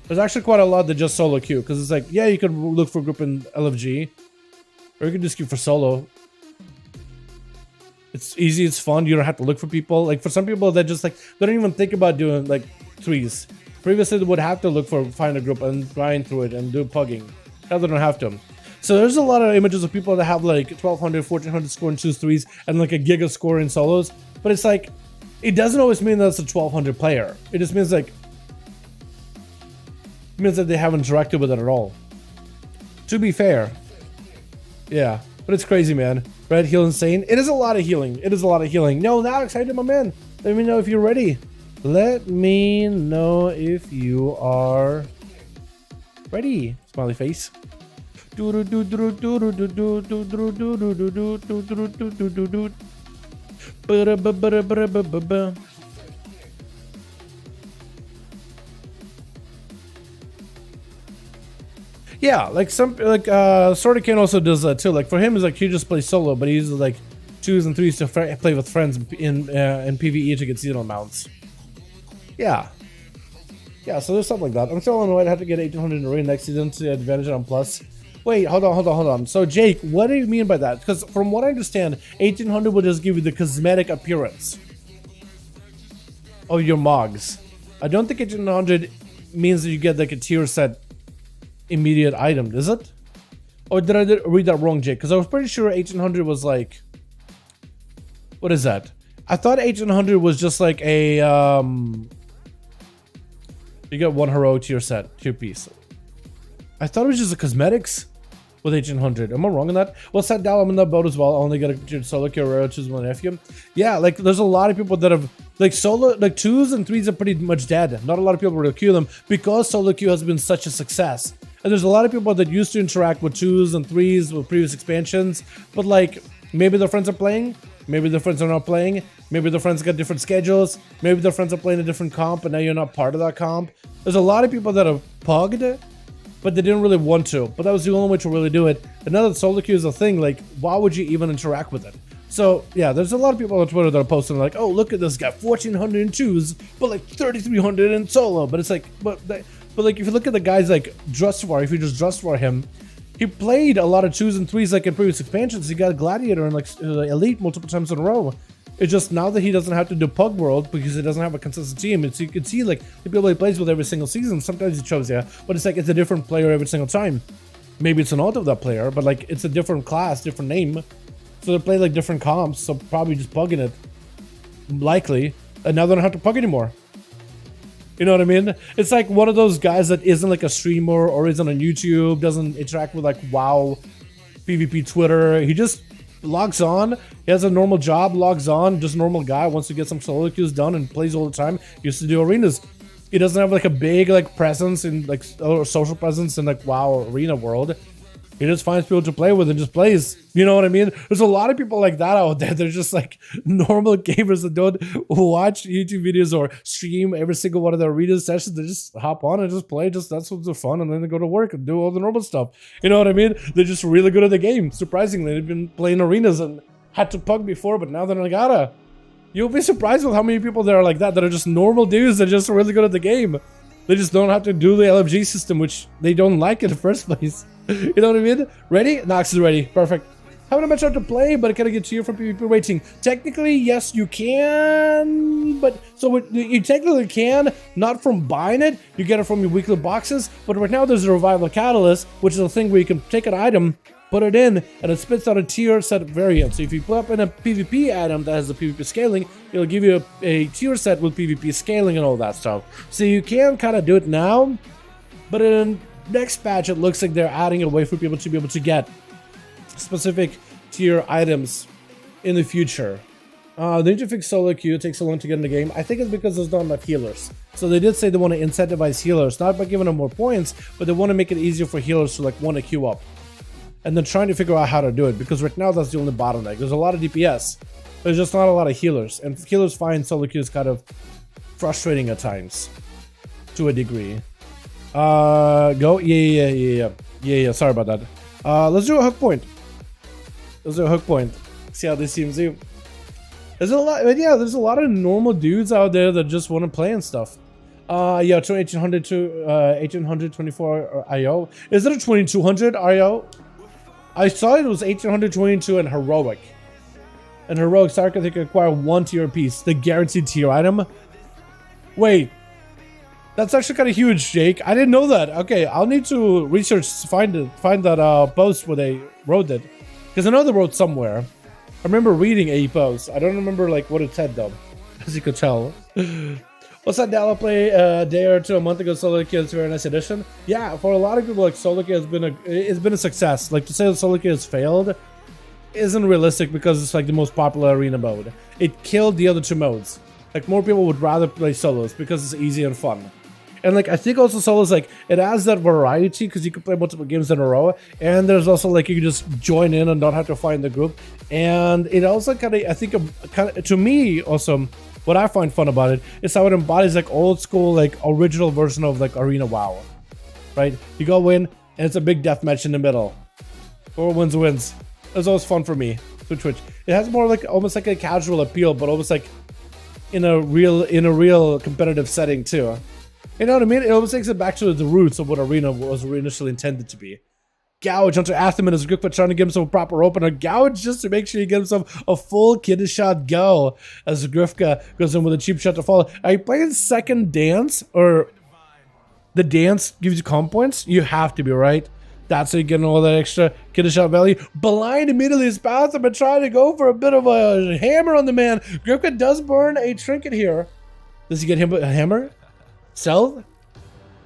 There's actually quite a lot that just solo queue, because it's like, yeah, you could look for a group in LFG, or you can just queue for solo. It's easy, it's fun, you don't have to look for people. Like for some people that just like, they don't even think about doing like 3s. Previously they would have to find a group and grind through it and do pugging. Now they don't have to. So there's a lot of images of people that have like 1200, 1400 score in 2s, 3s, and like a giga score in solos. But it's like, it doesn't always mean that it's a 1200 player. It just means like, it means that they haven't interacted with it at all. To be fair. Yeah, but it's crazy, man. Red heal insane. It is a lot of healing. It is a lot of healing. No, not excited, my man. Let me know if you're ready. Let me know if you are ready. Smiley face. Yeah, like Sorta Kane also does that too. Like for him, it's like he just plays solo, but he uses like 2s and 3s to play with friends in PvE to get seasonal mounts. Yeah. Yeah, so there's something like that. I'm still annoyed I have to get 1800 in arena next season to advantage on plus. Wait, hold on. So Jake, what do you mean by that? Because from what I understand, 1800 will just give you the cosmetic appearance of your Mogs. I don't think 1800 means that you get like a tier set immediate item, is it? Or did I read that wrong, Jake? Because I was pretty sure 1800 was like, what is that? I thought 1800 was just like a you get one hero tier set, tier piece. I thought it was just a cosmetics with 1800. Am I wrong on that? Well, set down, I'm in that boat as well. I only get a solo queue, rare, choose one nephew. Yeah, like there's a lot of people that have like solo, like 2s and 3s are pretty much dead. Not a lot of people will queue them because solo queue has been such a success. And there's a lot of people that used to interact with 2s and 3s with previous expansions, but like maybe their friends are playing, maybe their friends are not playing, maybe their friends got different schedules, maybe their friends are playing a different comp and now you're not part of that comp. There's a lot of people that have pugged, but they didn't really want to. But that was the only way to really do it. And now that solo queue is a thing, like why would you even interact with it? So yeah, there's a lot of people on Twitter that are posting like, oh, look at this guy, 1400 in 2s, but like 3300 in solo. But it's like, but like if you look at the guys like Drustvar, if you just Drustvar him, he played a lot of 2s and 3s like in previous expansions. He got Gladiator and like Elite multiple times in a row. It's just now that he doesn't have to do Pug World because he doesn't have a consistent team. It's, you can see like the people he plays with every single season. Sometimes he shows you, but it's like it's a different player every single time. Maybe it's an alt of that player, but like it's a different class, different name. So they play like different comps, so probably just pugging it. Likely. And now they don't have to pug anymore. You know what I mean? It's like one of those guys that isn't like a streamer or isn't on YouTube, doesn't interact with like WoW, PvP Twitter. He just logs on, he has a normal job, logs on, just normal guy, wants to get some solo queues done and plays all the time. Used to do arenas. He doesn't have like a big like presence in like or social presence in like WoW arena world. He just finds people to play with and just plays. You know what I mean? There's a lot of people like that out there. They're just like normal gamers that don't watch YouTube videos or stream every single one of their arena sessions. They just hop on and just play. Just that's what's the fun, and then they go to work and do all the normal stuff. You know what I mean? They're just really good at the game. Surprisingly, they've been playing arenas and had to pug before, but now they're not gotta. You'll be surprised with how many people there are like that are just normal dudes that are just really good at the game. They just don't have to do the LFG system, which they don't like in the first place. You know what I mean? Ready? Nox is ready. Perfect. Haven't much out to play, but can I get to you from PvP rating? Technically, yes, you can. But so you technically can, not from buying it. You get it from your weekly boxes. But right now, there's a Revival Catalyst, which is a thing where you can take an item, put it in, and it spits out a tier set variant. So if you put up in a PvP item that has the PvP scaling, it'll give you a tier set with PvP scaling and all that stuff. So you can kind of do it now, but in next patch, it looks like they're adding a way for people to be able to get specific tier items in the future. They need to fix solo queue. It takes so long to get in the game. I think it's because there's not enough healers. So they did say they want to incentivize healers, not by giving them more points, but they want to make it easier for healers to like want to queue up. And then trying to figure out how to do it, because right now that's the only bottleneck. There's a lot of DPS, there's just not a lot of healers, and healers find solo queues kind of frustrating at times, to a degree. Go, yeah. Sorry about that. Let's do a hook point. See how this seems to you. There's a lot, but yeah, there's a lot of normal dudes out there that just want to play and stuff. Yeah, 1800 to 1824 IO. Is it a 2200 IO? I saw it was 1822 and heroic. And heroic Sarkar, they can acquire one tier piece, the guaranteed tier item. Wait, that's actually kind of huge, Jake. I didn't know that. Okay, I'll need to research to find that post where they wrote it, because I know they wrote somewhere. I remember reading a post. I don't remember like what it said though, as you could tell. What's that Dala play a day or two a month ago? Solo queue is a very nice addition. Yeah, for a lot of people, like solo queue has been a success. Like to say that solo queue has failed isn't realistic because it's like the most popular arena mode. It killed the other two modes. Like more people would rather play solos because it's easy and fun. And like I think also solos, like it adds that variety because you can play multiple games in a row, and there's also like you can just join in and not have to find the group. And it also kind of, I think, to me also, what I find fun about it is how it embodies like old school, like original version of like Arena WoW, right? You go in and it's a big death match in the middle. Whoever wins. It's always fun for me to Twitch. It has more like almost like a casual appeal, but almost like in a real competitive setting too. You know what I mean? It almost takes it back to the roots of what Arena was initially intended to be. gouge onto Atham and his grip, trying to give himself a proper opener. Gouge just to make sure he gives himself a full kidney shot go as Grifka goes in with a cheap shot to follow. Are you playing second dance, or the dance gives you comp points? You have to be, right? That's how you get all that extra kidney shot value. Blind immediately is Atham and trying to go for a bit of a hammer on the man. Grifka does burn a trinket here. Does he get him a hammer? Stealth?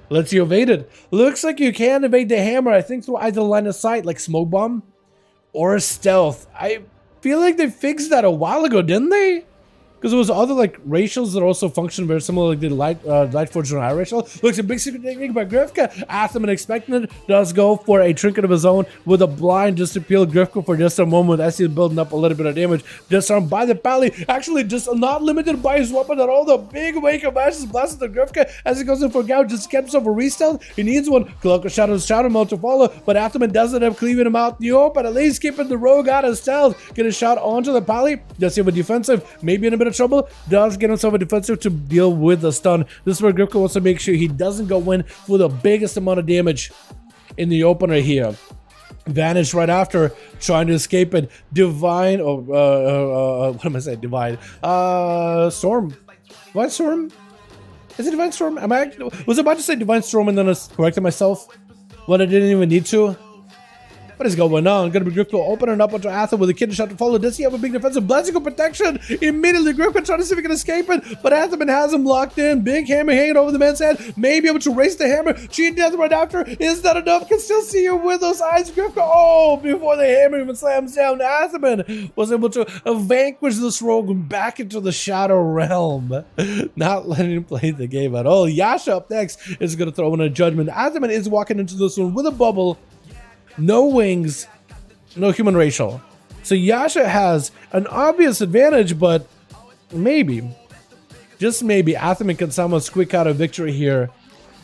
Let's you evade it. Looks like you can evade the hammer, I think, through either line of sight, like smoke bomb, or stealth. I feel like they fixed that a while ago, didn't they? Because there was other like racials that also function very similar, like the Lightforged and Eye racial. Looks a big secret technique by Grifka. Atham and expecting it does go for a trinket of his own with a blind just to peel Grifka for just a moment as he's building up a little bit of damage. Disarmed by the pally, actually just not limited by his weapon at all. The big wake of ashes blasted the Grifka as he goes in for gouge, just gets himself a re-stealth. He needs one. Cloak of Shadows, Shadow Mode to follow, but Atham doesn't have cleaving him out in the open, at least keeping the rogue out of stealth. Get a shot onto the pally. Does he have a defensive? Maybe in a bit of trouble. Does get himself a defensive to deal with the stun. This is where Grifka wants to make sure he doesn't go in for the biggest amount of damage in the opener here. Vanish right after, trying to escape it. Divine, what am I saying? Divine. Storm. Divine Storm? Is it Divine Storm? Was about to say Divine Storm and then I corrected myself when I didn't even need to. What is going on? Gonna be Grifka opening up onto Atham with a kidney shot to follow. Does he have a big defensive? Blessing of protection. Immediately Grifka trying to see if he can escape it, but Atham has him locked in. Big hammer hanging over the man's head. May be able to raise the hammer. Cheat death right after. Is that enough? Can still see you with those eyes, Grifka. Oh, before the hammer even slams down, Atham was able to vanquish this rogue back into the shadow realm. Not letting him play the game at all. Yasha up next is gonna throw in a judgment. Atham is walking into this one with a bubble. No wings, no human racial. So Yasha has an obvious advantage, but maybe, just maybe, Atham can somehow squeak out a victory here.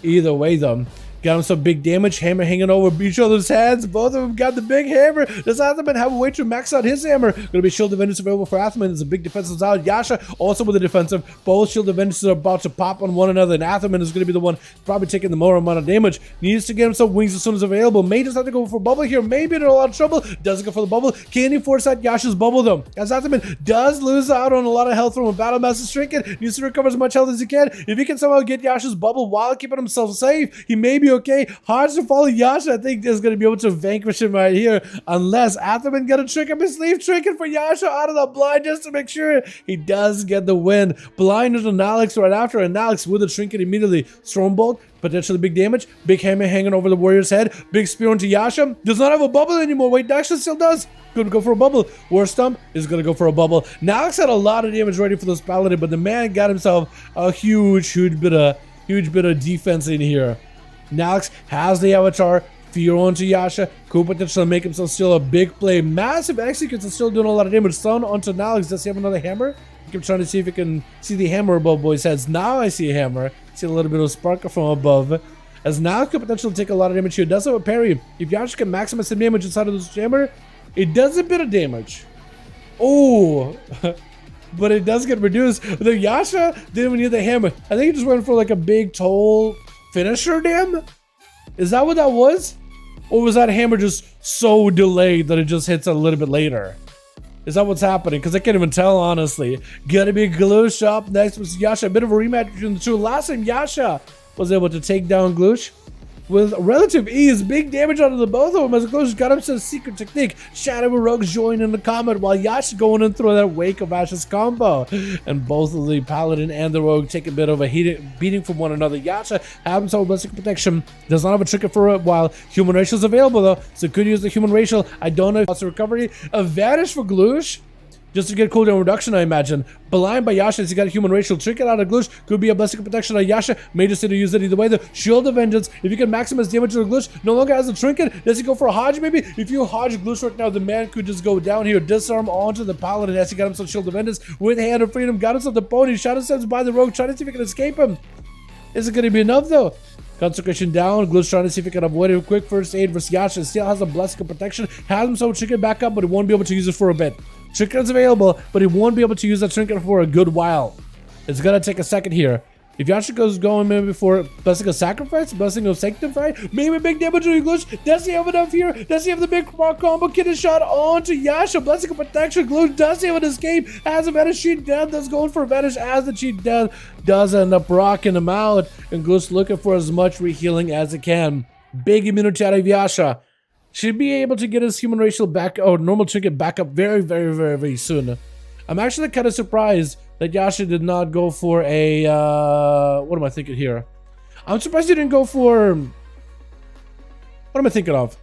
Either way, though. Got him some big damage. Hammer hanging over each other's heads. Both of them got the big hammer. Does Atham have a way to max out his hammer? Gonna be shield defenders available for Atham. There's a big defensive out. Yasha also with a defensive. Both shield defenders are about to pop on one another, and Atham is gonna be the one probably taking the more amount of damage. Needs to get him some wings as soon as available. May just have to go for bubble here. Maybe in a lot of trouble. Doesn't go for the bubble. Can he force out Yasha's bubble though? As Atham does lose out on a lot of health from a Battle Master's Trinket. Needs to recover as much health as he can. If he can somehow get Yasha's bubble while keeping himself safe, he may be okay. Hard to follow Yasha, I think, is going to be able to vanquish him right here. Unless Atham got a trick up his sleeve, tricking for Yasha out of the blind just to make sure he does get the win. Blind into Nalix right after, and Nalix with a trinket immediately. Stormbolt, potentially big damage. Big hammer hanging over the warrior's head. Big spear onto Yasha. Does not have a bubble anymore. Wait, actually still does. Gonna go for a bubble. War Stump is gonna go for a bubble. Nalix had a lot of damage ready for this Paladin, but the man got himself a huge bit of defense in here. Nalix has the avatar, fear onto Yasha, could potentially make himself steal a big play. Massive executes and still doing a lot of damage. Stun onto Nalix. Does he have another hammer? I keep trying to see if he can see the hammer above boys' heads. Now I see a hammer. See a little bit of sparkle from above. As Nalix could potentially take a lot of damage here. Does have a parry. If Yasha can maximize some damage inside of this hammer, it does a bit of damage. Oh, but it does get reduced. The Yasha didn't even need the hammer. I think he just went for like a big toll finisher damn? Is that what that was? Or was that hammer just so delayed that it just hits a little bit later? Is that what's happening? Because I can't even tell, honestly. Gonna be Gloosh up next with Yasha. A bit of a rematch between the two. Last time Yasha was able to take down Gloosh with relative ease. Big damage out of the both of them as Gloosh got himself a secret technique. Shadow and Rogues join in the comment while Yasha going in through that Wake of Ashes combo. And both of the Paladin and the Rogue take a bit of a beating from one another. Yasha has himself ballistic protection. Does not have a trigger for it while human racial is available though. So could use the human racial. I don't know if it's a recovery. A vanish for Gloosh. Just to get cooldown reduction, I imagine. Blind by Yasha as he got a human racial. Trick it out of Gloosh. Could be a blessing of protection on Yasha. May just need to use it either way. The Shield of Vengeance. If you can maximize damage to the Gloosh, no longer has a trinket. Does he go for a Hodge maybe? If you Hodge Gloosh right now, the man could just go down here. Disarm onto the Paladin as he got himself Shield of Vengeance with Hand of Freedom. Got himself the pony. Shot himself by the Rogue. Trying to see if he can escape him. Is it going to be enough though? Consecration down. Gloosh trying to see if he can avoid it. Quick first aid versus Yasha. Still has a blessing of protection. Has himself trinket back up, but he won't be able to use it for a bit. Trinket is available, but he won't be able to use that trinket for a good while. It's gonna take a second here. If Yasha goes going maybe for Blessing of Sacrifice, Blessing of Sanctify, maybe big damage on Glitch. Does he have enough here? Does he have the big combo? Get a shot onto Yasha. Blessing of Protection, Glitch. Does he have an escape? Has a Vanish Cheat Death. That's going for a Vanish as the Cheat Death. Does end up rocking him out. And Glitch looking for as much rehealing as it can. Big immunity out of Yasha. Should be able to get his human racial back, or normal trinket back up very soon. I'm actually kind of surprised that Yasha did not go for a, what am I thinking here? I'm surprised he didn't go for, what am I thinking of?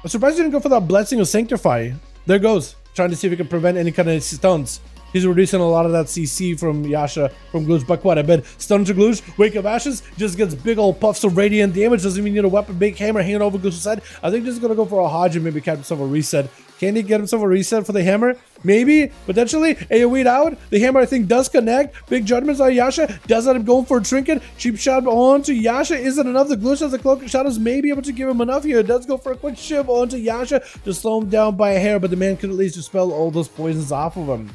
I'm surprised he didn't go for that Blessing of Sanctify. There goes, trying to see if he can prevent any kind of stuns. He's reducing a lot of that CC from Yasha, from Glooch by quite a bit. Stun to Glooch, Wake of Ashes, just gets big old puffs of radiant damage, doesn't even need a weapon, big hammer hanging over Glooch's head. I think just gonna go for a Hodge and maybe catch himself a reset. Can he get himself a reset for the hammer? Maybe, potentially. AoE'd out. The hammer, I think, does connect. Big judgments on Yasha. Does end up going for a trinket. Cheap shot onto Yasha. Isn't enough. The Glitch has the Cloak of Shadows may be able to give him enough here. It does go for a quick shiv onto Yasha to slow him down by a hair, but the man could at least dispel all those poisons off of him.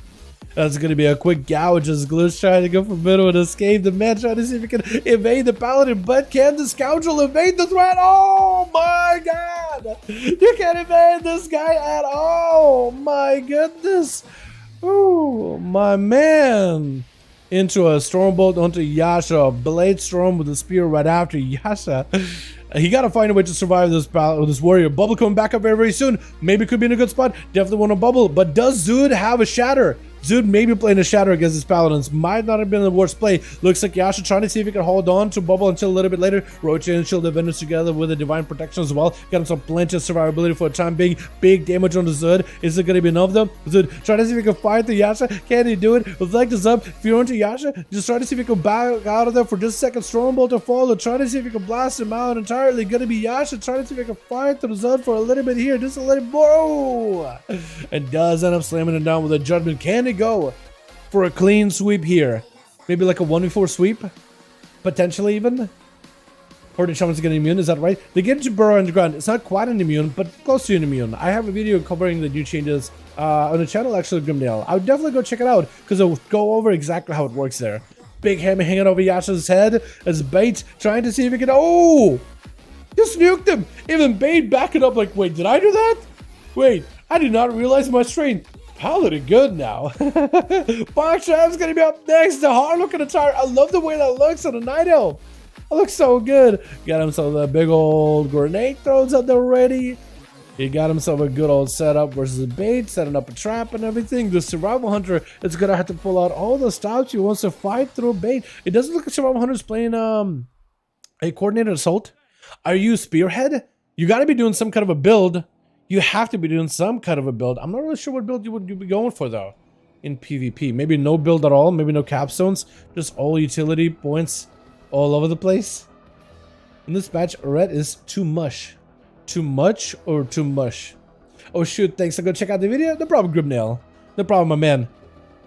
That's going to be a quick gouge as Glitch trying to go for middle and escape. The man trying to see if he can evade the Paladin, but can the Scoundrel evade the threat? Oh my god! You can't evade this guy at all! My goodness! Oh, my man! Into a Stormbolt onto Yasha, a Blade Storm with a spear right after Yasha. He got to find a way to survive this warrior. Bubble coming back up very soon. Maybe could be in a good spot. Definitely want a bubble. But does Zood have a shatter? Zood maybe playing a shatter against his Paladins. Might not have been the worst play. Looks like Yasha trying to see if he can hold on to bubble until a little bit later. Roach and Shield Defenders together with a Divine Protection as well. Got himself plenty of survivability for a time being. Big damage on the Zood. Is it going to be enough though? Zood trying to see if he can fight the Yasha. Can he do it? Reflect this up. If you're onto Yasha, just try to see if he can back out of there for just a second. Stormbolt to follow. Trying to see if he can blast him out entirely. Going to be Yasha trying to see if he can fight the Zood for a little bit here. Just a little more. And does end up slamming him down with a judgment. Can he go for a clean sweep here? Maybe like a 1v4 sweep? Potentially even? Or the Shaman's getting immune, is that right? They get into Burrow Underground. It's not quite an immune, but close to an immune. I have a video covering the new changes on the channel, actually, Grimdale. I would definitely go check it out, because it'll go over exactly how it works there. Big hammer hanging over Yasha's head as Bait trying to see if he can... Oh! Just nuked him! Even Bait backing up like, wait, did I do that? Wait, I did not realize my strain. Paladin good now. Boxtrap's gonna be up next. The hard looking attire. I love the way that looks on a Night Elf. It looks so good. Got himself a big old grenade throws up there ready. He got himself a good old setup versus a Bait, setting up a trap and everything. The Survival Hunter is gonna have to pull out all the stops he wants to fight through Bait. It doesn't look like Survival Hunter's playing a coordinated assault. Are you Spearhead? You gotta be doing some kind of a build. You have to be doing some kind of a build. I'm not really sure what build you would be going for though in PvP. Maybe no build at all. Maybe no capstones. Just all utility points all over the place. In this batch, red is too much. Too much or too much? Oh shoot, thanks. I'll go check out the video. No problem, Grimnail. No problem, my man.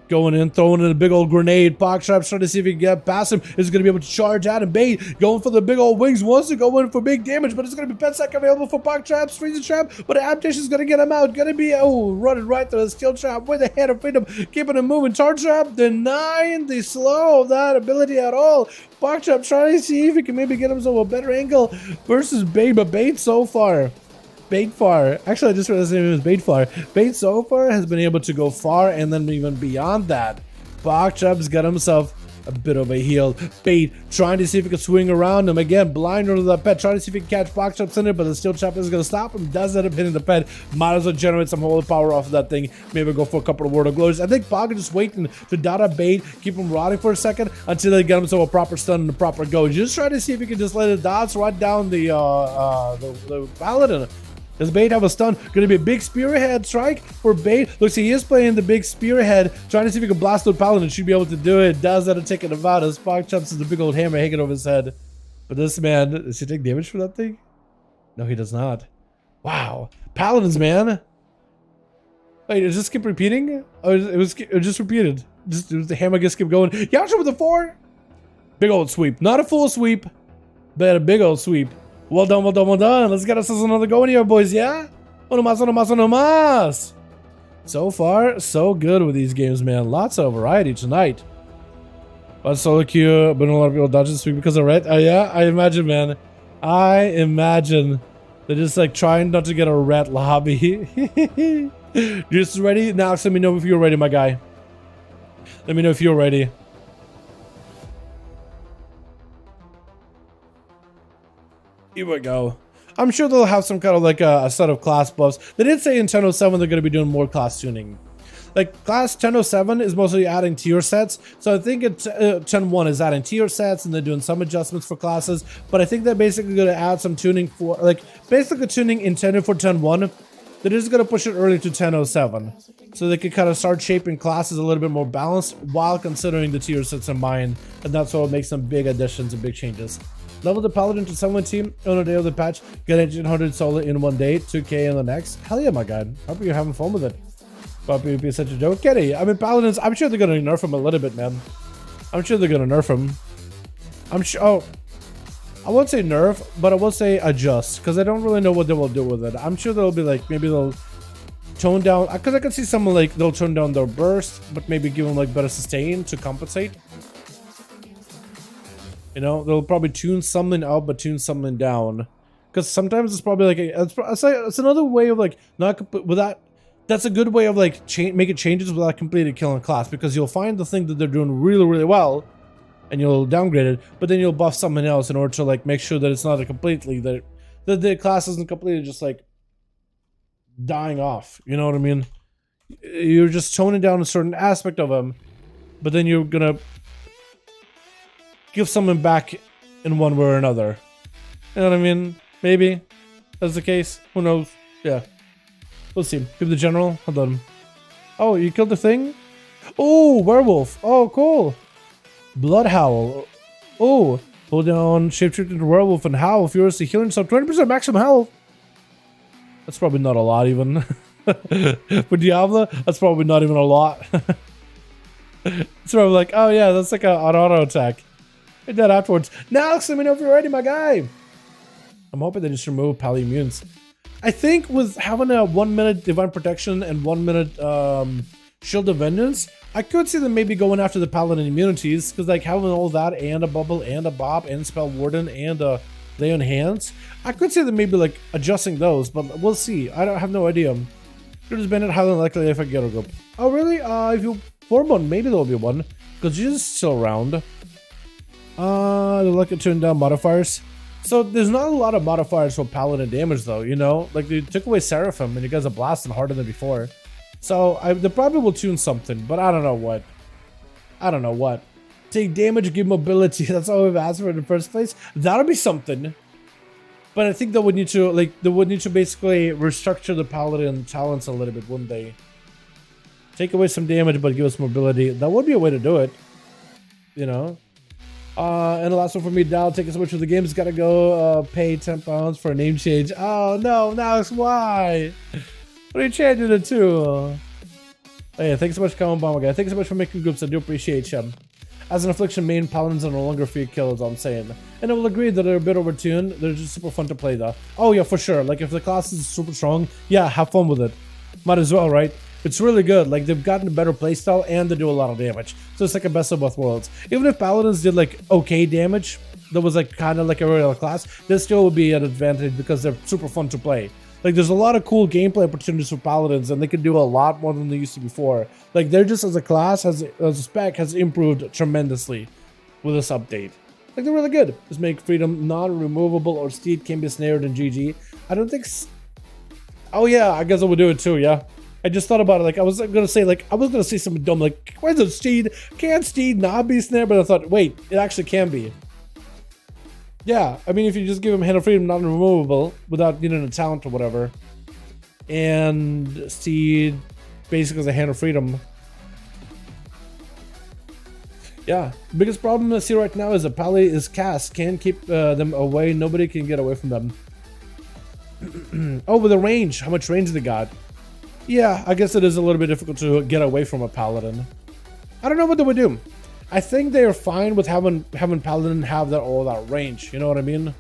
Going in, throwing in a big old grenade. Boxtrap trying to see if he can get past him. Is going to be able to charge out and Bait. Going for the big old wings. Wants to go in for big damage, but it's going to be pet sack available for Boxtrap. Freeze the trap, but the adaptation is going to get him out. Going to be, oh, running right through the steel trap with the head of freedom. Keeping him moving. Charge trap, denying the slow of that ability at all. Boxtrap trying to see if he can maybe get himself a better angle versus Bait, but Bait so far. Baitfar. Actually, I just realized his name is Baitfar. Bait so far has been able to go far and then even beyond that. Boxtrap's got himself a bit of a heal. Bait trying to see if he can swing around him again. Blind under the pet, trying to see if he can catch Boxtrap's in it, but the steel trap is going to stop him. Does end up hitting the pet. Might as well generate some holy power off of that thing. Maybe go for a couple of Word of Glories. I think Bog is just waiting to dot a Bait, keep him rotting for a second until they get himself a proper stun and a proper go. Just try to see if he can just let it dots right down the Paladin. Does Bait have a stun? Gonna be a big spearhead strike for Bait. Looks like he is playing the big spearhead, trying to see if he can blast the Paladin. Should be able to do it. Does that take it about as Spock jumps to the big old hammer hanging over his head. But this man, does he take damage for that thing? No, he does not. Wow. Paladins, man. Wait, does this keep repeating? Oh, it was just repeated. Just the hammer just kept going. Yasha with the 4. Big old sweep. Not a full sweep, but a big old sweep. Well done, well done, well done. Let's get us another go in here, boys, yeah? Uno más, uno más, uno más. So far, so good with these games, man. Lots of variety tonight. But solo queue, but a lot of people dodge this week because of red. Oh yeah, I imagine, man. I imagine they're just like trying not to get a red lobby. Just ready? Now let me know if you're ready, my guy. Let me know if you're ready. Here we go. I'm sure they'll have some kind of like a set of class buffs. They did say in 10.07 they're going to be doing more class tuning. Like class 10.07 is mostly adding tier sets, so I think it's 10.1 is adding tier sets and they're doing some adjustments for classes. But I think they're basically going to add some tuning for like basically tuning intended for 10.1. They're just going to push it early to 10.07, so they can kind of start shaping classes a little bit more balanced while considering the tier sets in mind, and that's what makes some big additions and big changes. Level the Paladin to 17 on a day of the patch. Get 1800 solo in one day, 2k in the next. Hell yeah, my god. Hope you're having fun with it. Puppy would be such a joke. Kenny, I mean, Paladins, I'm sure they're going to nerf him a little bit, man. I'm sure they're going to nerf him. I'm sure. Oh, I won't say nerf, but I will say adjust, because I don't really know what they will do with it. I'm sure they'll be like, maybe they'll tone down, because I can see someone like they'll tone down their burst, but maybe give them like better sustain to compensate. You know, they'll probably tune something up, but tune something down. Because sometimes it's probably like, it's another way of like, not without, that's a good way of like making changes without completely killing a class. Because you'll find the thing that they're doing really, really well, and you'll downgrade it, but then you'll buff something else in order to like make sure that it's not a completely, that the class isn't completely just like dying off. You know what I mean? You're just toning down a certain aspect of them, but then you're gonna give someone back in one way or another. You know what I mean? Maybe that's the case. Who knows? Yeah. We'll see. Give the general. Hold on. Oh, you killed the thing? Oh, werewolf. Oh, cool. Blood howl. Oh, hold down shapeshift into werewolf and howl furiously healing yourself 20% maximum health. That's probably not a lot even. For Diablo, that's probably not even a lot. It's probably like, oh yeah, that's like an auto attack. Hit that afterwards. Now, Alex, let me know if you're ready, my guy. I'm hoping they just remove pally immunes. I think with having a 1 minute divine protection and 1 minute shield of vengeance, I could see them maybe going after the paladin immunities, because like having all that and a bubble and a bob and spell warden and a lay on hands, I could see them maybe like adjusting those, but we'll see. I don't have no idea. Could have been it highly likely if I get a group. Oh really? If you form one, maybe there'll be one, because Jesus is still around. They're looking to turn down modifiers. So there's not a lot of modifiers for paladin damage though, you know? Like they took away Seraphim and you guys are blasting harder than before. So they probably will tune something, but I don't know what. I don't know what. Take damage, give mobility. That's all we've asked for in the first place. That'll be something. But I think they would need to basically restructure the paladin talents a little bit, wouldn't they? Take away some damage, but give us mobility. That would be a way to do it. You know? And the last one for me, Dal, taking so much for the game. It's gotta go pay £10 for a name change. Oh no, now it's why? What are you changing it to? Oh, yeah, thanks so much for coming by, my guy. Thanks so much for making groups. I do appreciate you. As an affliction main, paladins are no longer free kills, I'm saying. And I will agree that they're a bit overtuned. They're just super fun to play though. Oh yeah, for sure. Like if the class is super strong, yeah, have fun with it. Might as well, right? It's really good. Like they've gotten a better playstyle and they do a lot of damage. So it's like a best of both worlds. Even if paladins did like okay damage, that was like kind of like a regular class, this still would be an advantage because they're super fun to play. Like there's a lot of cool gameplay opportunities for paladins and they can do a lot more than they used to before. Like they're just as a class, as a spec, has improved tremendously with this update. Like they're really good. Just make freedom non-removable or steed can be snared in GG. I don't think... Oh yeah, I guess I would do it too, yeah. I just thought about it, like I was gonna say something dumb, like where's the steed? Can't steed not be snared? But I thought, wait, it actually can be. Yeah, I mean if you just give him hand of freedom non-removable without needing a talent or whatever, and steed basically as a hand of freedom. Yeah, biggest problem I see right now is that Pally is cast, can't keep them away, nobody can get away from them. Oh, with the range, how much range they got? Yeah, I guess it is a little bit difficult to get away from a paladin. I don't know what they would do. I think they're fine with having paladin have all that range. You know what I mean?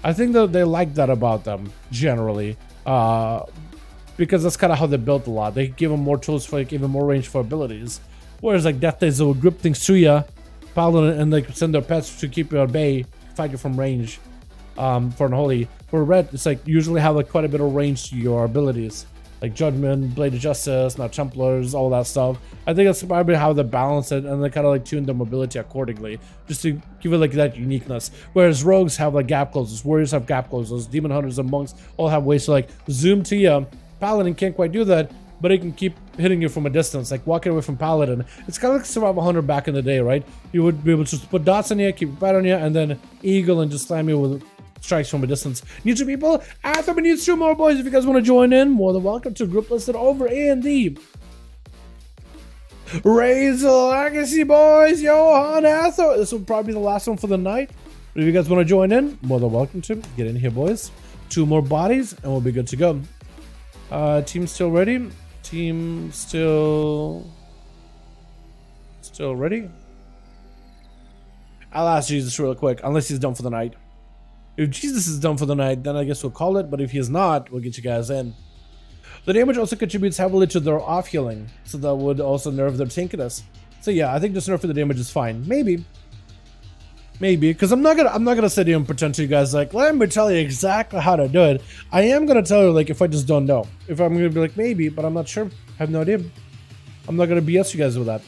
I think that they like that about them generally, because that's kind of how they built a lot. They give them more tools for like even more range for abilities. Whereas like Death Days will grip things to you, Paladin and like send their pets to keep you at bay, fight you from range. For Unholy. For red, it's like usually have like quite a bit of range to your abilities, like Judgment, Blade of Justice, not Templars, all that stuff. I think that's probably how they balance it, and they kind of like tune their mobility accordingly, just to give it like that uniqueness. Whereas rogues have like gap closers, warriors have gap closers, demon hunters and monks all have ways to like zoom to you. Paladin can't quite do that, but it can keep hitting you from a distance, like walking away from Paladin. It's kind of like Survival Hunter back in the day, right? You would be able to just put dots on you, keep a bat on you, and then eagle and just slam you with strikes from a distance. Need two people? Atham needs two more, boys. If you guys want to join in, more than welcome to group listed over in the Razel Legacy, boys. Johan Atham. This will probably be the last one for the night. But if you guys want to join in, more than welcome to. Get in here, boys. Two more bodies, and we'll be good to go. Team still ready? Team still ready? I'll ask Jesus real quick, unless he's done for the night. If Jesus is done for the night, then I guess we'll call it, but if he's not, we'll get you guys in. The damage also contributes heavily to their off healing, so that would also nerf their tankiness. So yeah, I think just nerf for the damage is fine. Maybe, because I'm not gonna sit here and pretend to you guys like, let me tell you exactly how to do it. I am gonna tell you like if I just don't know. If I'm gonna be like maybe, but I'm not sure. I have no idea. I'm not gonna BS you guys with that.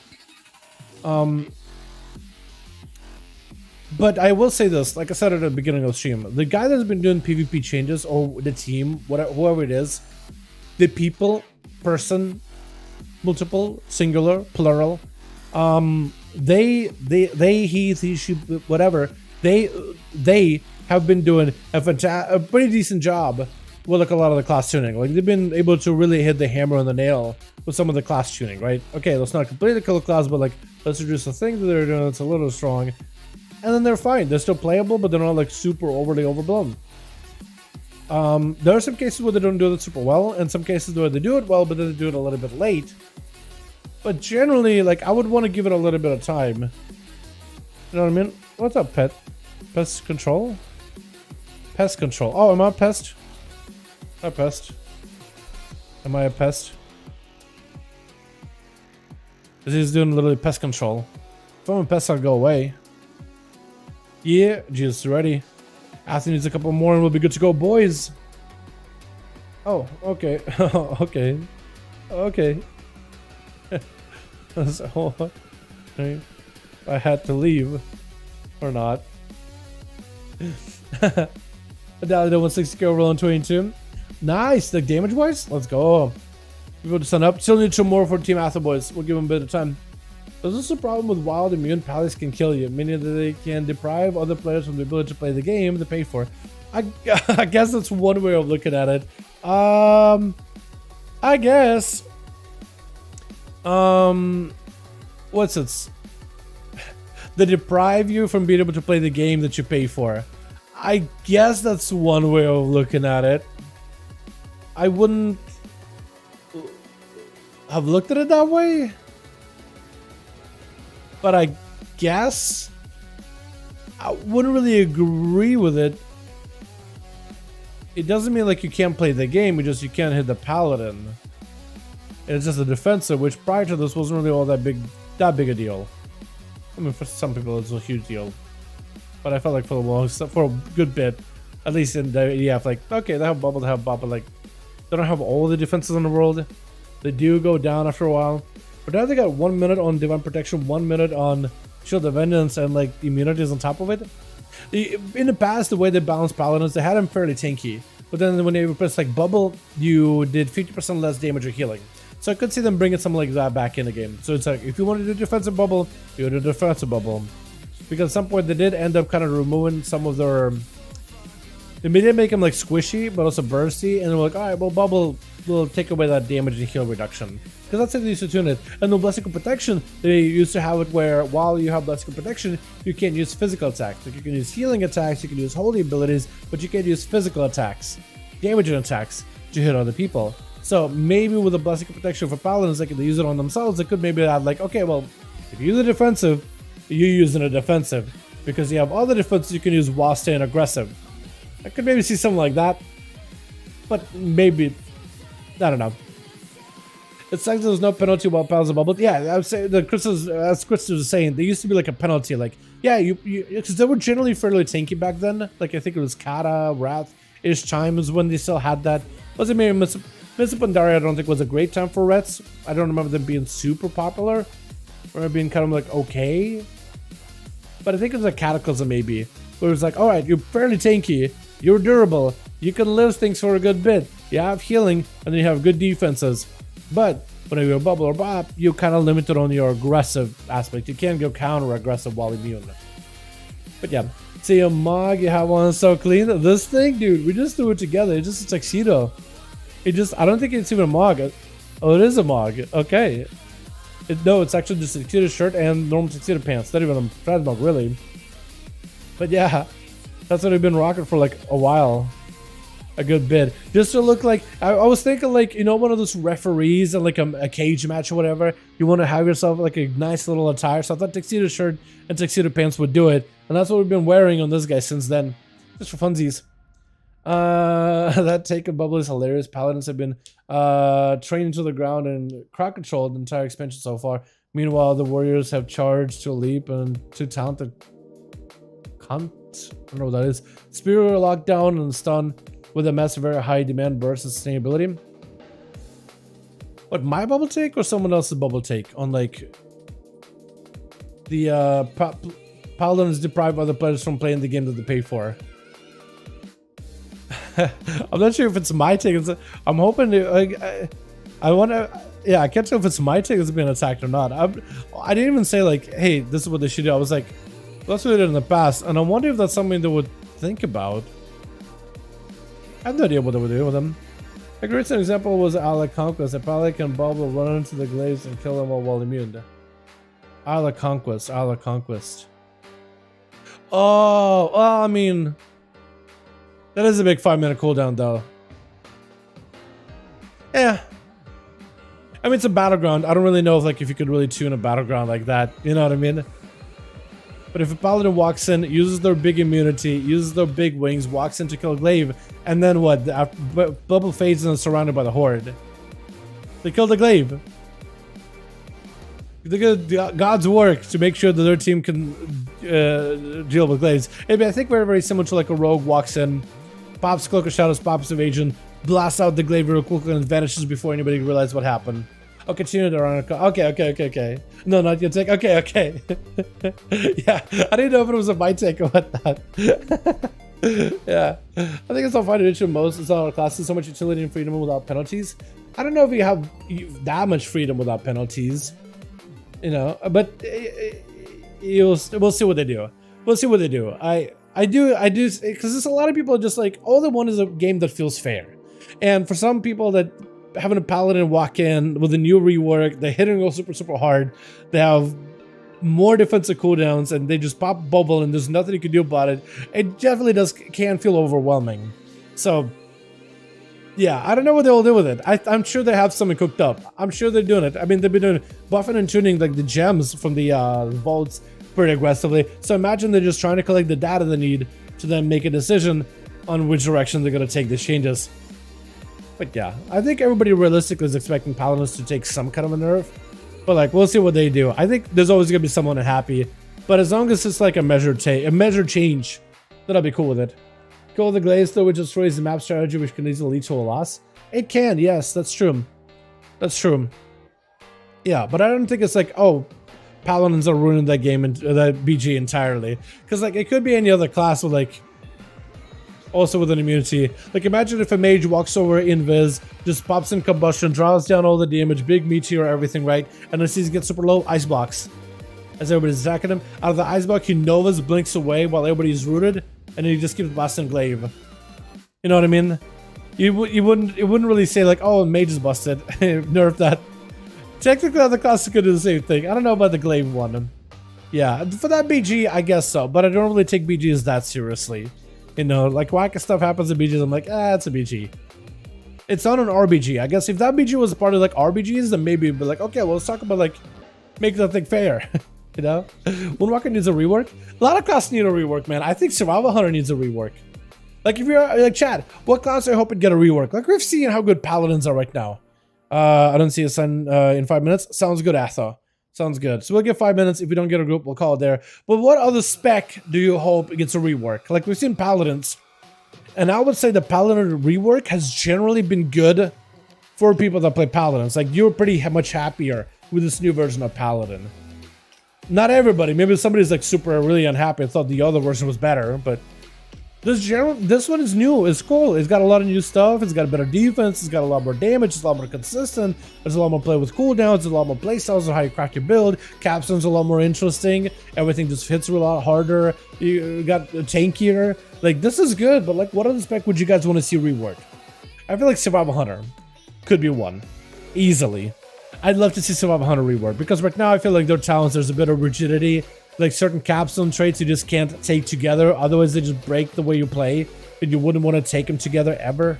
But I will say this, like I said at the beginning of the stream, the guy that's been doing PvP changes, or the team, whatever, whoever it is, the people, person, multiple, singular, plural, he, she, whatever, they have been doing a pretty decent job with like a lot of the class tuning. Like they've been able to really hit the hammer on the nail with some of the class tuning, right? Okay, let's not completely kill the class, but like let's reduce the thing that they're doing that's a little strong. And then they're fine. They're still playable, but they're not like super overly overblown. There are some cases where they don't do it super well, and some cases where they do it well, but then they do it a little bit late. But generally, like I would want to give it a little bit of time. You know what I mean? What's up, pet? Pest control? Pest control. Oh, am I a pest? A pest? Am I a pest? Because he's doing literally pest control. If I'm a pest, I'll go away. Yeah, Jesus, ready. Athens needs a couple more and we'll be good to go, boys. Oh, okay. Okay. Okay. So, I had to leave. Or not. Dalaran 160 rolling 22. Nice. The damage wise? Let's go. People to send up. Still need two more for Team Athens, boys. We'll give them a bit of time. There's also a problem with wild immune pallets can kill you, meaning that they can deprive other players from the ability to play the game they pay for. I guess that's one way of looking at it. I guess. What's it? They deprive you from being able to play the game that you pay for. I guess that's one way of looking at it. I wouldn't have looked at it that way. But I guess I wouldn't really agree with it. It doesn't mean like you can't play the game, it's just you can't hit the Paladin. It's just a defensive, which prior to this wasn't really all that big a deal. I mean, for some people it's a huge deal, but I felt like for a good bit, at least in the EF, like okay, they have bubble, but like they don't have all the defenses in the world. They do go down after a while. But now they got 1 minute on Divine Protection, 1 minute on Shield of Vengeance, and like immunities on top of it. In the past, the way they balanced Paladins, they had them fairly tanky. But then when they replaced like Bubble, you did 50% less damage or healing. So I could see them bringing something like that back in the game. So it's like, if you want to do defensive Bubble, you do defensive Bubble. Because at some point they did end up kind of removing some of their... They did make them like squishy, but also bursty. And they were like, alright, well Bubble will take away that damage and heal reduction. Because that's how they used to tune it. And the Blessing of Protection, they used to have it where while you have Blessing of Protection, you can't use physical attacks. Like you can use healing attacks, you can use holy abilities, but you can't use physical attacks, damaging attacks to hit other people. So maybe with the Blessing of Protection for Paladins, they could use it on themselves. They could maybe add like, okay, well, if you use a defensive, you're using a defensive. Because you have other defenses you can use while staying aggressive. I could maybe see something like that. But maybe, I don't know. It's like there's no penalty while Paladins are bubbled. Yeah, I would say as Chris was saying, there used to be like a penalty. Like, yeah, because they were generally fairly tanky back then. Like, I think it was Kata, Wrath, Ish Chime was when they still had that. Was it maybe Mr. Pandaria? I don't think was a great time for Rets. I don't remember them being super popular or being kind of like okay. But I think it was a Cataclysm maybe, where it was like, all right, you're fairly tanky, you're durable, you can live things for a good bit, you have healing, and then you have good defenses. But whenever you're bubble or bop, you're kind of limited on your aggressive aspect. You can't go counter aggressive while immune. But yeah, see a Mog, you have one so clean. This thing, dude, we just threw it together. It's just a tuxedo. I don't think it's even a Mog. Oh, it is a Mog. Okay. No, it's actually just a tuxedo shirt and normal tuxedo pants. Not even a transmog, really. But yeah, that's what we've been rocking for like a while. A good bit, just to look like I was thinking, like, you know, one of those referees in like a cage match or whatever. You want to have yourself like a nice little attire, so I thought tuxedo shirt and tuxedo pants would do it, and that's what we've been wearing on this guy since then, just for funsies. That take of bubble is hilarious. Paladins have been trained to the ground and crowd controlled the entire expansion so far. Meanwhile, the warriors have charged to a leap and too talented. I don't know what that is. Spear lockdown and stun. With a massive, very high demand burst and sustainability. What, my bubble take or someone else's bubble take on like the Paladins deprive other players from playing the game that they pay for? I'm not sure if it's my take. I'm hoping to, like, I want to. Yeah, I can't tell if it's my take that's being attacked or not. I didn't even say like, hey, this is what they should do. I was like, that's what they did in the past, and I wonder if that's something they would think about. I have no idea what they would do with them. A great example was Ala Conquest. A Paladin can bubble, run into the glaives, and kill them all while immune. Ala Conquest. Oh, well, I mean, that is a big 5-minute cooldown, though. Yeah. I mean, it's a battleground. I don't really know if you could really tune a battleground like that. You know what I mean? But if a Paladin walks in, uses their big immunity, uses their big wings, walks in to kill a glaive, and then what? Bubble fades and is surrounded by the horde. They kill the glaive. They did God's work to make sure that their team can deal with glaives. I think very, very similar to like a rogue walks in, pops Cloak of Shadows, pops Evasion, blasts out the glaive real quickly and vanishes before anybody realizes what happened. Oh, continue to run. Okay. No, not your take. Okay. Yeah, I didn't know if it was a my take or what that. Yeah, I think it's all fine to issue most. It's all classes, so much utility and freedom without penalties. I don't know if you have that much freedom without penalties, you know. But we'll see what they do. We'll see what they do. I do because there's a lot of people just like, all they want is a game that feels fair, and for some people that. Having a Paladin walk in with a new rework, they're hitting go super hard, they have more defensive cooldowns, and they just pop bubble and there's nothing you can do about it. It definitely can feel overwhelming. So yeah, I don't know what they'll do with it. I'm sure they have something cooked up. I'm sure they're doing it. I mean, they've been doing buffing and tuning like the gems from the vaults pretty aggressively. So imagine they're just trying to collect the data they need to then make a decision on which direction they're going to take these changes. But yeah, I think everybody realistically is expecting Paladins to take some kind of a nerf. But like, we'll see what they do. I think there's always going to be someone unhappy. But as long as it's like a measured change, then I'll be cool with it. Kill the Glaze though, which destroys the map strategy, which can easily lead to a loss. It can, yes, that's true. That's true. Yeah, but I don't think it's like, oh, Paladins are ruining that game and that BG entirely. Because like, it could be any other class with like, also with an immunity. Like imagine if a mage walks over invis, just pops in combustion, draws down all the damage, big meteor, everything, right? And as he gets super low, ice blocks. As everybody's attacking him. Out of the ice block, he Novas blinks away while everybody's rooted, and then he just keeps blasting glaive. You know what I mean? It wouldn't really say like, oh, mage is busted. Nerf that. Technically other classes could do the same thing. I don't know about the glaive one. Yeah, for that BG, I guess so, but I don't really take BGs that seriously. You know, like wacky stuff happens in BGs, I'm like, it's a BG. It's not an RBG. I guess if that BG was a part of like RBGs, then maybe it'd be like, okay, well, let's talk about like, make that thing fair. You know? Moonwalker needs a rework. A lot of classes need a rework, man. I think Survival Hunter needs a rework. Like if you're like, Chad, what class are you hoping to get a rework? Like we've seen how good Paladins are right now. I don't see a sign in 5 minutes. Sounds good, Atho. Sounds good. So we'll get 5 minutes. If we don't get a group, we'll call it there. But what other spec do you hope gets a rework? Like, we've seen Paladins. And I would say the Paladin rework has generally been good for people that play Paladins. Like, you're pretty much happier with this new version of Paladin. Not everybody. Maybe somebody's like super really unhappy and thought the other version was better, but this one is new. It's cool. It's got a lot of new stuff. It's got a better defense. It's got a lot more damage. It's a lot more consistent. There's a lot more play with cooldowns. There's a lot more playstyles of how you craft your build. Capstone's a lot more interesting. Everything just hits a lot harder. You got tankier. Like, this is good, but like, what other spec would you guys want to see reworked? I feel like Survival Hunter could be one. Easily. I'd love to see Survival Hunter rework, because right now I feel like their talents, there's a bit of rigidity. Like, certain capstone traits you just can't take together, otherwise they just break the way you play, and you wouldn't want to take them together ever.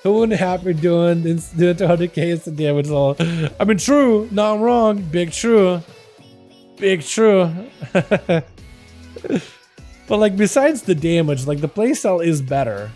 Who wouldn't happy doing 200k is the damage all? I mean, true, not wrong, big true. Big true. But like, besides the damage, like, the playstyle is better.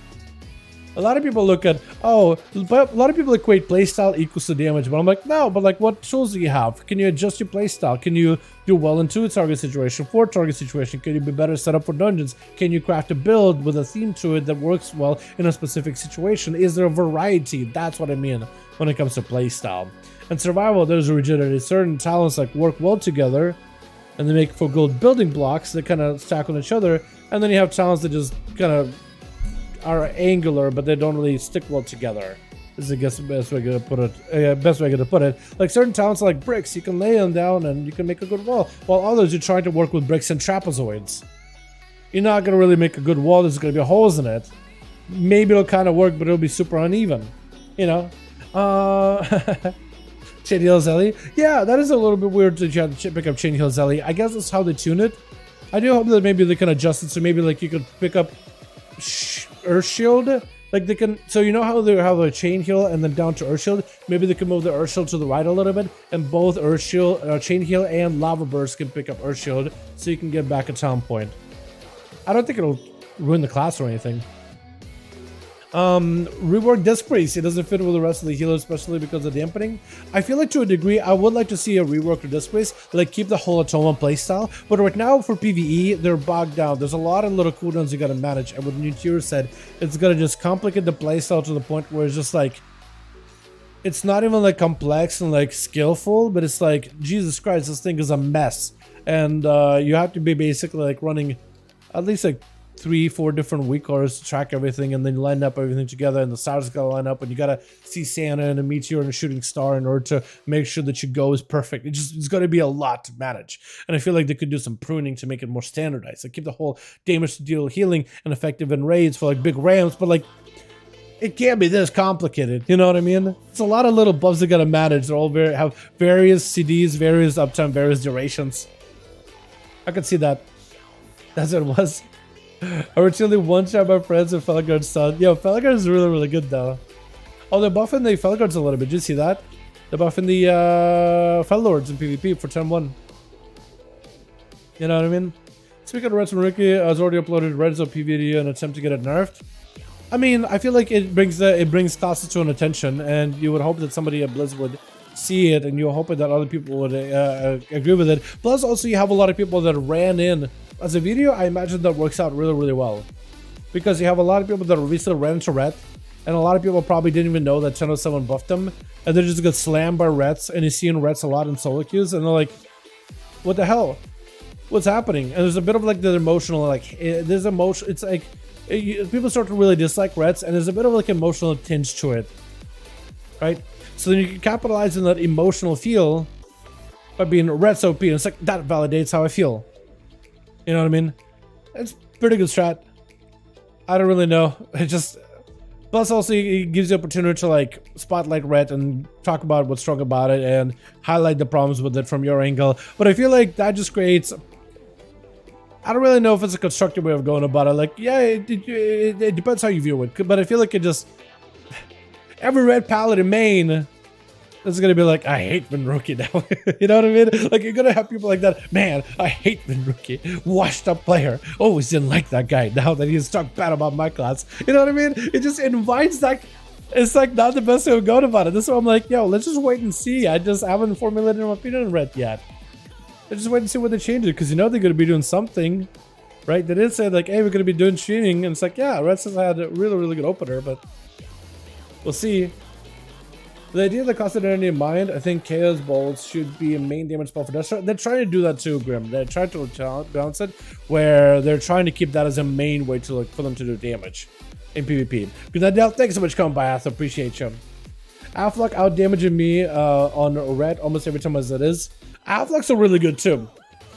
A lot of people look at, oh, but a lot of people equate playstyle equals to damage, but I'm like, no, but like, what tools do you have? Can you adjust your playstyle? Can you do well in 2-target situation, 4-target situation? Can you be better set up for dungeons? Can you craft a build with a theme to it that works well in a specific situation? Is there a variety? That's what I mean when it comes to playstyle. And survival, there's a rigidity. Certain talents like work well together, and they make for good building blocks that kind of stack on each other, and then you have talents that just kind of are angular, but they don't really stick well together. This is, I guess, the best way to put it. Like, certain talents like bricks, you can lay them down and you can make a good wall, while others you're trying to work with bricks and trapezoids. You're not gonna really make a good wall. There's gonna be holes in it. Maybe it'll kind of work, but it'll be super uneven. You know. Chain Hill Zelly. Yeah, that is a little bit weird to pick up Chain Hill Zelly. I guess that's how they tune it. I do hope that maybe they can adjust it so maybe like you could pick up Earth Shield, like they can, so you know how they have a Chain Heal and then down to Earth Shield, maybe they can move the Earth Shield to the right a little bit, and both Earth Shield, Chain Heal and Lava Burst can pick up Earth Shield, so you can get back a town point. I don't think it'll ruin the class or anything. Rework Disc Priest. It doesn't fit with the rest of the healers, especially because of dampening. I feel like to a degree, I would like to see a rework of Disc Priest, like keep the whole Atonement playstyle. But right now for PvE, they're bogged down. There's a lot of little cooldowns you gotta manage. And what Nutier said, it's gonna just complicate the playstyle to the point where it's just like, it's not even like complex and like skillful, but it's like, Jesus Christ, this thing is a mess. And you have to be basically like running at least like 3-4 different weak cores to track everything, and then line up everything together, and the stars gotta line up, and you gotta see Santa and a meteor and a shooting star in order to make sure that your go is perfect. It's gonna be a lot to manage, and I feel like they could do some pruning to make it more standardized. Like keep the whole damage to deal healing and effective in raids for like big ramps, but like it can't be this complicated. You know what I mean? It's a lot of little buffs they gotta manage. They're all have various CDs, various uptime, various durations. I could see that. That's what it was. Originally one shot by friends and Felguard's son. Yo, Felguard is really, really good though. Oh, they're buffing the Felguards a little bit. Did you see that? They're buffing the Fellords in PvP for 10-1. You know what I mean? Speaking of Reds from Ricky, I was already uploaded Reds of PvD in an attempt to get it nerfed. I mean, I feel like it brings classes to an attention, and you would hope that somebody at Blizz would see it, and you're hoping that other people would agree with it. Plus, also you have a lot of people that ran in as a video. I imagine that works out really, really well, because you have a lot of people that recently ran into Ret, and a lot of people probably didn't even know that Channel 7 buffed them, and they just got slammed by Rets, and you're seeing Rets a lot in solo queues, and they're like, what the hell? What's happening? And there's a bit of like the emotional, like, there's emotion, it's like, people start to really dislike Rets, and there's a bit of like emotional tinge to it, right? So then you can capitalize on that emotional feel by being Rets OP, and it's like, that validates how I feel. You know what I mean? It's pretty good strat. I don't really know. It just, plus also it gives you opportunity to like spotlight Red and talk about what's strong about it and highlight the problems with it from your angle. But I feel like that just creates, I don't really know if it's a constructive way of going about it. Like, yeah, it depends how you view it. But I feel like it just, every Red Paladin main is gonna be like, I hate Vinrookie now. You know what I mean? Like, you're gonna have people like that. Man, I hate Vinrookie. Washed up player. Always didn't like that guy. Now that he's talked bad about my class. You know what I mean? It just invites that It's like not the best way of going about it. This is why I'm like, yo, let's just wait and see. I just haven't formulated my opinion on Red yet. Let's just wait and see what they change it, because you know they're gonna be doing something, right? They did say like, hey, we're gonna be doing streaming, and it's like, yeah, Red says I had a really good opener, but we'll see. The idea of the cost of energy in mind, I think Chaos Bolts should be a main damage spell for Destro. They're trying to do that too, Grim. They're trying to balance it, where they're trying to keep that as a main way to for them to do damage in PvP. Good night, Del. Thanks so much for coming by, Ath. Appreciate you. Affleck out damaging me on Red almost every time as it is. Afflecks are really good too.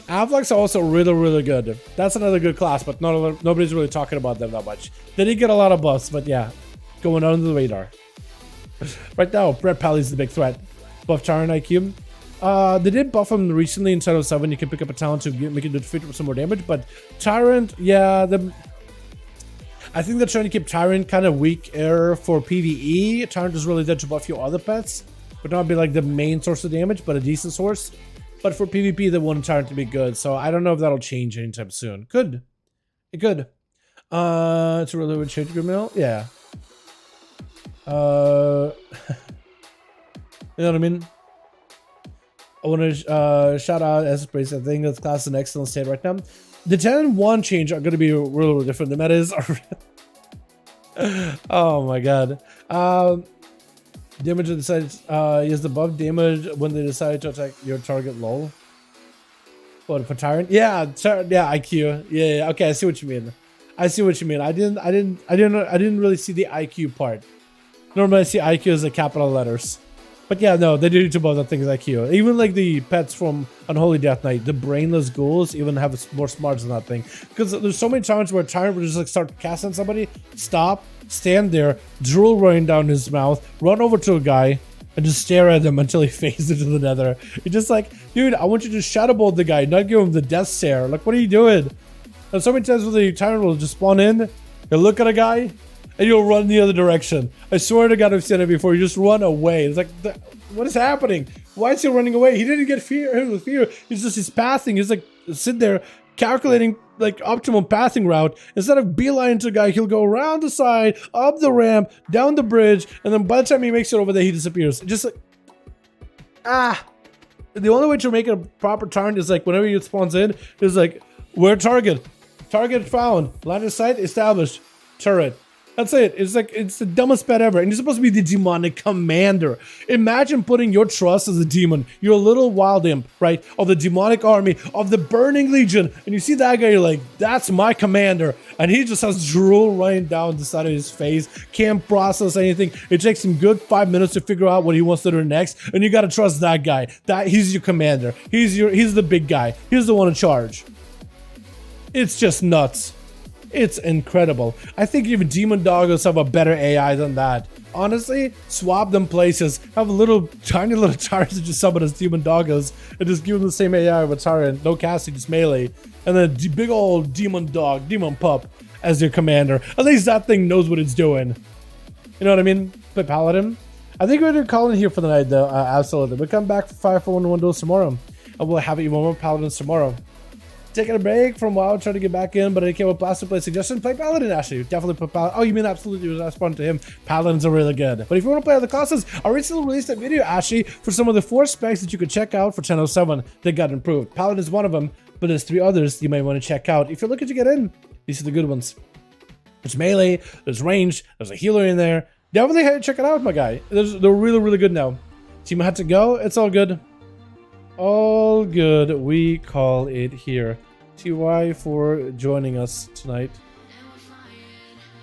Afflecks are also really good. That's another good class, but nobody's really talking about them that much. They did get a lot of buffs, but yeah, going under the radar. Right now, Brett Pally's the big threat. Buff Tyrant IQ. They did buff him recently in Shadow 7. You can pick up a talent to make it do 50% more damage, but Tyrant, yeah, I think they're trying to keep Tyrant kind of weaker for PvE. Tyrant is really there to buff your other pets, but not be like the main source of damage, but a decent source. But for PvP, they want Tyrant to be good, so I don't know if that'll change anytime soon. Could. It could. It's a really good change, Grimmill. Yeah. You know what I mean? I want to shout out S-Brace. I think this class is in excellent state right now. The 10 and 1 change are going to be really different. The metas are... oh my god. Damage decides is the buff damage when they decide to attack your target lol. What, for Tyrant? Yeah, IQ. Yeah, okay, I see what you mean. I didn't really see the IQ part. Normally I see IQ as the capital letters. But yeah, no, they do to both the things IQ. Even like the pets from Unholy Death Knight, the brainless ghouls even have more smarts than that thing. Because there's so many times where Tyrant would just like start casting somebody, stop, stand there, drool running down his mouth, run over to a guy, and just stare at him until he fades into the nether. You're just like, dude, I want you to shadow bolt the guy, not give him the death stare. Like, what are you doing? And so many times where the Tyrant will just spawn in, you'll look at a guy, and you'll run the other direction. I swear to God, I've seen it before. You just run away. It's like, what is happening? Why is he running away? He didn't get hit with fear. He's passing. He's like, sit there, calculating like optimal passing route. Instead of beeline to a guy, he'll go around the side, up the ramp, down the bridge, and then by the time he makes it over there, he disappears. Just like, the only way to make a proper Tyrant is like, whenever he spawns in, is like, where target? Target found. Line of sight established. Turret. That's it. It's like, it's the dumbest bet ever. And you're supposed to be the demonic commander. Imagine putting your trust as a demon. You're a little wild imp, right? Of the demonic army, of the burning legion. And you see that guy, you're like, that's my commander. And he just has drool running down the side of his face. Can't process anything. It takes him good 5 minutes to figure out what he wants to do next. And you gotta trust that guy. He's your commander. He's the big guy. He's the one in charge. It's just nuts. It's incredible. I think even Demon Doggos have a better AI than that. Honestly, swap them places. Have a tiny little Tyrant to just summon as Demon Doggos and just give them the same AI with Tyrant. No casting, just melee. And then big old Demon Dog, Demon Pup as your commander. At least that thing knows what it's doing. You know what I mean? Play Paladin. I think we're going to call in here for the night though. Absolutely. We'll come back for 5 for 1 Duels tomorrow. And we'll have even more Paladins tomorrow. Taking a break from WoW, trying to get back in, but I came with Blaster Play suggestion. Play Paladin, actually. Definitely put Paladin. Oh, you mean absolutely? I responded to him. Paladins are really good. But if you want to play other classes, I recently released a video, actually, for some of the 4 specs that you could check out for 10.07 that got improved. Paladin is one of them, but there's 3 others you might want to check out. If you're looking to get in, these are the good ones. There's melee, there's range, there's a healer in there. Definitely check it out, my guy. They're really good now. Team had to go. It's all good. All good. We call it here. TY for joining us tonight.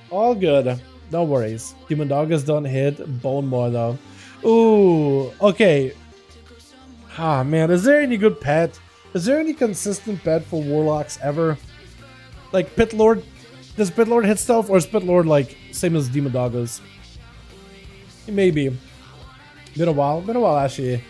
All good. No worries. Demon Doggos don't hit. Bone more though. Ooh. Okay. Ah, man. Is there any good pet? Is there any consistent pet for Warlocks ever? Like Pit Lord? Does Pit Lord hit stuff? Or is Pit Lord like same as Demon Doggos? Maybe. Been a while actually.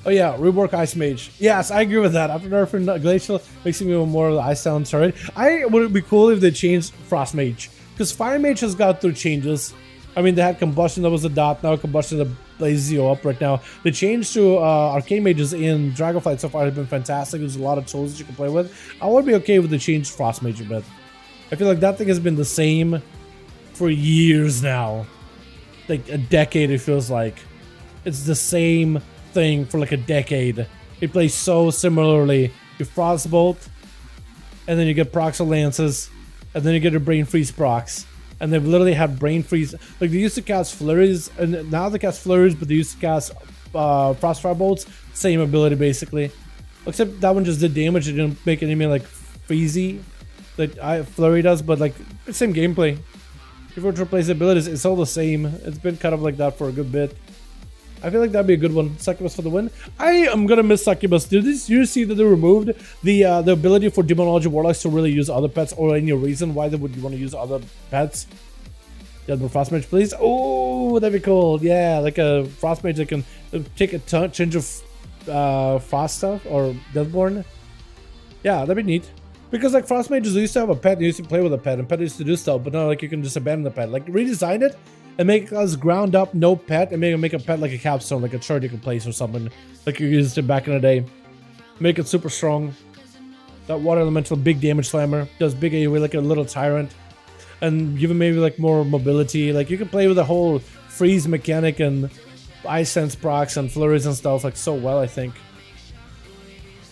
Oh yeah, rework Ice Mage. Yes, I agree with that. After nerfing Glacial, makes me more of the Ice Sound turret. Would it be cool if they changed Frost Mage? Because Fire Mage has got through changes. I mean, they had Combustion that was a dot, now Combustion that blazes you up right now. The change to Arcane Mages in Dragonflight so far has been fantastic. There's a lot of tools that you can play with. I would be okay with the change Frost Mage a bit. I feel like that thing has been the same for years now. like a decade. It feels like it's the same thing for like a decade. It plays so similarly. You Frostbolt, and then you get procs of lances, and then you get your brain freeze procs. And they've literally had brain freeze. Like they used to cast flurries, and now they cast flurries, but they used to cast Frostfire bolts. Same ability basically, except that one just did damage. It didn't make enemy like freezy, like flurry does. But like same gameplay. If you were to replace the abilities, it's all the same. It's been kind of like that for a good bit. I feel like that'd be a good one. Succubus for the win. I am gonna miss Succubus. Did you see that they removed the ability for Demonology Warlocks to really use other pets, or any reason why they would want to use other pets? Yeah, the Frost Mage, please. Oh, that'd be cool. Yeah, like a Frost Mage that can take a change of Frost stuff or Deathborn. Yeah, that'd be neat. Because like Frost Mages used to have a pet, you used to play with a pet, and pet used to do stuff, but now like you can just abandon the pet. Like redesign it and make us ground up, no pet, and make a pet like a capstone, like a shard you can place or something, like you used it back in the day. Make it super strong. That water elemental, big damage slammer, does big AoE like a little tyrant, and give him maybe like more mobility. Like you can play with the whole freeze mechanic and ice sense procs and flurries and stuff like so well. I think.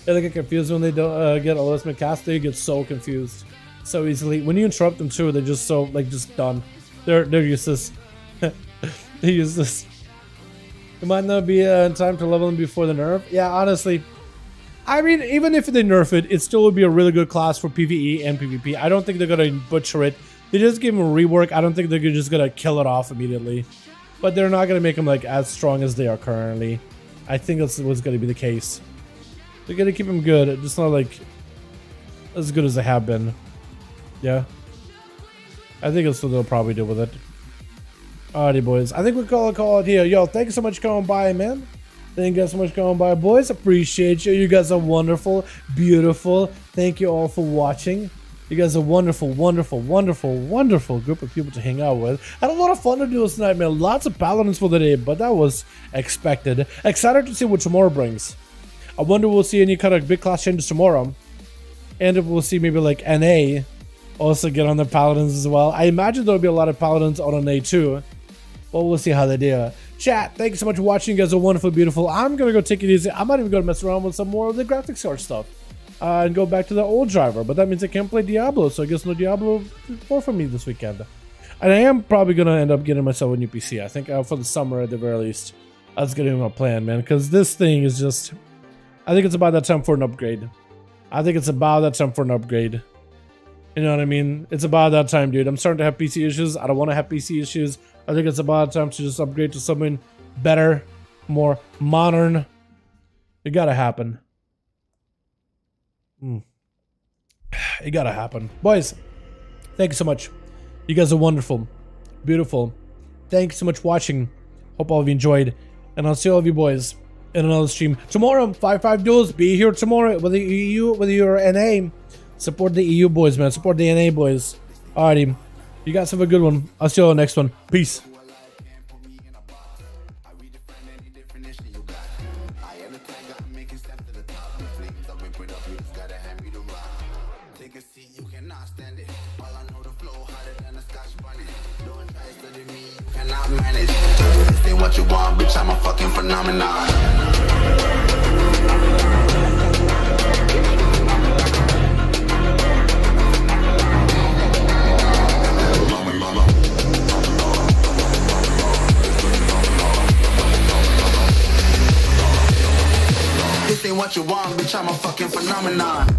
They get confused when they don't get ultimate cast. They get so confused so easily. When you interrupt them too, they're just so like just done. They're useless. They use this. It might not be in time to level them before the nerf. Yeah, honestly, I mean, even if they nerf it, it still would be a really good class for PvE and PvP. I don't think they're gonna butcher it. They just give them a rework. I don't think they're just gonna kill it off immediately. But they're not gonna make them like as strong as they are currently. I think that's what's gonna be the case. They're gonna keep them good, just not like as good as they have been. Yeah, I think that's what they'll probably do with it. Alrighty, boys. I think we'll call it here. Yo, thank you so much for coming by, man. Thank you guys so much for coming by, boys. Appreciate you. You guys are wonderful, beautiful. Thank you all for watching. You guys are wonderful, wonderful, wonderful, wonderful group of people to hang out with. Had a lot of fun to do this tonight, man. Lots of paladins for the day, but that was expected. Excited to see what tomorrow brings. I wonder if we'll see any kind of big class changes tomorrow. And if we'll see maybe like NA also get on the paladins as well. I imagine there'll be a lot of paladins on NA too. Well, we'll see how they do. Chat, thank you so much for watching. You guys are wonderful, beautiful. I'm going to go take it easy. I might even go mess around with some more of the graphics card stuff. And go back to the old driver. But that means I can't play Diablo. So I guess no Diablo 4 for me this weekend. And I am probably going to end up getting myself a new PC. I think for the summer at the very least. That's going to be my plan, man. Because this thing is just... I think it's about that time for an upgrade. I think it's about that time for an upgrade. You know what I mean? It's about that time, dude. I'm starting to have PC issues. I don't want to have PC issues. I think it's about time to just upgrade to something better, more modern. It gotta happen. It gotta happen. Boys, thank you so much. You guys are wonderful, beautiful. Thank you so much for watching. Hope all of you enjoyed. And I'll see all of you boys in another stream tomorrow. 5v5 duels. Be here tomorrow. Whether EU, whether you're NA, support the EU boys, man. Support the NA boys. Alrighty. You guys have a good one. I'll see you on the next one. Peace. What you want, bitch, I'm a fucking phenomenon. This ain't what you want, bitch, I'm a fucking phenomenon.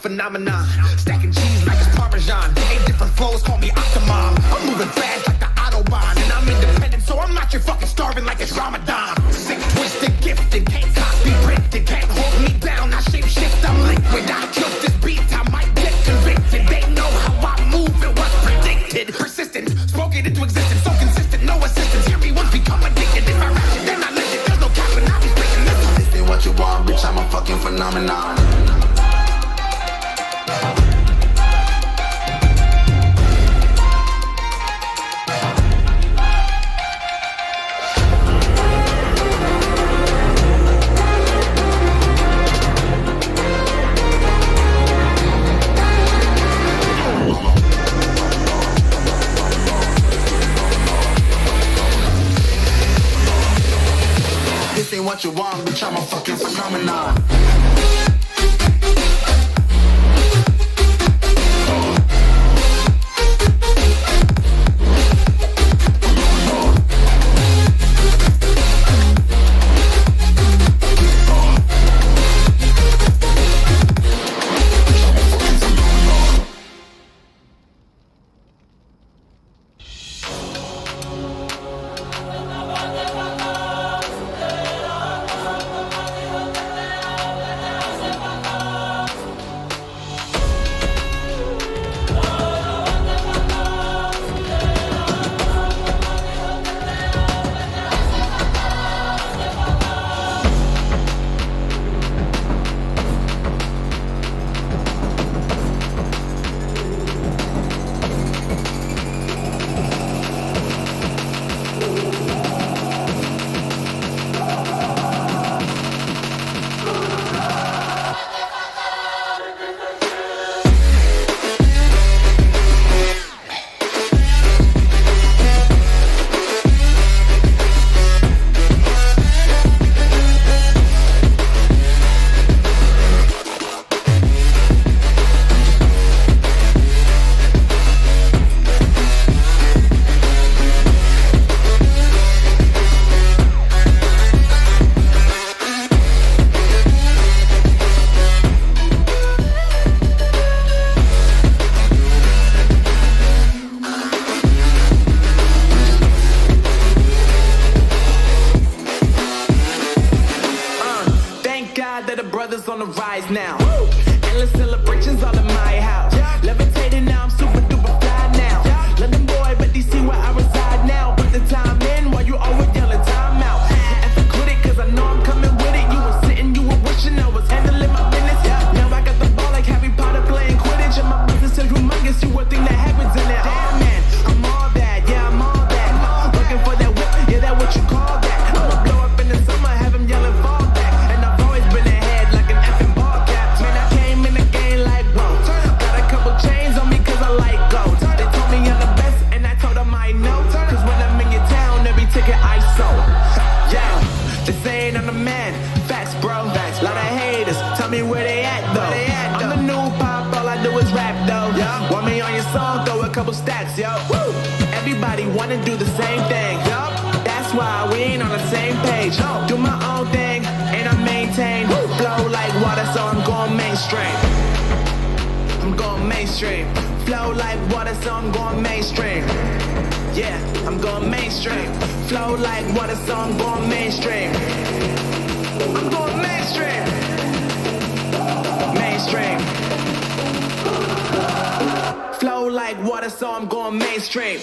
Phenomenon, stacking cheese like it's Parmesan. 8 different flows, call me Octomom. I'm moving fast like the Autobahn, and I'm independent, so I'm not your fucking starving like it's Ramadan. Sick, twisted, gifted, can't copy, printed, can't hold me down. I shape shift, I'm like this ain't what you want, bitch, I'm a fucking phenomenon. On the rise now. Endless celebrations all in my house. Levitating now, I'm super duper fly now. London boy, but they see where I reside now. Put the time in while you always yelling time out. And for quit it, cause I know I'm coming with it. You were sitting, you were wishing I was handling my business. Now I got the ball like Harry Potter playing Quidditch. And my business is humongous, you would think that happens in it. Damn man, I'm all that, yeah, I'm all that. Looking for that whip, yeah, that what you call that. I'ma blow up in the summer, have him yelling fall back. And I've always been ahead like an effing ball cap. Man, I came in the game like, whoa. Got a couple chains on me cause I like gold. They told me I'm the best and I told them I know. Cause when I'm in your town, every ticket I sold. Yeah, they saying I'm the man. Facts, bro. Lot of haters, tell me where they at though. I'm the new pop, all I do is rap though. Want me on your song, throw a couple stacks, yo. Woo! Everybody wanna do the same thing. That's why we ain't on the same page. Do my own thing and I maintain. Flow like water, so I'm going mainstream. I'm going mainstream. Flow like water, so I'm going mainstream. Yeah, I'm going mainstream. Flow like water, so I'm going mainstream. I'm going mainstream. Mainstream. Flow like water, so I'm going mainstream.